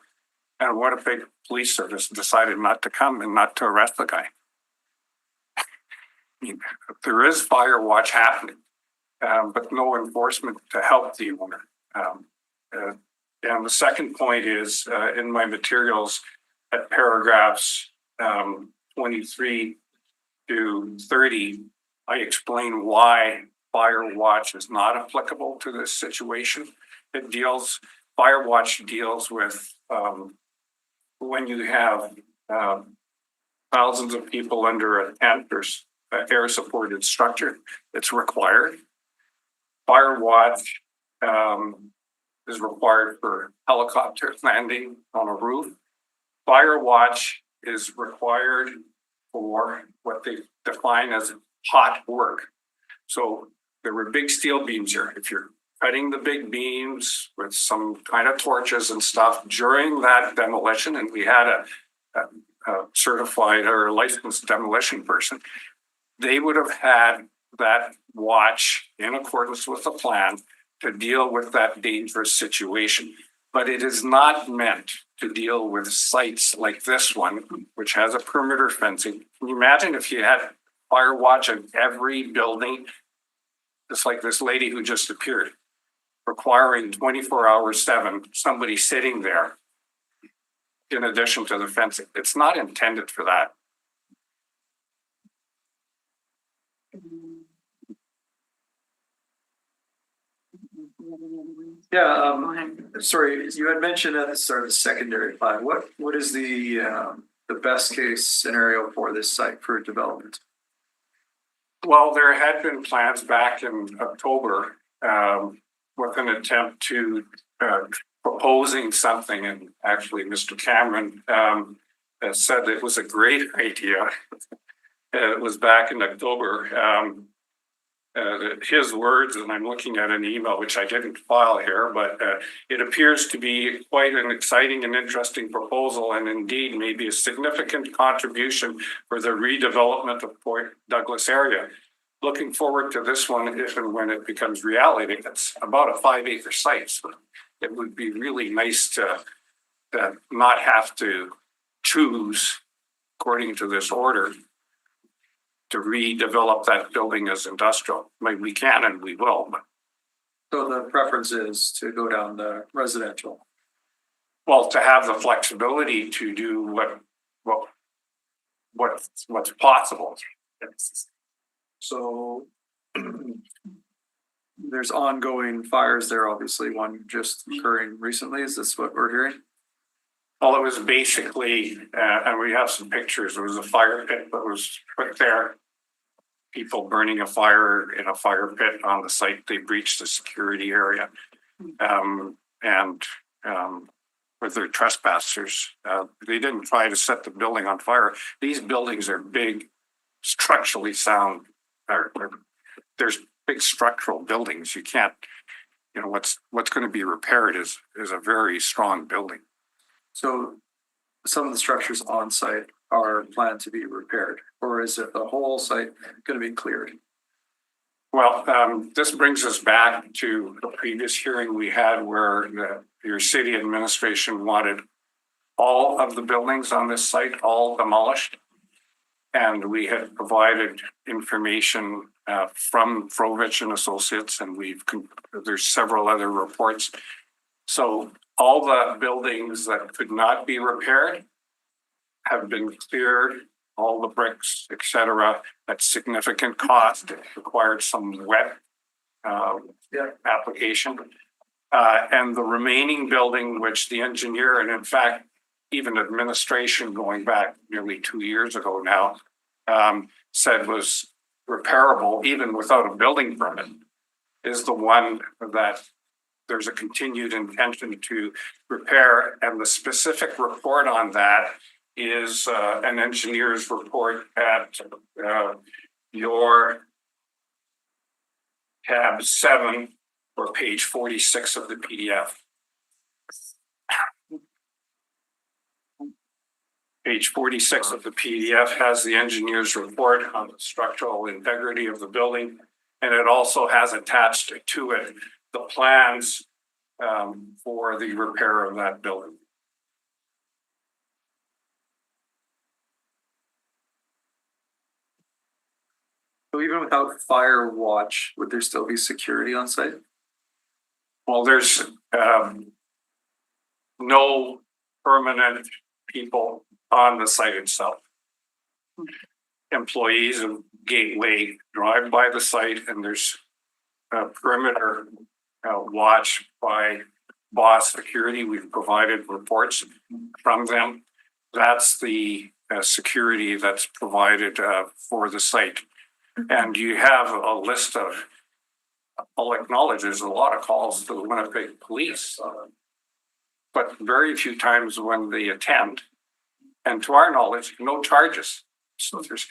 [SPEAKER 16] And what if the police service decided not to come and not to arrest the guy? I mean, there is fire watch happening, but no enforcement to help the owner. And the second point is in my materials at paragraphs 23 to 30, I explain why fire watch is not applicable to this situation. Fire watch deals with when you have thousands of people under a tent or air supported structure, it's required. Fire watch is required for helicopter landing on a roof. Fire watch is required for what they define as hot work. So there were big steel beams here. If you're cutting the big beams with some kind of torches and stuff during that demolition, and we had a certified or licensed demolition person, they would have had that watch in accordance with the plan to deal with that dangerous situation. But it is not meant to deal with sites like this one, which has a perimeter fencing. Can you imagine if you had fire watch in every building, just like this lady who just appeared, requiring 24 hours 7, somebody sitting there in addition to the fencing? It's not intended for that.
[SPEAKER 1] Yeah, sorry, you had mentioned at the start of the secondary plan. What is the best case scenario for this site for development?
[SPEAKER 16] Well, there had been plans back in October with an attempt to proposing something, and actually Mr. Cameron said it was a great idea. It was back in October. His words, and I'm looking at an email which I didn't file here, but it appears to be quite an exciting and interesting proposal, and indeed maybe a significant contribution for the redevelopment of Port Douglas area. Looking forward to this one if and when it becomes reality. It's about a 5-acre site, so it would be really nice to not have to choose, according to this order, to redevelop that building as industrial. I mean, we can and we will, but
[SPEAKER 1] So the preference is to go down the residential.
[SPEAKER 16] well, to have the flexibility to do what's possible.
[SPEAKER 1] So there's ongoing fires there, obviously, one just occurring recently. Is this what we're hearing?
[SPEAKER 16] Well, it was basically, and we have some pictures, there was a fire pit that was put there. People burning a fire in a fire pit on the site, they breached the security area. With their trespassers, they didn't try to set the building on fire. These buildings are big, structurally sound. There's big structural buildings. You can't, what's going to be repaired is a very strong building.
[SPEAKER 1] So some of the structures on site are planned to be repaired, or is it the whole site going to be cleared?
[SPEAKER 16] Well, this brings us back to the previous hearing we had where your city administration wanted all of the buildings on this site, all demolished. And we had provided information from Frovich and Associates, and there's several other reports. So all the buildings that could not be repaired have been cleared, all the bricks, et cetera, at significant cost. It required some wet application. And the remaining building, which the engineer, and in fact, even administration going back nearly 2 years ago now, said was repairable even without a building permit, is the one that there's a continued intention to repair. And the specific report on that is an engineer's report at your tab 7 or page 46 of the PDF. Page 46 of the PDF has the engineer's report on the structural integrity of the building, and it also has attached to it the plans for the repair of that building.
[SPEAKER 1] So even without fire watch, would there still be security on site?
[SPEAKER 16] Well, there's no permanent people on the site itself. Employees of Gateway drive by the site, and there's a perimeter watch by Boss Security. We've provided reports from them. That's the security that's provided for the site. And you have a list of, I'll acknowledge there's a lot of calls to the Winnipeg police, but very few times when they attend. And to our knowledge, no charges. So there's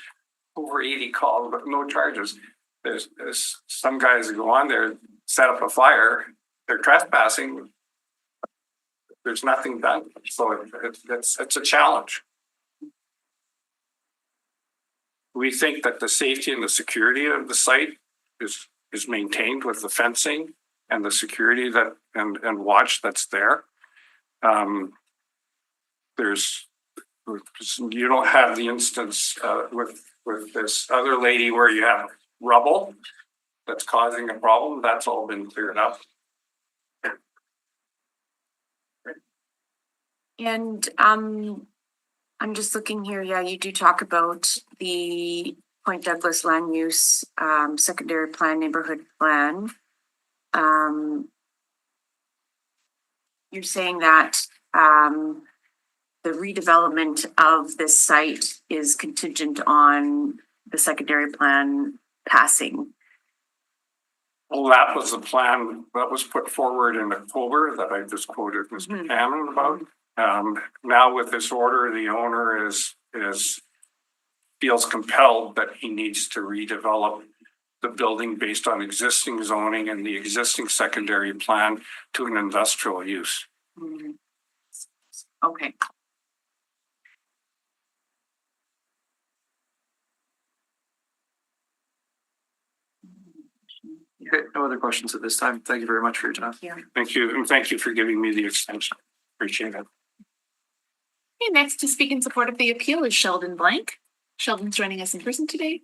[SPEAKER 16] over 80 calls, but no charges. There's some guys that go on there, set up a fire, they're trespassing. There's nothing done. So it's a challenge. We think that the safety and the security of the site is maintained with the fencing and the security that and watch that's there. You don't have the instance with this other lady where you have rubble that's causing a problem. That's all been cleared up.
[SPEAKER 4] And I'm just looking here. Yeah, you do talk about the Point Douglas land use secondary plan, neighborhood plan. You're saying that the redevelopment of this site is contingent on the secondary plan passing.
[SPEAKER 16] Well, that was the plan that was put forward in October that I just quoted Mr. Cannon about. Now with this order, the owner feels compelled that he needs to redevelop the building based on existing zoning and the existing secondary plan to an industrial use.
[SPEAKER 4] Okay.
[SPEAKER 1] Okay, no other questions at this time. Thank you very much for your time.
[SPEAKER 16] Thank you, and thank you for giving me the extension. Appreciate it.
[SPEAKER 2] Okay, next to speak in support of the appeal is Sheldon Blank. Sheldon's joining us in person today.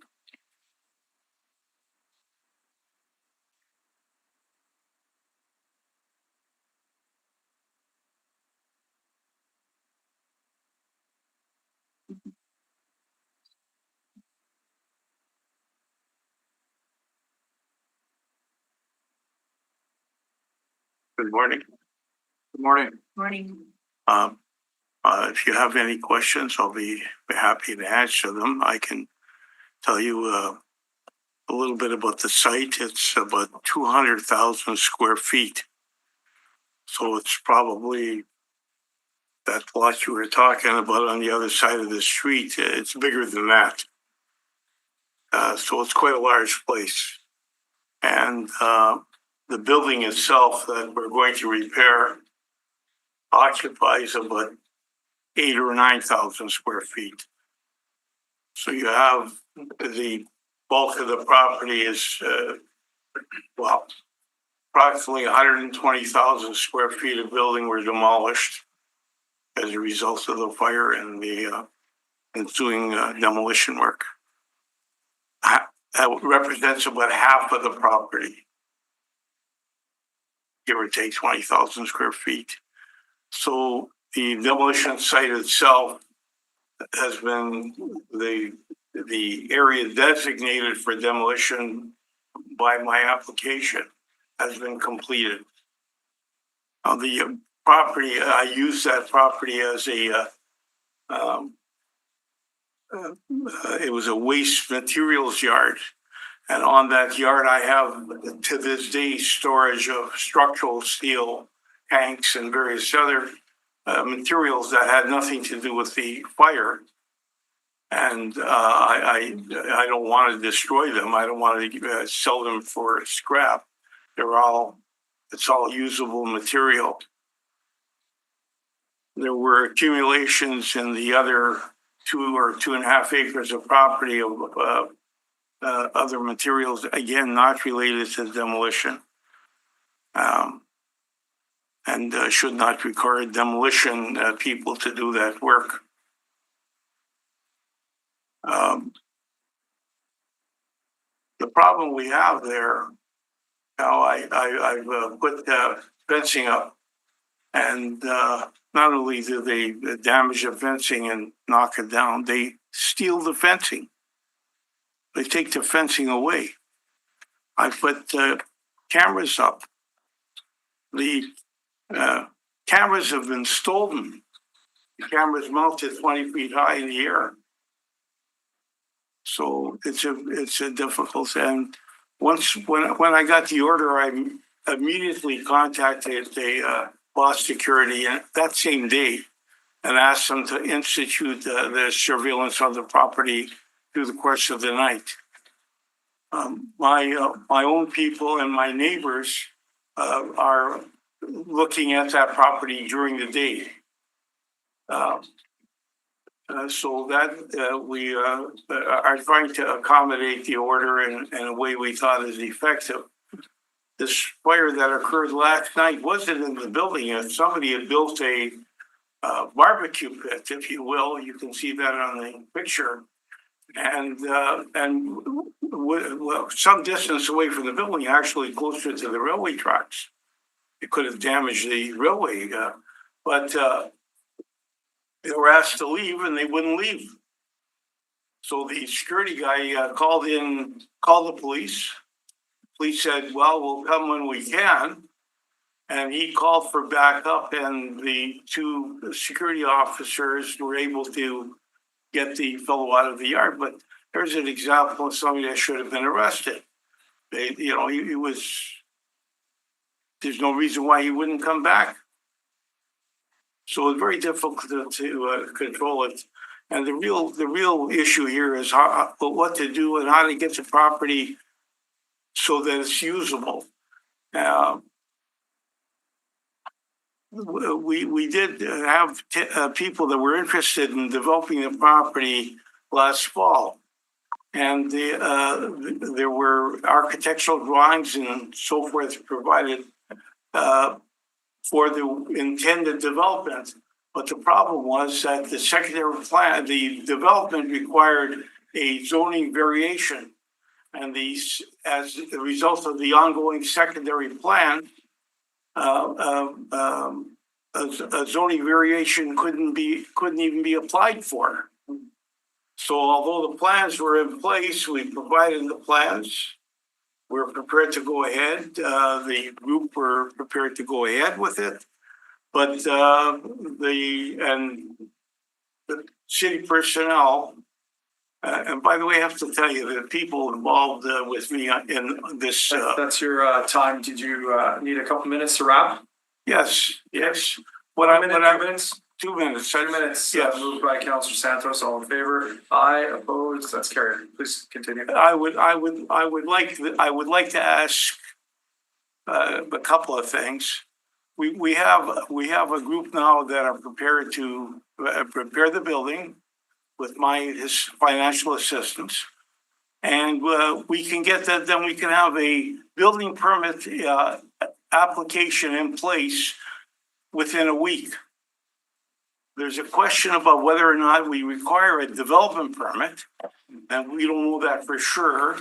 [SPEAKER 16] Good morning.
[SPEAKER 1] Good morning.
[SPEAKER 2] Morning.
[SPEAKER 16] If you have any questions, I'll be happy to answer them. I can tell you a little bit about the site. It's about 200,000 square feet. So it's probably that lot you were talking about on the other side of the street. It's bigger than that. So it's quite a large place. And the building itself that we're going to repair occupies about 8,000 or 9,000 square feet. So you have the bulk of the property is, approximately 120,000 square feet of building were demolished as a result of the fire and the ensuing demolition work. That represents about half of the property, give or take 20,000 square feet. So the demolition site itself has been the area designated for demolition by my application has been completed. The property, I use that property as it was a waste materials yard. And on that yard, I have to this day storage of structural steel tanks and various other materials that had nothing to do with the fire. And I don't want to destroy them. I don't want to sell them for scrap. It's all usable material. There were accumulations in the other 2 or 2.5 acres of property of other materials, again, not related to demolition. And should not require demolition people to do that work. The problem we have there, now I've put fencing up, and not only do they damage the fencing and knock it down, they steal the fencing. They take the fencing away. I put cameras up. The cameras have been stolen. The cameras mounted 20 feet high in the air. So it's a difficult, and when I got the order, I immediately contacted the Boss Security that same day and asked them to institute the surveillance of the property through the course of the night. My own people and my neighbors are looking at that property during the day. So that we are trying to accommodate the order in a way we thought is effective. This fire that occurred last night wasn't in the building. Somebody had built a barbecue pit, if you will. You can see that on the picture. And some distance away from the building, actually closer to the railway tracks. It could have damaged the railway, but they were asked to leave and they wouldn't leave. So the security guy called the police. Police said, well, we'll come when we can. And he called for backup, and the 2 security officers were able to get the fellow out of the yard. But there's an example of somebody that should have been arrested. He was, there's no reason why he wouldn't come back. So it's very difficult to control it. And the real issue here is what to do and how to get the property so that it's usable. We did have people that were interested in developing the property last fall. And there were architectural drawings and so forth provided for the intended development. But the problem was that the secondary plan, the development required a zoning variation. And these, as a result of the ongoing secondary plan, a zoning variation couldn't even be applied for. So although the plans were in place, we provided the plans. we're prepared to go ahead. The group were prepared to go ahead with it. But the city personnel, and by the way, I have to tell you, the people involved with me in this.
[SPEAKER 1] That's your time. Did you need a couple minutes to wrap?
[SPEAKER 16] Yes. What
[SPEAKER 1] 2 minutes?
[SPEAKER 16] 2 minutes.
[SPEAKER 1] 2 minutes.
[SPEAKER 16] Yes.
[SPEAKER 1] Moved by Councillor Santos. All in favor? Aye. Opposed? That's carried. Please continue.
[SPEAKER 16] I would like to ask a couple of things. We have a group now that are prepared to prepare the building with his financial assistance. And we can get that, then we can have a building permit application in place within a week. There's a question about whether or not we require a development permit, and we don't know that for sure.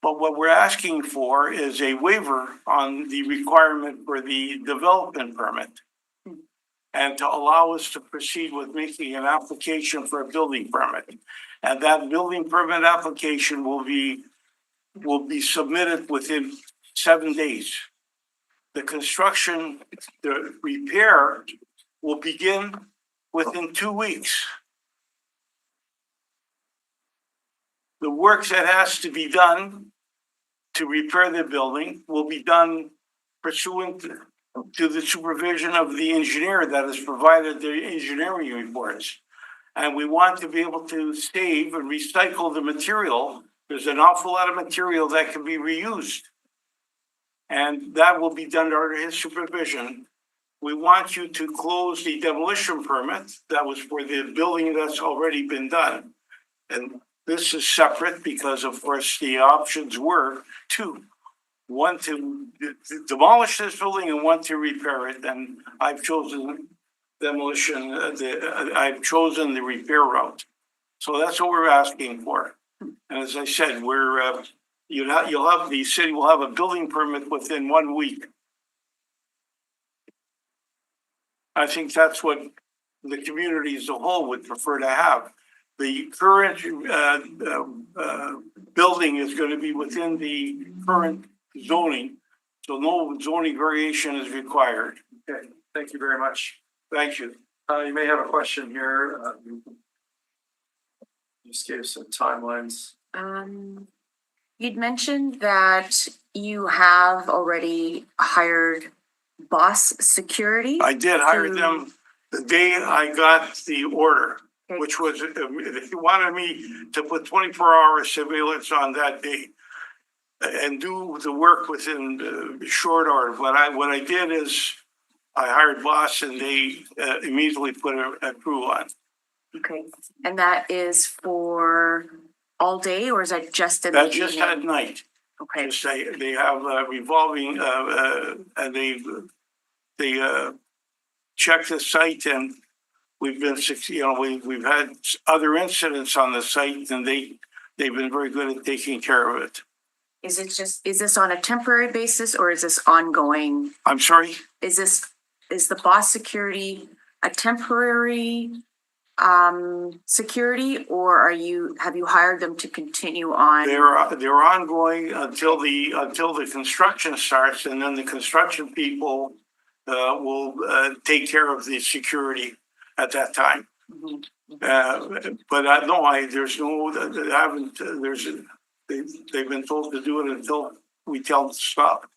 [SPEAKER 16] But what we're asking for is a waiver on the requirement for the development permit, and to allow us to proceed with making an application for a building permit. And that building permit application will be submitted within 7 days. The construction, the repair will begin within 2 weeks. The work that has to be done to repair the building will be done pursuant to the supervision of the engineer that has provided the engineering reports. And we want to be able to save and recycle the material. There's an awful lot of material that can be reused. And that will be done under his supervision. We want you to close the demolition permit that was for the building that's already been done. And this is separate because, of course, the options were two. One to demolish this building and one to repair it. And I've chosen demolition, I've chosen the repair route. So that's what we're asking for. And as I said, the city will have a building permit within 1 week. I think that's what the community as a whole would prefer to have. The current building is going to be within the current zoning, so no zoning variation is required.
[SPEAKER 1] Okay, thank you very much.
[SPEAKER 16] Thank you.
[SPEAKER 1] You may have a question here. Just gave some timelines.
[SPEAKER 4] You'd mentioned that you have already hired Boss Security.
[SPEAKER 16] I did hire them the day I got the order, which was, he wanted me to put 24-hour surveillance on that day and do the work within short order. What I did is I hired Boss and they immediately put a crew on.
[SPEAKER 4] Okay, and that is for all day, or is that just in the evening?
[SPEAKER 16] That's just at night.
[SPEAKER 4] Okay.
[SPEAKER 16] Just they have revolving, and they check the site, and we've been, we've had other incidents on the site, and they've been very good at taking care of it.
[SPEAKER 4] Is this on a temporary basis or is this ongoing?
[SPEAKER 16] I'm sorry?
[SPEAKER 4] Is the Boss Security a temporary security, or have you hired them to continue on?
[SPEAKER 16] They're ongoing until the construction starts, and then the construction people will take care of the security at that time.
[SPEAKER 4] Mm-hmm.
[SPEAKER 16] They've been told to do it until we tell them to stop.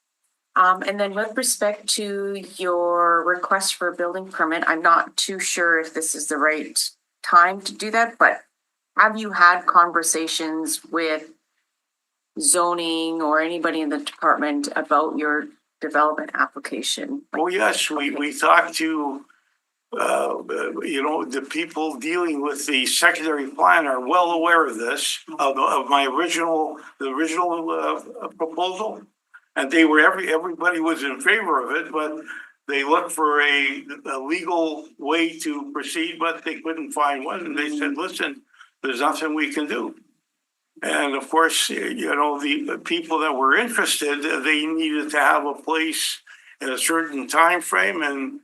[SPEAKER 4] And then with respect to your request for a building permit, I'm not too sure if this is the right time to do that, but have you had conversations with zoning or anybody in the department about your development application?
[SPEAKER 16] Oh, yes, we talked to, the people dealing with the secondary plan are well aware of this, of my original proposal. And everybody was in favor of it, but they looked for a legal way to proceed, but they couldn't find one. And they said, listen, there's nothing we can do. And of course, the people that were interested, they needed to have a place in a certain time frame, and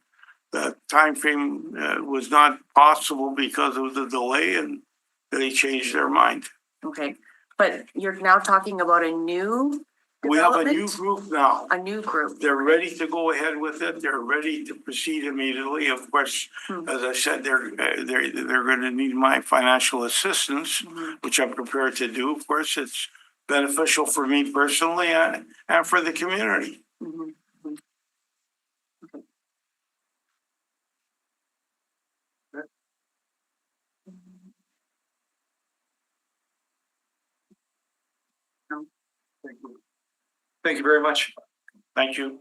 [SPEAKER 16] the time frame was not possible because of the delay, and they changed their mind.
[SPEAKER 4] Okay. but you're now talking about a new
[SPEAKER 17] We have a new
[SPEAKER 4] development?
[SPEAKER 17] group now.
[SPEAKER 4] A new group.
[SPEAKER 17] They're ready to go ahead with it. They're ready to proceed immediately. Of course, as I said, they're going to need my financial assistance, which I'm prepared to do. Of course, it's beneficial for me personally and for the community.
[SPEAKER 1] Thank you very much.
[SPEAKER 17] Thank you.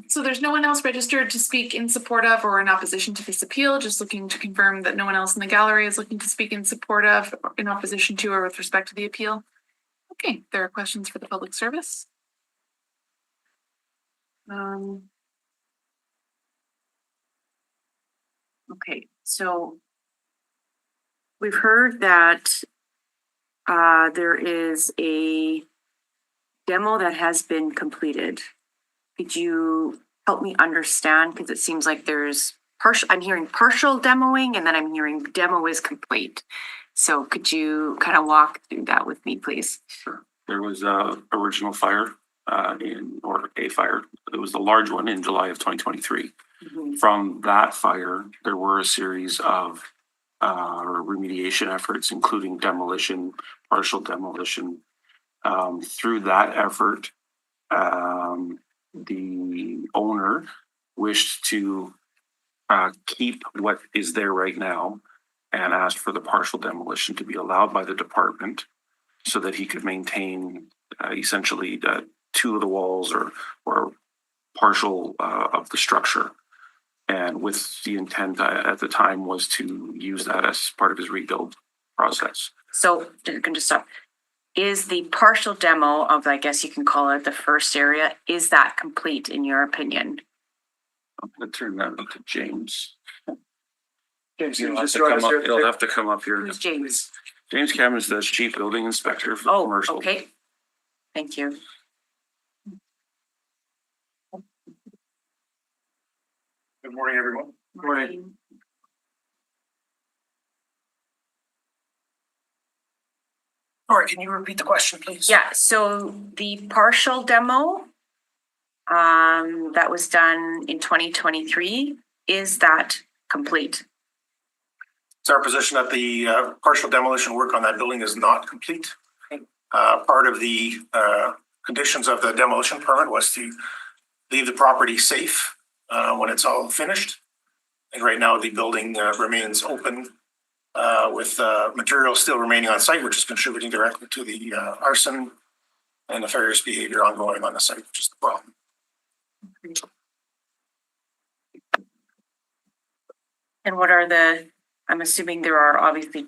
[SPEAKER 2] So there's no one else registered to speak in support of or in opposition to this appeal. Just looking to confirm that no one else in the gallery is looking to speak in support of, in opposition to, or with respect to the appeal. Okay, there are questions for the public service.
[SPEAKER 4] Okay, so we've heard that there is a demo that has been completed. Could you help me understand? Because it seems like there's I'm hearing partial demoing and then I'm hearing demo is complete. So could you kind of walk through that with me, please?
[SPEAKER 12] Sure. There was a original fire or a fire. It was the large one in July of 2023. From that fire, there were a series of remediation efforts, including demolition, partial demolition. Through that effort, the owner wished to keep what is there right now and asked for the partial demolition to be allowed by the department so that he could maintain essentially two of the walls or partial of the structure. And with the intent at the time was to use that as part of his rebuild process.
[SPEAKER 4] So you can just stop. Is the partial demo of, I guess you can call it the first area, is that complete in your opinion?
[SPEAKER 12] I'm going to turn that over to James.
[SPEAKER 1] James,
[SPEAKER 12] It'll
[SPEAKER 1] just
[SPEAKER 12] have to
[SPEAKER 1] join
[SPEAKER 12] come
[SPEAKER 1] us here.
[SPEAKER 12] up- it'll have to come up here.
[SPEAKER 4] Who's James?
[SPEAKER 12] James Cameron is the chief building inspector for
[SPEAKER 4] Oh,
[SPEAKER 12] commercial.
[SPEAKER 4] okay. Thank you.
[SPEAKER 17] Good morning, everyone.
[SPEAKER 1] Good morning.
[SPEAKER 11] Sorry, can you repeat the question, please?
[SPEAKER 4] Yeah, so the partial demo that was done in 2023, is that complete?
[SPEAKER 18] It's our position that the partial demolition work on that building is not complete. Part of the conditions of the demolition permit was to leave the property safe when it's all finished. And right now the building remains open with material still remaining on site, which is contributing directly to the arson and nefarious behavior ongoing on the site, which is the problem.
[SPEAKER 4] And what are I'm assuming there are obviously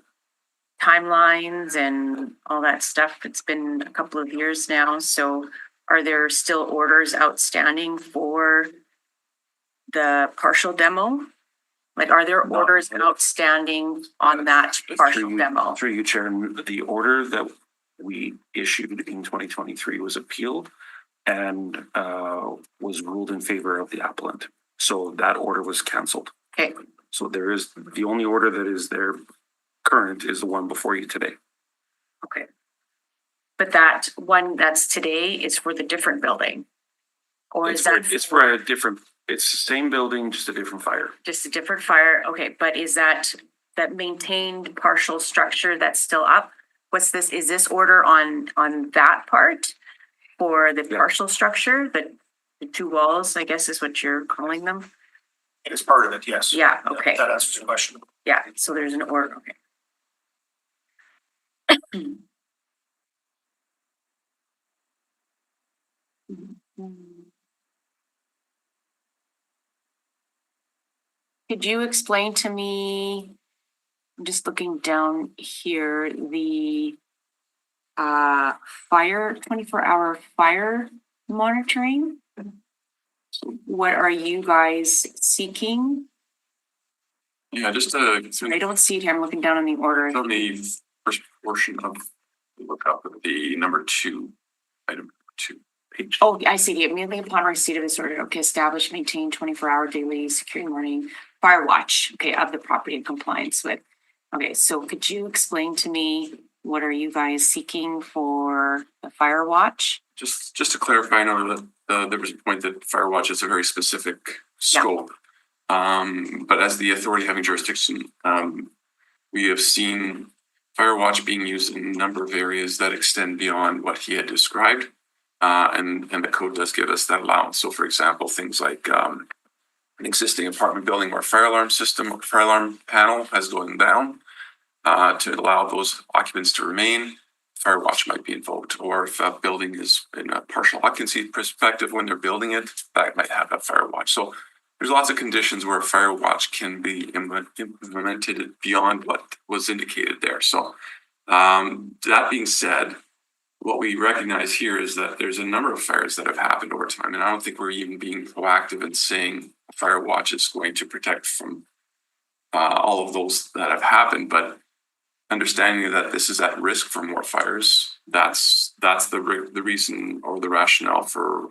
[SPEAKER 4] timelines and all that stuff. It's been a couple of years now. So are there still orders outstanding for the partial demo? Like, are there orders outstanding on that partial demo?
[SPEAKER 12] Through you, Chair, the order that we issued in 2023 was appealed and was ruled in favor of the appellant. So that order was canceled.
[SPEAKER 4] Okay.
[SPEAKER 12] So there is, the only order that is there current is the one before you today.
[SPEAKER 4] Okay. But that one that's today is for the different building? Or is that?
[SPEAKER 12] It's for a different, it's the same building, just a different fire.
[SPEAKER 4] Just a different fire? Okay, but is that maintained partial structure that's still up? What's this, is this order on that part? For the partial structure, the two walls, I guess is what you're calling them?
[SPEAKER 18] It is part of it, yes.
[SPEAKER 4] Yeah, okay.
[SPEAKER 18] That answers your question.
[SPEAKER 4] Yeah, so there's an order, okay. Could you explain to me, I'm just looking down here, the fire, 24-hour fire monitoring? What are you guys seeking?
[SPEAKER 13] Yeah, just
[SPEAKER 4] I don't see it here. I'm looking down on the order.
[SPEAKER 13] on the first portion of, look up at the number 2, item 2, page.
[SPEAKER 4] Oh, I see. Immediately upon receipt of this order, okay, establish, maintain 24-hour daily security morning fire watch, okay, of the property in compliance with. Okay, so could you explain to me What are you guys seeking for the fire watch?
[SPEAKER 13] Just to clarify, I know that there was a point that Firewatch is a very specific scope. But as the authority having jurisdiction, we have seen Firewatch being used in a number of areas that extend beyond what he had described. And the code does give us that allowance. So for example, things like an existing apartment building where fire alarm system or fire alarm panel has gone down to allow those occupants to remain. Firewatch might be invoked, or if a building is in a partial occupancy perspective when they're building it, that might have a Firewatch. So there's lots of conditions where Firewatch can be implemented beyond what was indicated there. So that being said, what we recognize here is that there's a number of fires that have happened over time, and I don't think we're even being proactive in saying Firewatch is going to protect from all of those that have happened, but understanding that this is at risk for more fires, that's the reason or the rationale for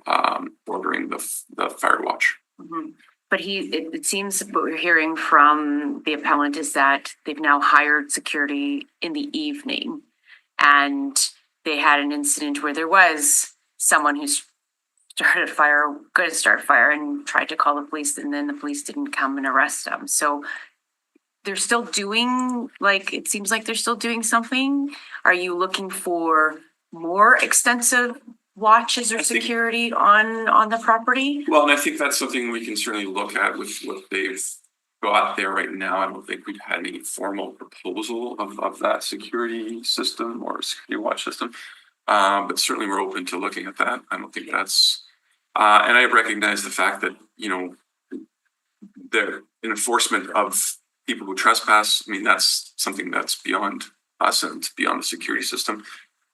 [SPEAKER 13] ordering the Firewatch.
[SPEAKER 4] Mm-hmm. But it seems what we're hearing from the appellant is that they've now hired security in the evening, and they had an incident where there was someone who started a fire, going to start a fire, and tried to call the police, and then the police didn't come and arrest them. So they're still doing, like, it seems like they're still doing something. Are you looking for more extensive watches or security on the property?
[SPEAKER 13] Well, and I think that's something we can certainly look at with what they've got there right now. I don't think we've had any formal proposal of that security system or security watch system. But certainly we're open to looking at that. I don't think that's, and I recognize the fact that, you know, the enforcement of people who trespass, I mean, that's something that's beyond us and beyond the security system.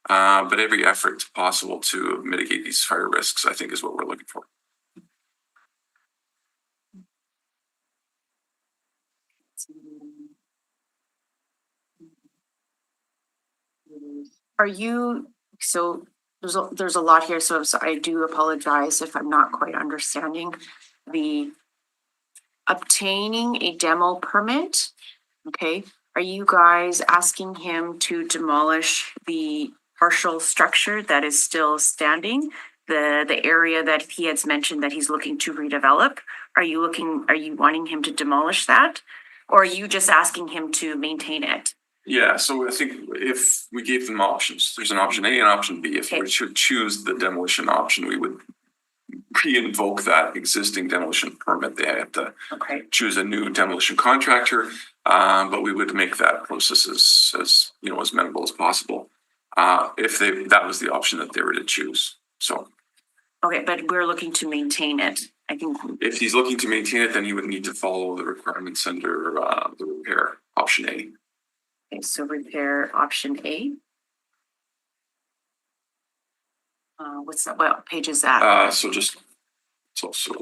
[SPEAKER 13] But every effort possible to mitigate these fire risks, I think, is what we're looking for.
[SPEAKER 4] Are you, so there's a lot here, so I do apologize if I'm not quite understanding. The obtaining a demo permit, okay, are you guys asking him to demolish the partial structure that is still standing, the area that he has mentioned that he's looking to redevelop? Are you wanting him to demolish that? Or are you just asking him to maintain it?
[SPEAKER 13] Yeah, so I think if we gave them options, there's an option A and option B. If we should choose the demolition option, we would re-invoke that existing demolition permit. They have to choose a new demolition contractor, but we would make that process as you know, as minimal as possible. If that was the option that they were to choose. So.
[SPEAKER 4] Okay, but we're looking to maintain it. I think.
[SPEAKER 13] If he's looking to maintain it, then he would need to follow the requirements under the repair option A.
[SPEAKER 4] Okay, so repair option A. What's that? What page is that?
[SPEAKER 13] So just, it's also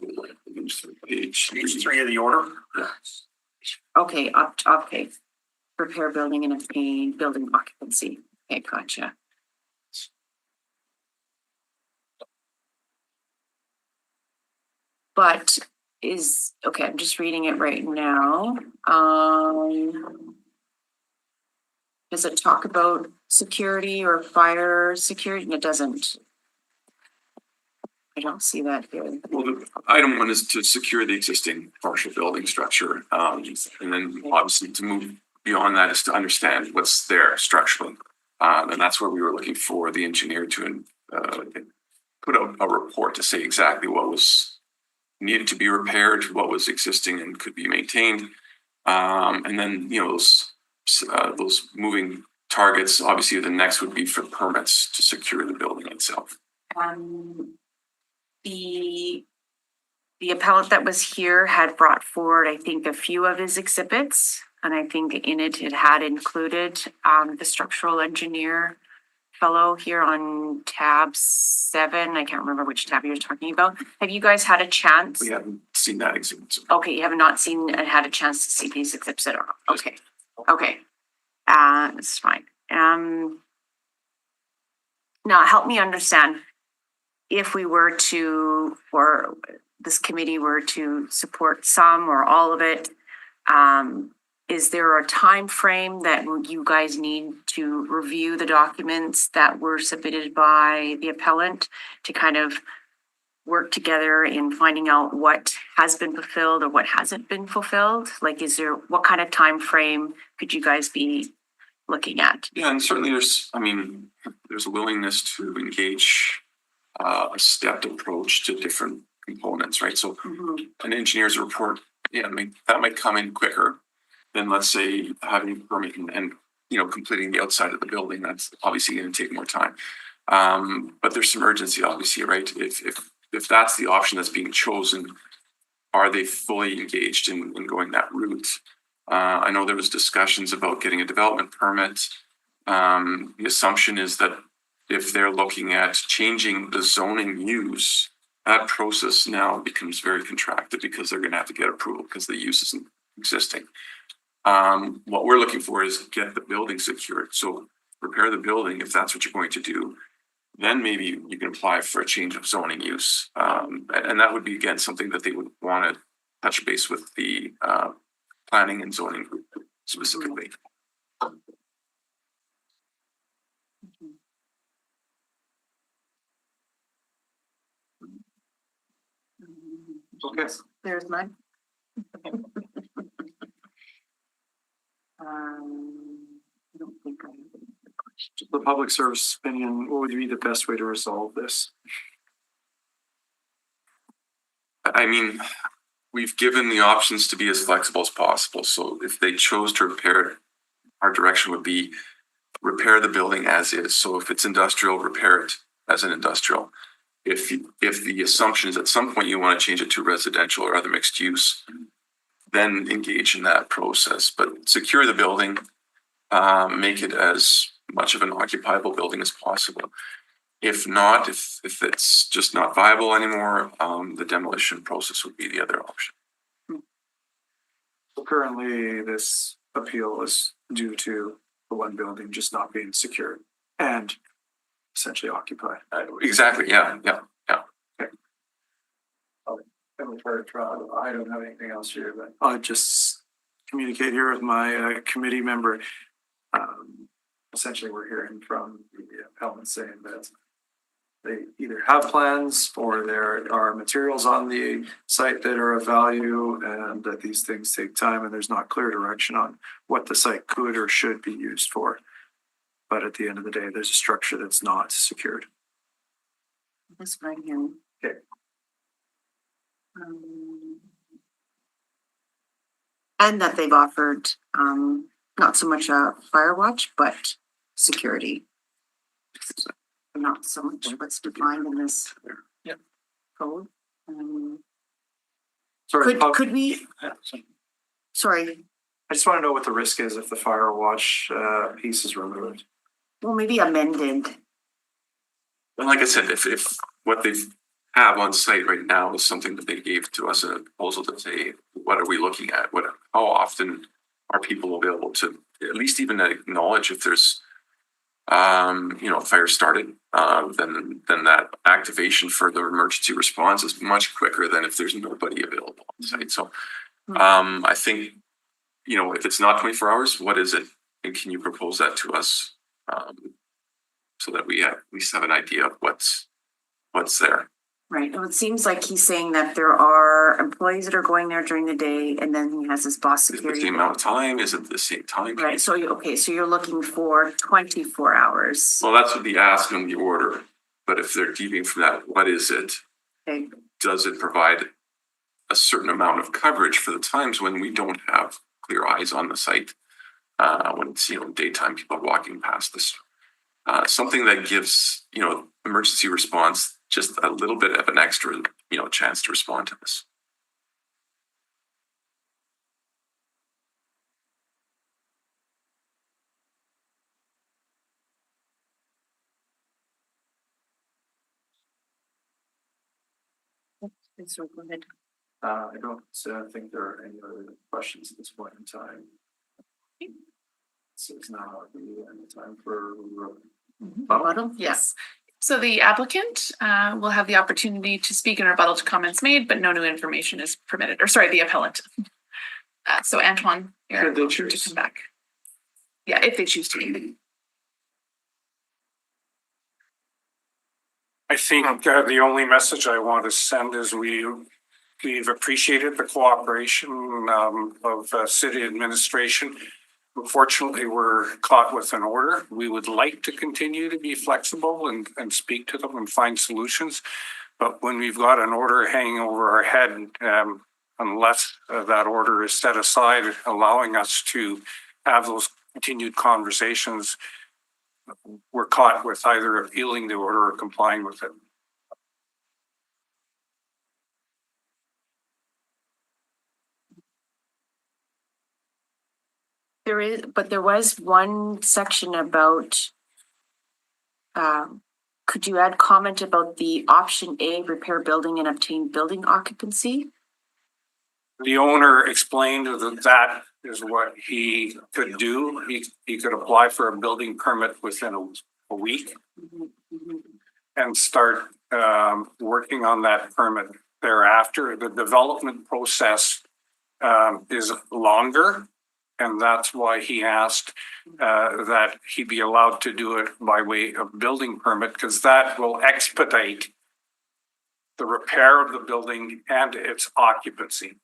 [SPEAKER 13] page
[SPEAKER 18] 3 of the order.
[SPEAKER 13] Yeah.
[SPEAKER 4] Okay, okay. Repair building and obtain building occupancy. Okay, gotcha. But okay, I'm just reading it right now. Does it talk about security or fire security? And it doesn't. I don't see that here.
[SPEAKER 13] Well, the item 1 is to secure the existing partial building structure. And then obviously to move beyond that is to understand what's there structurally. And that's where we were looking for the engineer to put out a report to say exactly what was needed to be repaired, what was existing and could be maintained. And then, you know, those moving targets, obviously the next would be for permits to secure the building itself.
[SPEAKER 4] The appellant that was here had brought forward, I think, a few of his exhibits. And I think in it had included the structural engineer fellow here on tab 7. I can't remember which tab you're talking about. Have you guys had a chance?
[SPEAKER 13] We haven't seen that exhibit.
[SPEAKER 4] Okay, you have not seen and had a chance to see these exhibits at all. Okay, okay, that's fine. Now help me understand, if we were to, or this committee were to support some or all of it, is there a time frame that you guys need to review the documents that were submitted by the appellant to kind of work together in finding out what has been fulfilled or what hasn't been fulfilled? Like, what kind of time frame could you guys be looking at?
[SPEAKER 13] Yeah, and certainly there's a willingness to engage a stepped approach to different components, right? So an engineer's report, that might come in quicker than, let's say, having a permit and completing the outside of the building. That's obviously going to take more time. But there's some urgency, obviously, right? If that's the option that's being chosen, are they fully engaged in going that route? I know there was discussions about getting a development permit. The assumption is that if they're looking at changing the zoning use, that process now becomes very contracted because they're going to have to get approval because the use isn't existing. What we're looking for is get the building secured. So repair the building if that's what you're going to do. Then maybe you can apply for a change of zoning use. And that would be, again, something that they would want to touch base with the planning and zoning group specifically.
[SPEAKER 1] Okay.
[SPEAKER 4] There's mine. I don't think I have any other questions.
[SPEAKER 1] The public service opinion, what would be the best way to resolve this?
[SPEAKER 13] I mean, we've given the options to be as flexible as possible. So if they chose to repair it, our direction would be repair the building as is. So if it's industrial, repair it as an industrial. If the assumption is at some point you want to change it to residential or other mixed use, then engage in that process. But secure the building, make it as much of an occupiable building as possible. If not, if it's just not viable anymore, the demolition process would be the other option.
[SPEAKER 1] So currently, this appeal is due to the one building just not being secured and essentially occupied.
[SPEAKER 13] Exactly. Yeah.
[SPEAKER 1] Okay. I don't have anything else here, but I'll just communicate here with my committee member. Essentially, we're hearing from the appellant saying that they either have plans or there are materials on the site that are of value and that these things take time and there's not clear direction on what the site could or should be used for. But at the end of the day, there's a structure that's not secured.
[SPEAKER 4] This right here.
[SPEAKER 1] Okay.
[SPEAKER 4] And that they've offered not so much a fire watch, but security. Not so much what's defined in this code.
[SPEAKER 1] Sorry,
[SPEAKER 4] Could we? Sorry.
[SPEAKER 1] I just want to know what the risk is if the fire watch piece is removed.
[SPEAKER 4] Well, maybe amended.
[SPEAKER 13] And like I said, if what they have on site right now is something that they gave to us in a proposal to say, what are we looking at? How often are people available to at least even acknowledge if there's fire started, then that activation for the emergency response is much quicker than if there's nobody available on site. So I think, if it's not 24 hours, what is it? And can you propose that to us so that we at least have an idea of what's there?
[SPEAKER 4] Right. Well, it seems like he's saying that there are employees that are going there during the day and then he has his boss
[SPEAKER 13] Is it
[SPEAKER 4] security.
[SPEAKER 13] the same amount of time? Is it the same time?
[SPEAKER 4] Right. So, so you're looking for 24 hours.
[SPEAKER 13] Well, that's what the ask on the order. But if they're deviating from that, what is it?
[SPEAKER 4] Okay.
[SPEAKER 13] Does it provide a certain amount of coverage for the times when we don't have clear eyes on the site? When it's, daytime people walking past this. Something that gives, emergency response just a little bit of an extra, chance to respond to this.
[SPEAKER 4] So go ahead.
[SPEAKER 1] I don't think there are any other questions at this point in time. So it's now the time for
[SPEAKER 2] rebuttal. Yes. So the applicant will have the opportunity to speak in rebuttal to comments made, but no new information is permitted. Or sorry, the appellant. So Antoine, you're
[SPEAKER 12] Should they
[SPEAKER 2] welcome to
[SPEAKER 12] choose?
[SPEAKER 2] come back. Yeah, if they choose to.
[SPEAKER 16] I think the only message I want to send is we've appreciated the cooperation of city administration. Unfortunately, we're caught with an order. We would like to continue to be flexible and speak to them and find solutions. But when we've got an order hanging over our head, unless that order is set aside, allowing us to have those continued conversations, we're caught with either appealing the order or complying with it.
[SPEAKER 4] There was one section about, could you add comment about the option A, repair building and obtain building occupancy?
[SPEAKER 16] The owner explained that is what he could do. He could apply for a building permit within a week and start working on that permit thereafter. The development process is longer, and that's why he asked that he be allowed to do it by way of building permit, because that will expedite the repair of the building and its occupancy.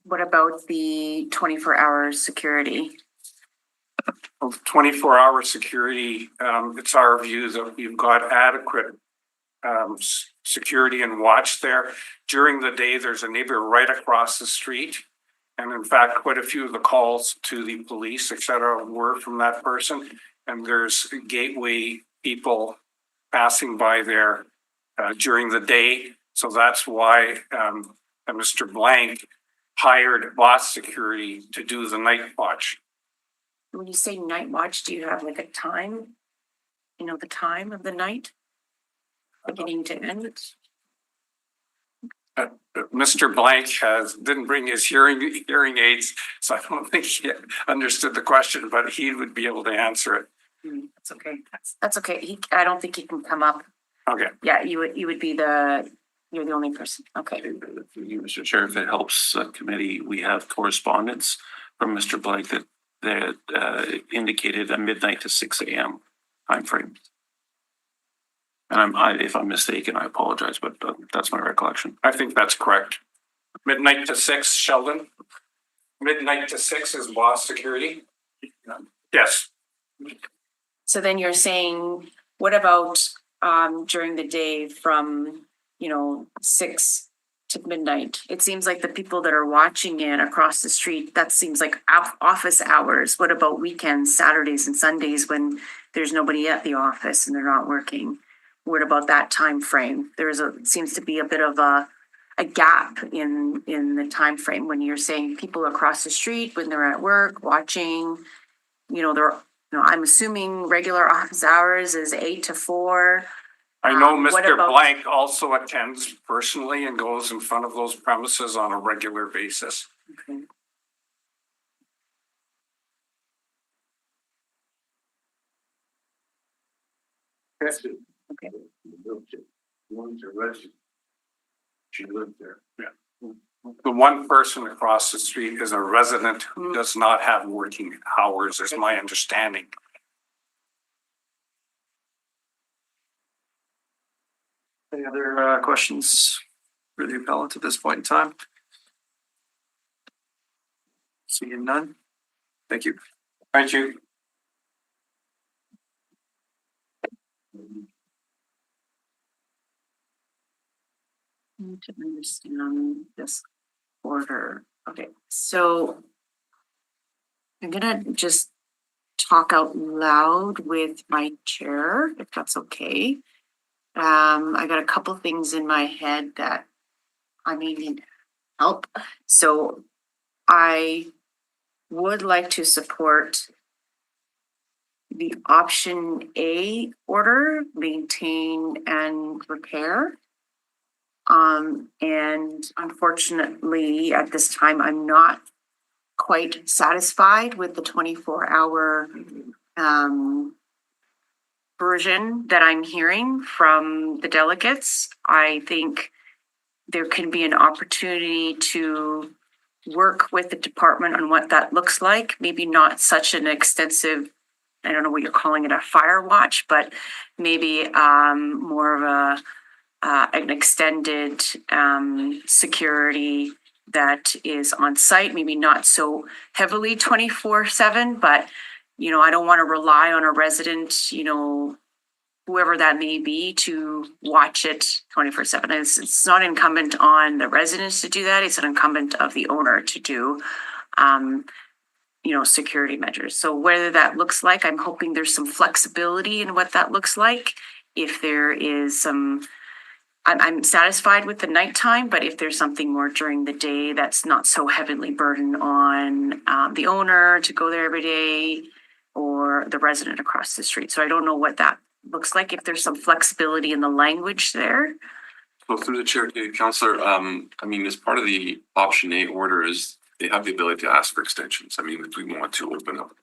[SPEAKER 4] What about the 24-hour security?
[SPEAKER 16] 24-hour security, it's our view that we've got adequate security and watch there. During the day, there's a neighbor right across the street. And in fact, quite a few of the calls to the police, et cetera, were from that person. And there's gateway people passing by there during the day. So that's why Mr. Blank hired Boss Security to do the night watch.
[SPEAKER 4] When you say night watch, do you have like a time? You know, the time of the night? Beginning to end?
[SPEAKER 16] Mr. Blank didn't bring his hearing aids, so I don't think he understood the question, but he would be able to answer it.
[SPEAKER 4] That's okay. That's okay. I don't think he can come up.
[SPEAKER 16] Okay.
[SPEAKER 4] Yeah, you would be you're the only person. Okay.
[SPEAKER 12] You, Mr. Chair, if it helps the committee, we have correspondence from Mr. Blank that indicated a midnight to 6 a.m. timeframe. And if I'm mistaken, I apologize, but that's my recollection.
[SPEAKER 16] I think that's correct. Midnight to 6, Sheldon. Midnight to 6 is Boss Security. Yes.
[SPEAKER 4] So then you're saying, what about during the day from 6 to midnight? It seems like the people that are watching it across the street, that seems like office hours. What about weekends, Saturdays and Sundays when there's nobody at the office and they're not working? What about that time frame? Seems to be a bit of a gap in the time frame when you're saying people across the street when they're at work watching. I'm assuming regular office hours is 8 to 4.
[SPEAKER 16] I know Mr. Blank also attends personally and goes in front of those premises on a regular basis.
[SPEAKER 4] Okay. Okay.
[SPEAKER 16] She lived there. Yeah. The one person across the street is a resident who does not have working hours, is my understanding.
[SPEAKER 1] Any other questions for the appellant at this point in time? Seeing none. Thank you.
[SPEAKER 16] Thank you.
[SPEAKER 4] Need to understand this order. Okay, so I'm gonna just talk out loud with my chair, if that's okay. I got a couple things in my head that I may need help. So I would like to support the option A order, maintain and repair. And unfortunately, at this time, I'm not quite satisfied with the 24-hour version that I'm hearing from the delegates, I think there can be an opportunity to work with the department on what that looks like. Maybe not such an extensive, I don't know what you're calling it, a fire watch, but maybe more of an extended security that is on site, maybe not so heavily 24/7, but I don't want to rely on a resident, whoever that may be, to watch it 24/7. It's not incumbent on the residents to do that. It's an incumbent of the owner to do, security measures. So whether that looks like, I'm hoping there's some flexibility in what that looks like. If there is some, I'm satisfied with the nighttime, but if there's something more during the day that's not so heavily burdened on the owner to go there every day or the resident across the street. So I don't know what that looks like, if there's some flexibility in the language there.
[SPEAKER 13] Well, through the chair, Councillor, as part of the option A order is they have the ability to ask for extensions. If we want to open up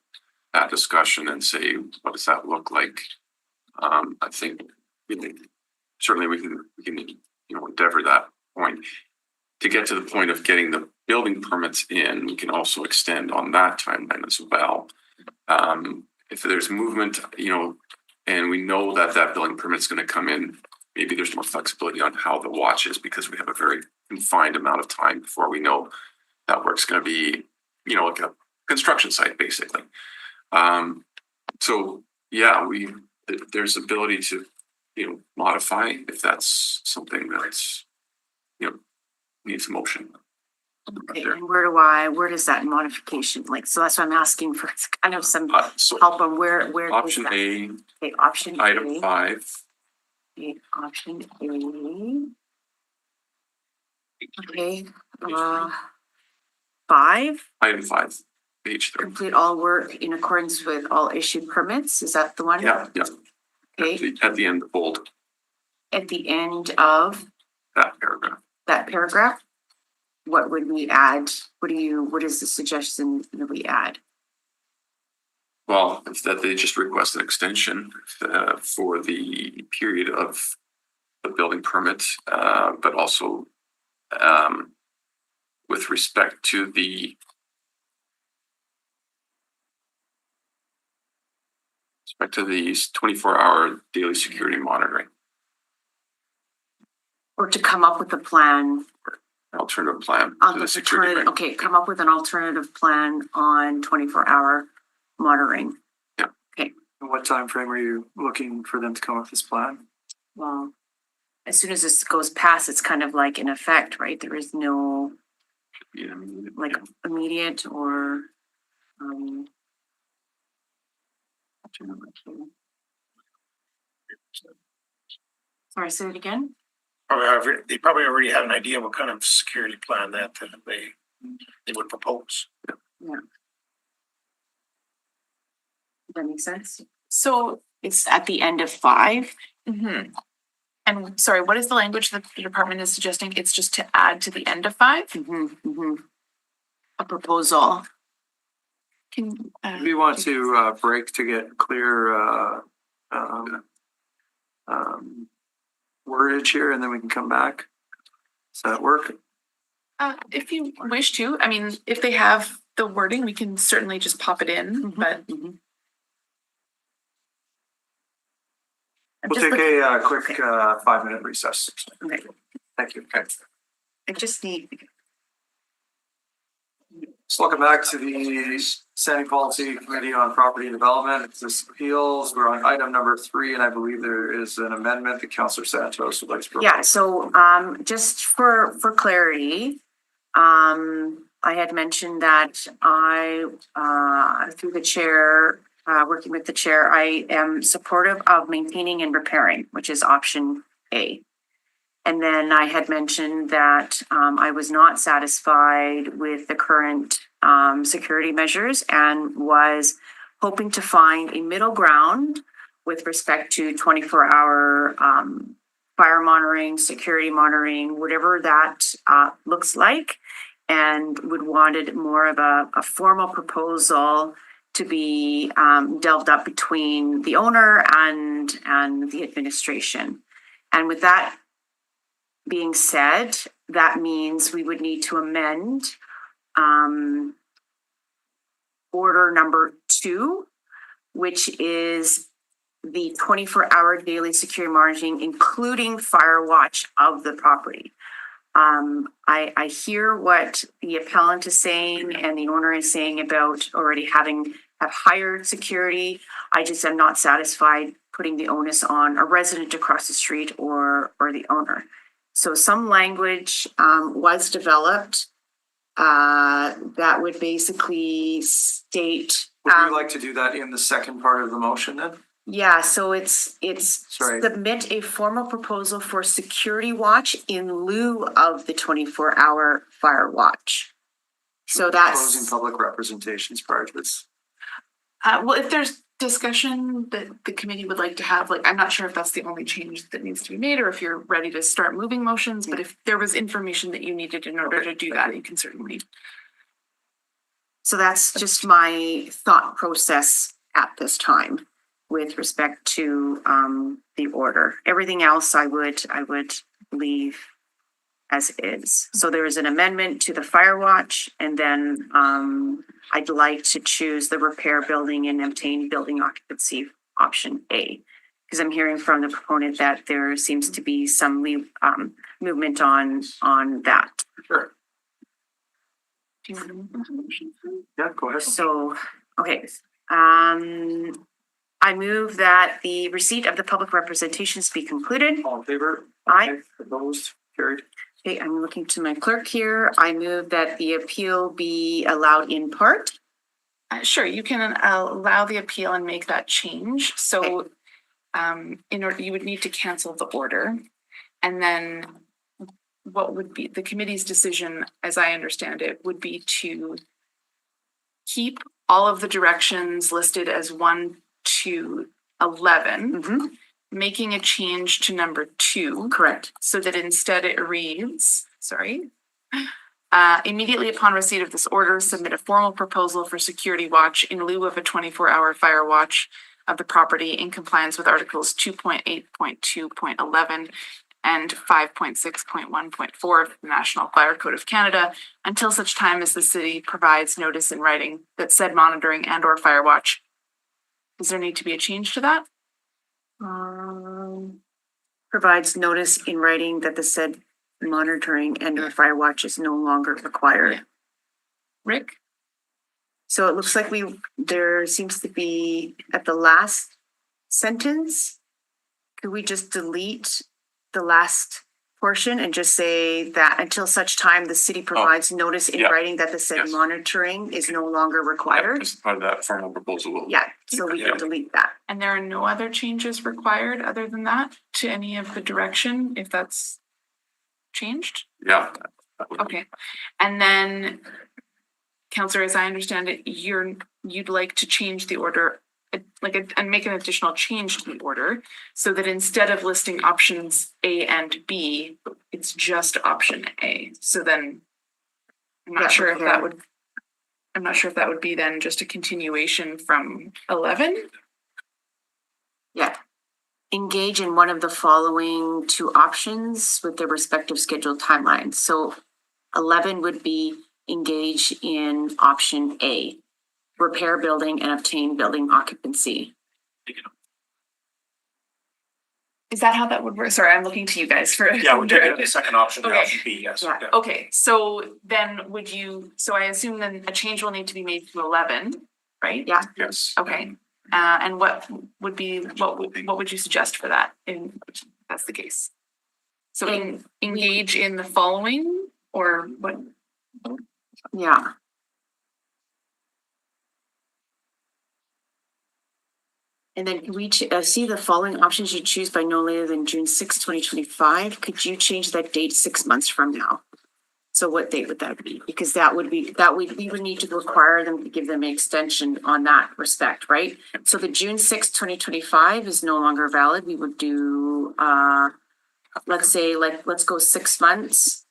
[SPEAKER 13] that discussion and say, what does that look like? I think certainly we can endeavor that point. To get to the point of getting the building permits in, we can also extend on that timeline as well. If there's movement, and we know that building permit is going to come in, maybe there's more flexibility on how the watch is, because we have a very confined amount of time before we know that work's going to be, like a construction site, basically. So yeah, there's ability to, modify if that's something that's, needs a motion.
[SPEAKER 4] Okay, and where does that modification, so that's what I'm asking for kind of some help on where.
[SPEAKER 13] Option A.
[SPEAKER 4] Okay, option
[SPEAKER 13] item
[SPEAKER 4] A.
[SPEAKER 13] 5.
[SPEAKER 4] Okay, option A. Okay, 5.
[SPEAKER 13] Item 5, page 3.
[SPEAKER 4] Complete all work in accordance with all issued permits. Is that the one?
[SPEAKER 13] Yeah.
[SPEAKER 4] Okay.
[SPEAKER 13] At the end, bold.
[SPEAKER 4] At the end of
[SPEAKER 13] that paragraph.
[SPEAKER 4] What would we add? What is the suggestion that we add?
[SPEAKER 13] Well, if that they just request an extension for the period of the building permit, but also with respect to the 24-hour daily security monitoring.
[SPEAKER 4] Or to come up with a plan.
[SPEAKER 13] Alternative plan to the security.
[SPEAKER 4] Okay, come up with an alternative plan on 24-hour monitoring.
[SPEAKER 13] Yeah.
[SPEAKER 4] Okay.
[SPEAKER 1] What time frame are you looking for them to come up with this plan?
[SPEAKER 4] Well, as soon as this goes past, it's kind of like in effect, right? There is no immediate or sorry, say it again.
[SPEAKER 18] They probably already have an idea what kind of security plan that they would propose.
[SPEAKER 4] Yeah. Does that make sense?
[SPEAKER 2] So,
[SPEAKER 4] It's at the end of 5.
[SPEAKER 2] and sorry, what is the language that the department is suggesting? It's just to add to the end of 5?
[SPEAKER 4] A proposal.
[SPEAKER 1] We want to break to get clear wordage here, and then we can come back. Does that work?
[SPEAKER 2] If you wish to, if they have the wording, we can certainly just pop it in, but.
[SPEAKER 1] We'll take a quick 5-minute recess.
[SPEAKER 4] Okay.
[SPEAKER 1] Thank you.
[SPEAKER 4] I just need.
[SPEAKER 1] So welcome back to the Standing Policy Committee on Property and Development. It's this appeals. We're on item number 3, and I believe there is an amendment that Councillor Santos would like to propose.
[SPEAKER 4] Yeah, so just for clarity, I had mentioned that I, through the chair, working with the chair, I am supportive of maintaining and repairing, which is option A. And then I had mentioned that I was not satisfied with the current security measures and was hoping to find a middle ground with respect to 24-hour fire monitoring, security monitoring, whatever that looks like, and would wanted more of a formal proposal to be delved up between the owner and the administration. And with that being said, that means we would need to amend order number 2, which is the 24-hour daily security monitoring, including fire watch of the property. I hear what the appellant is saying and the owner is saying about already have hired security. I just am not satisfied putting the onus on a resident across the street or the owner. So some language was developed that would basically state.
[SPEAKER 1] Would you like to do that in the second part of the motion then?
[SPEAKER 4] Yeah, so it's
[SPEAKER 1] Sorry.
[SPEAKER 4] submit a formal proposal for security watch in lieu of the 24-hour fire watch. So
[SPEAKER 1] Closing
[SPEAKER 4] that's,
[SPEAKER 1] public representations prior to this.
[SPEAKER 2] Well, if there's discussion that the committee would like to have, like, I'm not sure if that's the only change that needs to be made or if you're ready to start moving motions, but if there was information that you needed in order to do that, you can certainly.
[SPEAKER 4] so that's just my thought process at this time with respect to the order. Everything else I would leave as is. So there is an amendment to the fire watch, and then I'd like to choose the repair building and obtain building occupancy option A. Because I'm hearing from the proponent that there seems to be some movement on that.
[SPEAKER 1] Sure.
[SPEAKER 2] Do you want to move the motion?
[SPEAKER 1] Yeah, go ahead.
[SPEAKER 4] So, okay. I move that the receipt of the public representations be concluded.
[SPEAKER 1] All in favor?
[SPEAKER 4] Aye.
[SPEAKER 1] Opposed? Carried.
[SPEAKER 4] Okay, I'm looking to my clerk here. I move that the appeal be allowed in part.
[SPEAKER 2] Sure, you can allow the appeal and make that change. So in order, you would need to cancel the order. And then what would be the committee's decision, as I understand it, would be to keep all of the directions listed as 1 to 11, making a change to number 2.
[SPEAKER 4] Correct.
[SPEAKER 2] So that instead it reads, immediately upon receipt of this order, submit a formal proposal for security watch in lieu of a 24-hour fire watch of the property in compliance with articles 2.8.2.11 and 5.6.1.4 of the National Fire Code of Canada until such time as the city provides notice in writing that said monitoring and or fire watch. Does there need to be a change to that?
[SPEAKER 4] Provides notice in writing that the said monitoring and or fire watch is no longer required.
[SPEAKER 2] Rick?
[SPEAKER 4] So it looks like there seems to be at the last sentence, could we just delete the last portion and just say that until such time the city provides notice in
[SPEAKER 13] yeah.
[SPEAKER 4] writing that the said
[SPEAKER 13] Yes.
[SPEAKER 4] monitoring is no longer required?
[SPEAKER 13] As part of that formal proposal.
[SPEAKER 4] Yeah, so we can delete that.
[SPEAKER 2] And there are no other changes required other than that to any of the direction, if that's changed?
[SPEAKER 13] Yeah.
[SPEAKER 2] Okay, and then, Counselor, as I understand it, you'd like to change the order, and make an additional change to the order, so that instead of listing options A and B, it's just option A. So then, I'm not sure if that would be then just a continuation from 11.
[SPEAKER 4] Yeah. Engage in one of the following 2 options with their respective scheduled timelines. So 11 would be engage in option A, repair building and obtain building occupancy.
[SPEAKER 2] Is that how that would work? Sorry, I'm looking to you guys for.
[SPEAKER 18] Yeah, we're taking the second option, the
[SPEAKER 2] Okay.
[SPEAKER 18] option B, yes.
[SPEAKER 4] Yeah.
[SPEAKER 18] Yeah.
[SPEAKER 2] Okay, so then so I assume then a change will need to be made to 11, right?
[SPEAKER 4] Yeah.
[SPEAKER 13] Yes.
[SPEAKER 2] Okay, and what would you suggest for that if that's the case? So engage in the following or what?
[SPEAKER 4] Yeah. And then can we see the following options you choose by no later than June 6, 2025? Could you change that date 6 months from now? So what date would that be? Because we would need to require them to give them an extension on that respect, right? So the June 6, 2025 is no longer valid. We would do, let's say, let's go 6 months.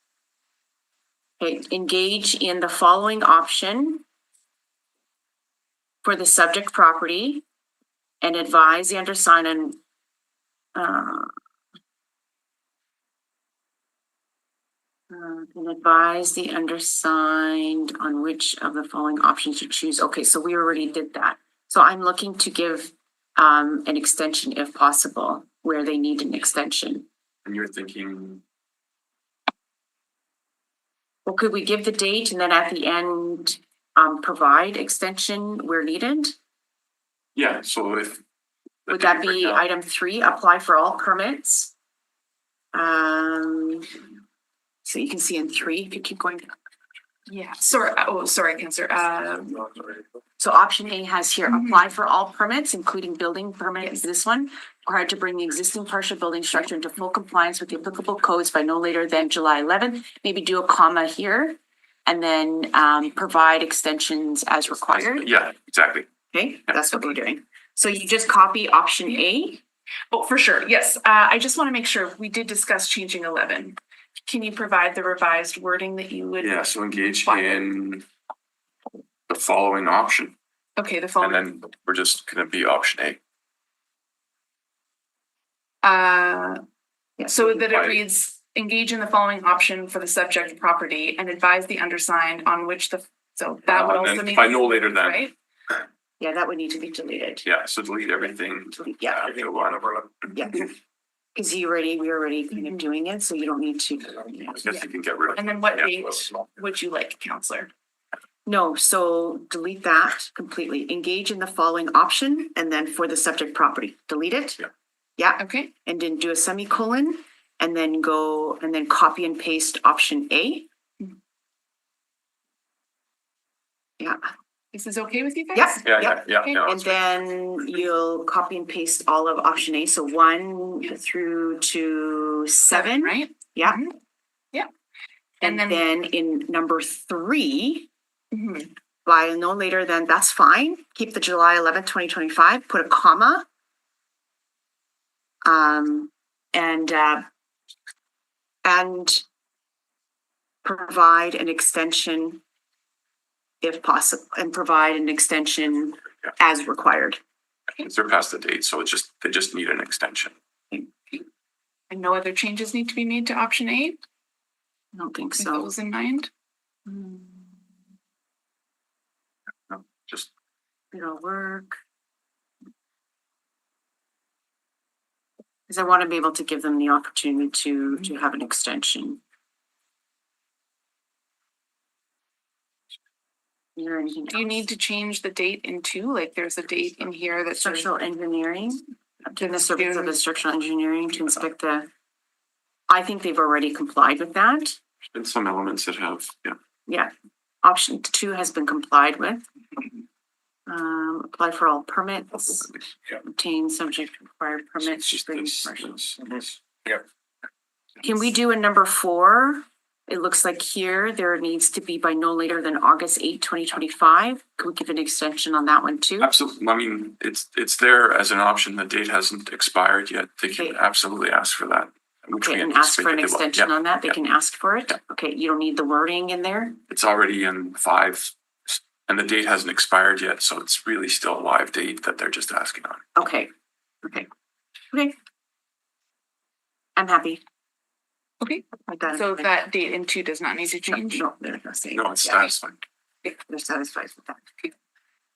[SPEAKER 4] Okay, engage in the following option for the subject property and advise the undersigned on and advise the undersigned on which of the following options you choose. Okay, so we already did that. So I'm looking to give an extension if possible, where they need an extension.
[SPEAKER 13] And you're thinking,
[SPEAKER 4] Well, could we give the date and then at the end provide extension where needed?
[SPEAKER 13] yeah, so if.
[SPEAKER 4] Would that be item 3, apply for all permits? So you can see in 3, if you keep going.
[SPEAKER 2] Yeah, sorry, Counselor.
[SPEAKER 4] So option A has here, apply for all permits, including building permits, this one, required to bring the existing partial building structure into full compliance with the applicable codes by no later than July 11th. Maybe do a comma here and then provide extensions as required.
[SPEAKER 13] Yeah, exactly.
[SPEAKER 4] Okay, that's what we're doing. So you just copy option A?
[SPEAKER 2] Oh, for sure, yes. I just want to make sure, we did discuss changing 11. Can you provide the revised wording that you would?
[SPEAKER 13] Yeah, so engage in the following option.
[SPEAKER 2] Okay, the following.
[SPEAKER 13] And then we're just gonna be option A.
[SPEAKER 2] So that it reads, engage in the following option for the subject property and advise the undersigned on which so that would also need.
[SPEAKER 13] By no later than.
[SPEAKER 2] Right?
[SPEAKER 4] Yeah, that would need to be deleted.
[SPEAKER 13] Yeah, so delete everything.
[SPEAKER 4] Yeah.
[SPEAKER 13] Yeah.
[SPEAKER 4] Because we're already kind of doing it, so you don't need to.
[SPEAKER 13] I guess you can get rid of.
[SPEAKER 2] And then what date would you like, Counselor?
[SPEAKER 4] No, so delete that completely. Engage in the following option and then for the subject property, delete it.
[SPEAKER 13] Yeah.
[SPEAKER 4] Yeah.
[SPEAKER 2] Okay.
[SPEAKER 4] And then do a semicolon and then go and then copy and paste option A. Yeah.
[SPEAKER 2] This is okay with you guys?
[SPEAKER 4] Yeah.
[SPEAKER 13] Yeah.
[SPEAKER 4] And then you'll copy and paste all of option A. So 1 through to 7.
[SPEAKER 2] Right?
[SPEAKER 4] Yeah.
[SPEAKER 2] Yeah.
[SPEAKER 4] And then in number 3, by no later than, that's fine. Keep the July 11th, 2025, put a comma. And provide an extension if possible, and provide an extension as required.
[SPEAKER 13] They're past the date, so they just need an extension.
[SPEAKER 2] And no other changes need to be made to option A?
[SPEAKER 4] I don't think
[SPEAKER 2] With
[SPEAKER 4] so.
[SPEAKER 2] those in mind?
[SPEAKER 13] No, just.
[SPEAKER 4] It'll work. Because I want to be able to give them the opportunity to have an extension.
[SPEAKER 2] Do you need to change the date in 2? Like there's a date in here that says
[SPEAKER 4] Structural engineering, to the service of the structural engineering to inspect I think they've already complied with that.
[SPEAKER 13] There's been some elements that have,
[SPEAKER 4] Yeah, option 2 has been complied with. Apply for all permits, obtain subject required permits. Can we do a number 4? It looks like here there needs to be by no later than August 8, 2025. Can we give an extension on that one too?
[SPEAKER 13] Absolutely. I mean, it's there as an option. The date hasn't expired yet. They can absolutely ask for that.
[SPEAKER 4] Okay, and ask for an extension on that. They can ask for it. Okay, you don't need the wording in there.
[SPEAKER 13] It's already in 5 and the date hasn't expired yet, so it's really still a live date that they're just asking on.
[SPEAKER 4] Okay. I'm happy.
[SPEAKER 2] Okay, so that date in 2 does not need to change?
[SPEAKER 4] No, they're not saying.
[SPEAKER 13] No, it's satisfying.
[SPEAKER 4] They're satisfied with that.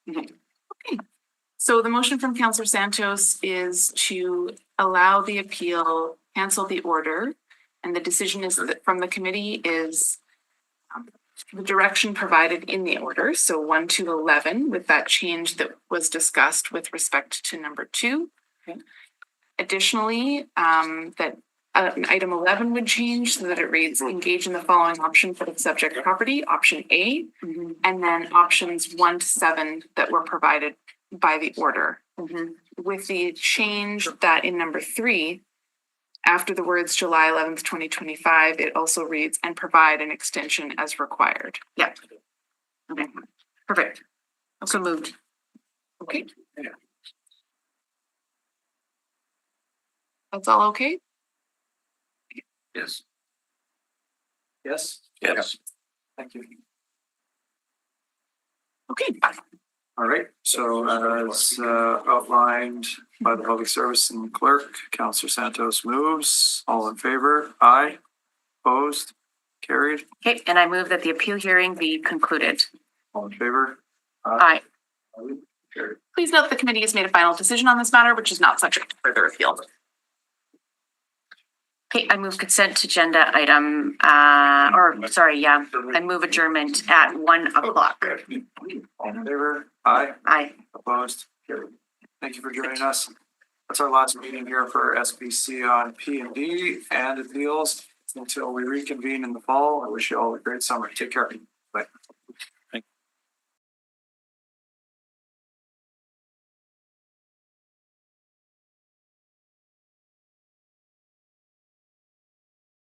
[SPEAKER 2] Okay. So the motion from Councillor Santos is to allow the appeal, cancel the order, and the decision is that from the committee is the direction provided in the order, so 1 to 11, with that change that was discussed with respect to number 2.
[SPEAKER 4] Okay.
[SPEAKER 2] Additionally, that item 11 would change so that it reads engage in the following option for the subject property, option A, and then options 1 to 7 that were provided by the order. With the change that in number 3, after the words July 11th, 2025, it also reads and provide an extension as required.
[SPEAKER 4] Yeah. Okay, perfect. So moved.
[SPEAKER 2] Okay. That's all okay?
[SPEAKER 13] Yes.
[SPEAKER 1] Yes?
[SPEAKER 13] Yes.
[SPEAKER 1] Thank you.
[SPEAKER 2] Okay.
[SPEAKER 1] All right, so as outlined by the public service and clerk, Councillor Santos moves. All in favor? Aye. Opposed? Carried.
[SPEAKER 4] Okay, and I move that the appeal hearing be concluded.
[SPEAKER 1] All in favor?
[SPEAKER 4] Aye.
[SPEAKER 1] Carried.
[SPEAKER 2] Please note the committee has made a final decision on this matter, which is not subject to further appeal.
[SPEAKER 4] Okay, I move consent agenda item, I move adjournment at 1:00.
[SPEAKER 1] All in favor? Aye.
[SPEAKER 4] Aye.
[SPEAKER 1] Opposed? Carried. Thank you for joining us. That's our last meeting here for SBC on P&D and appeals. Until we reconvene in the fall, I wish you all a great summer. Take care.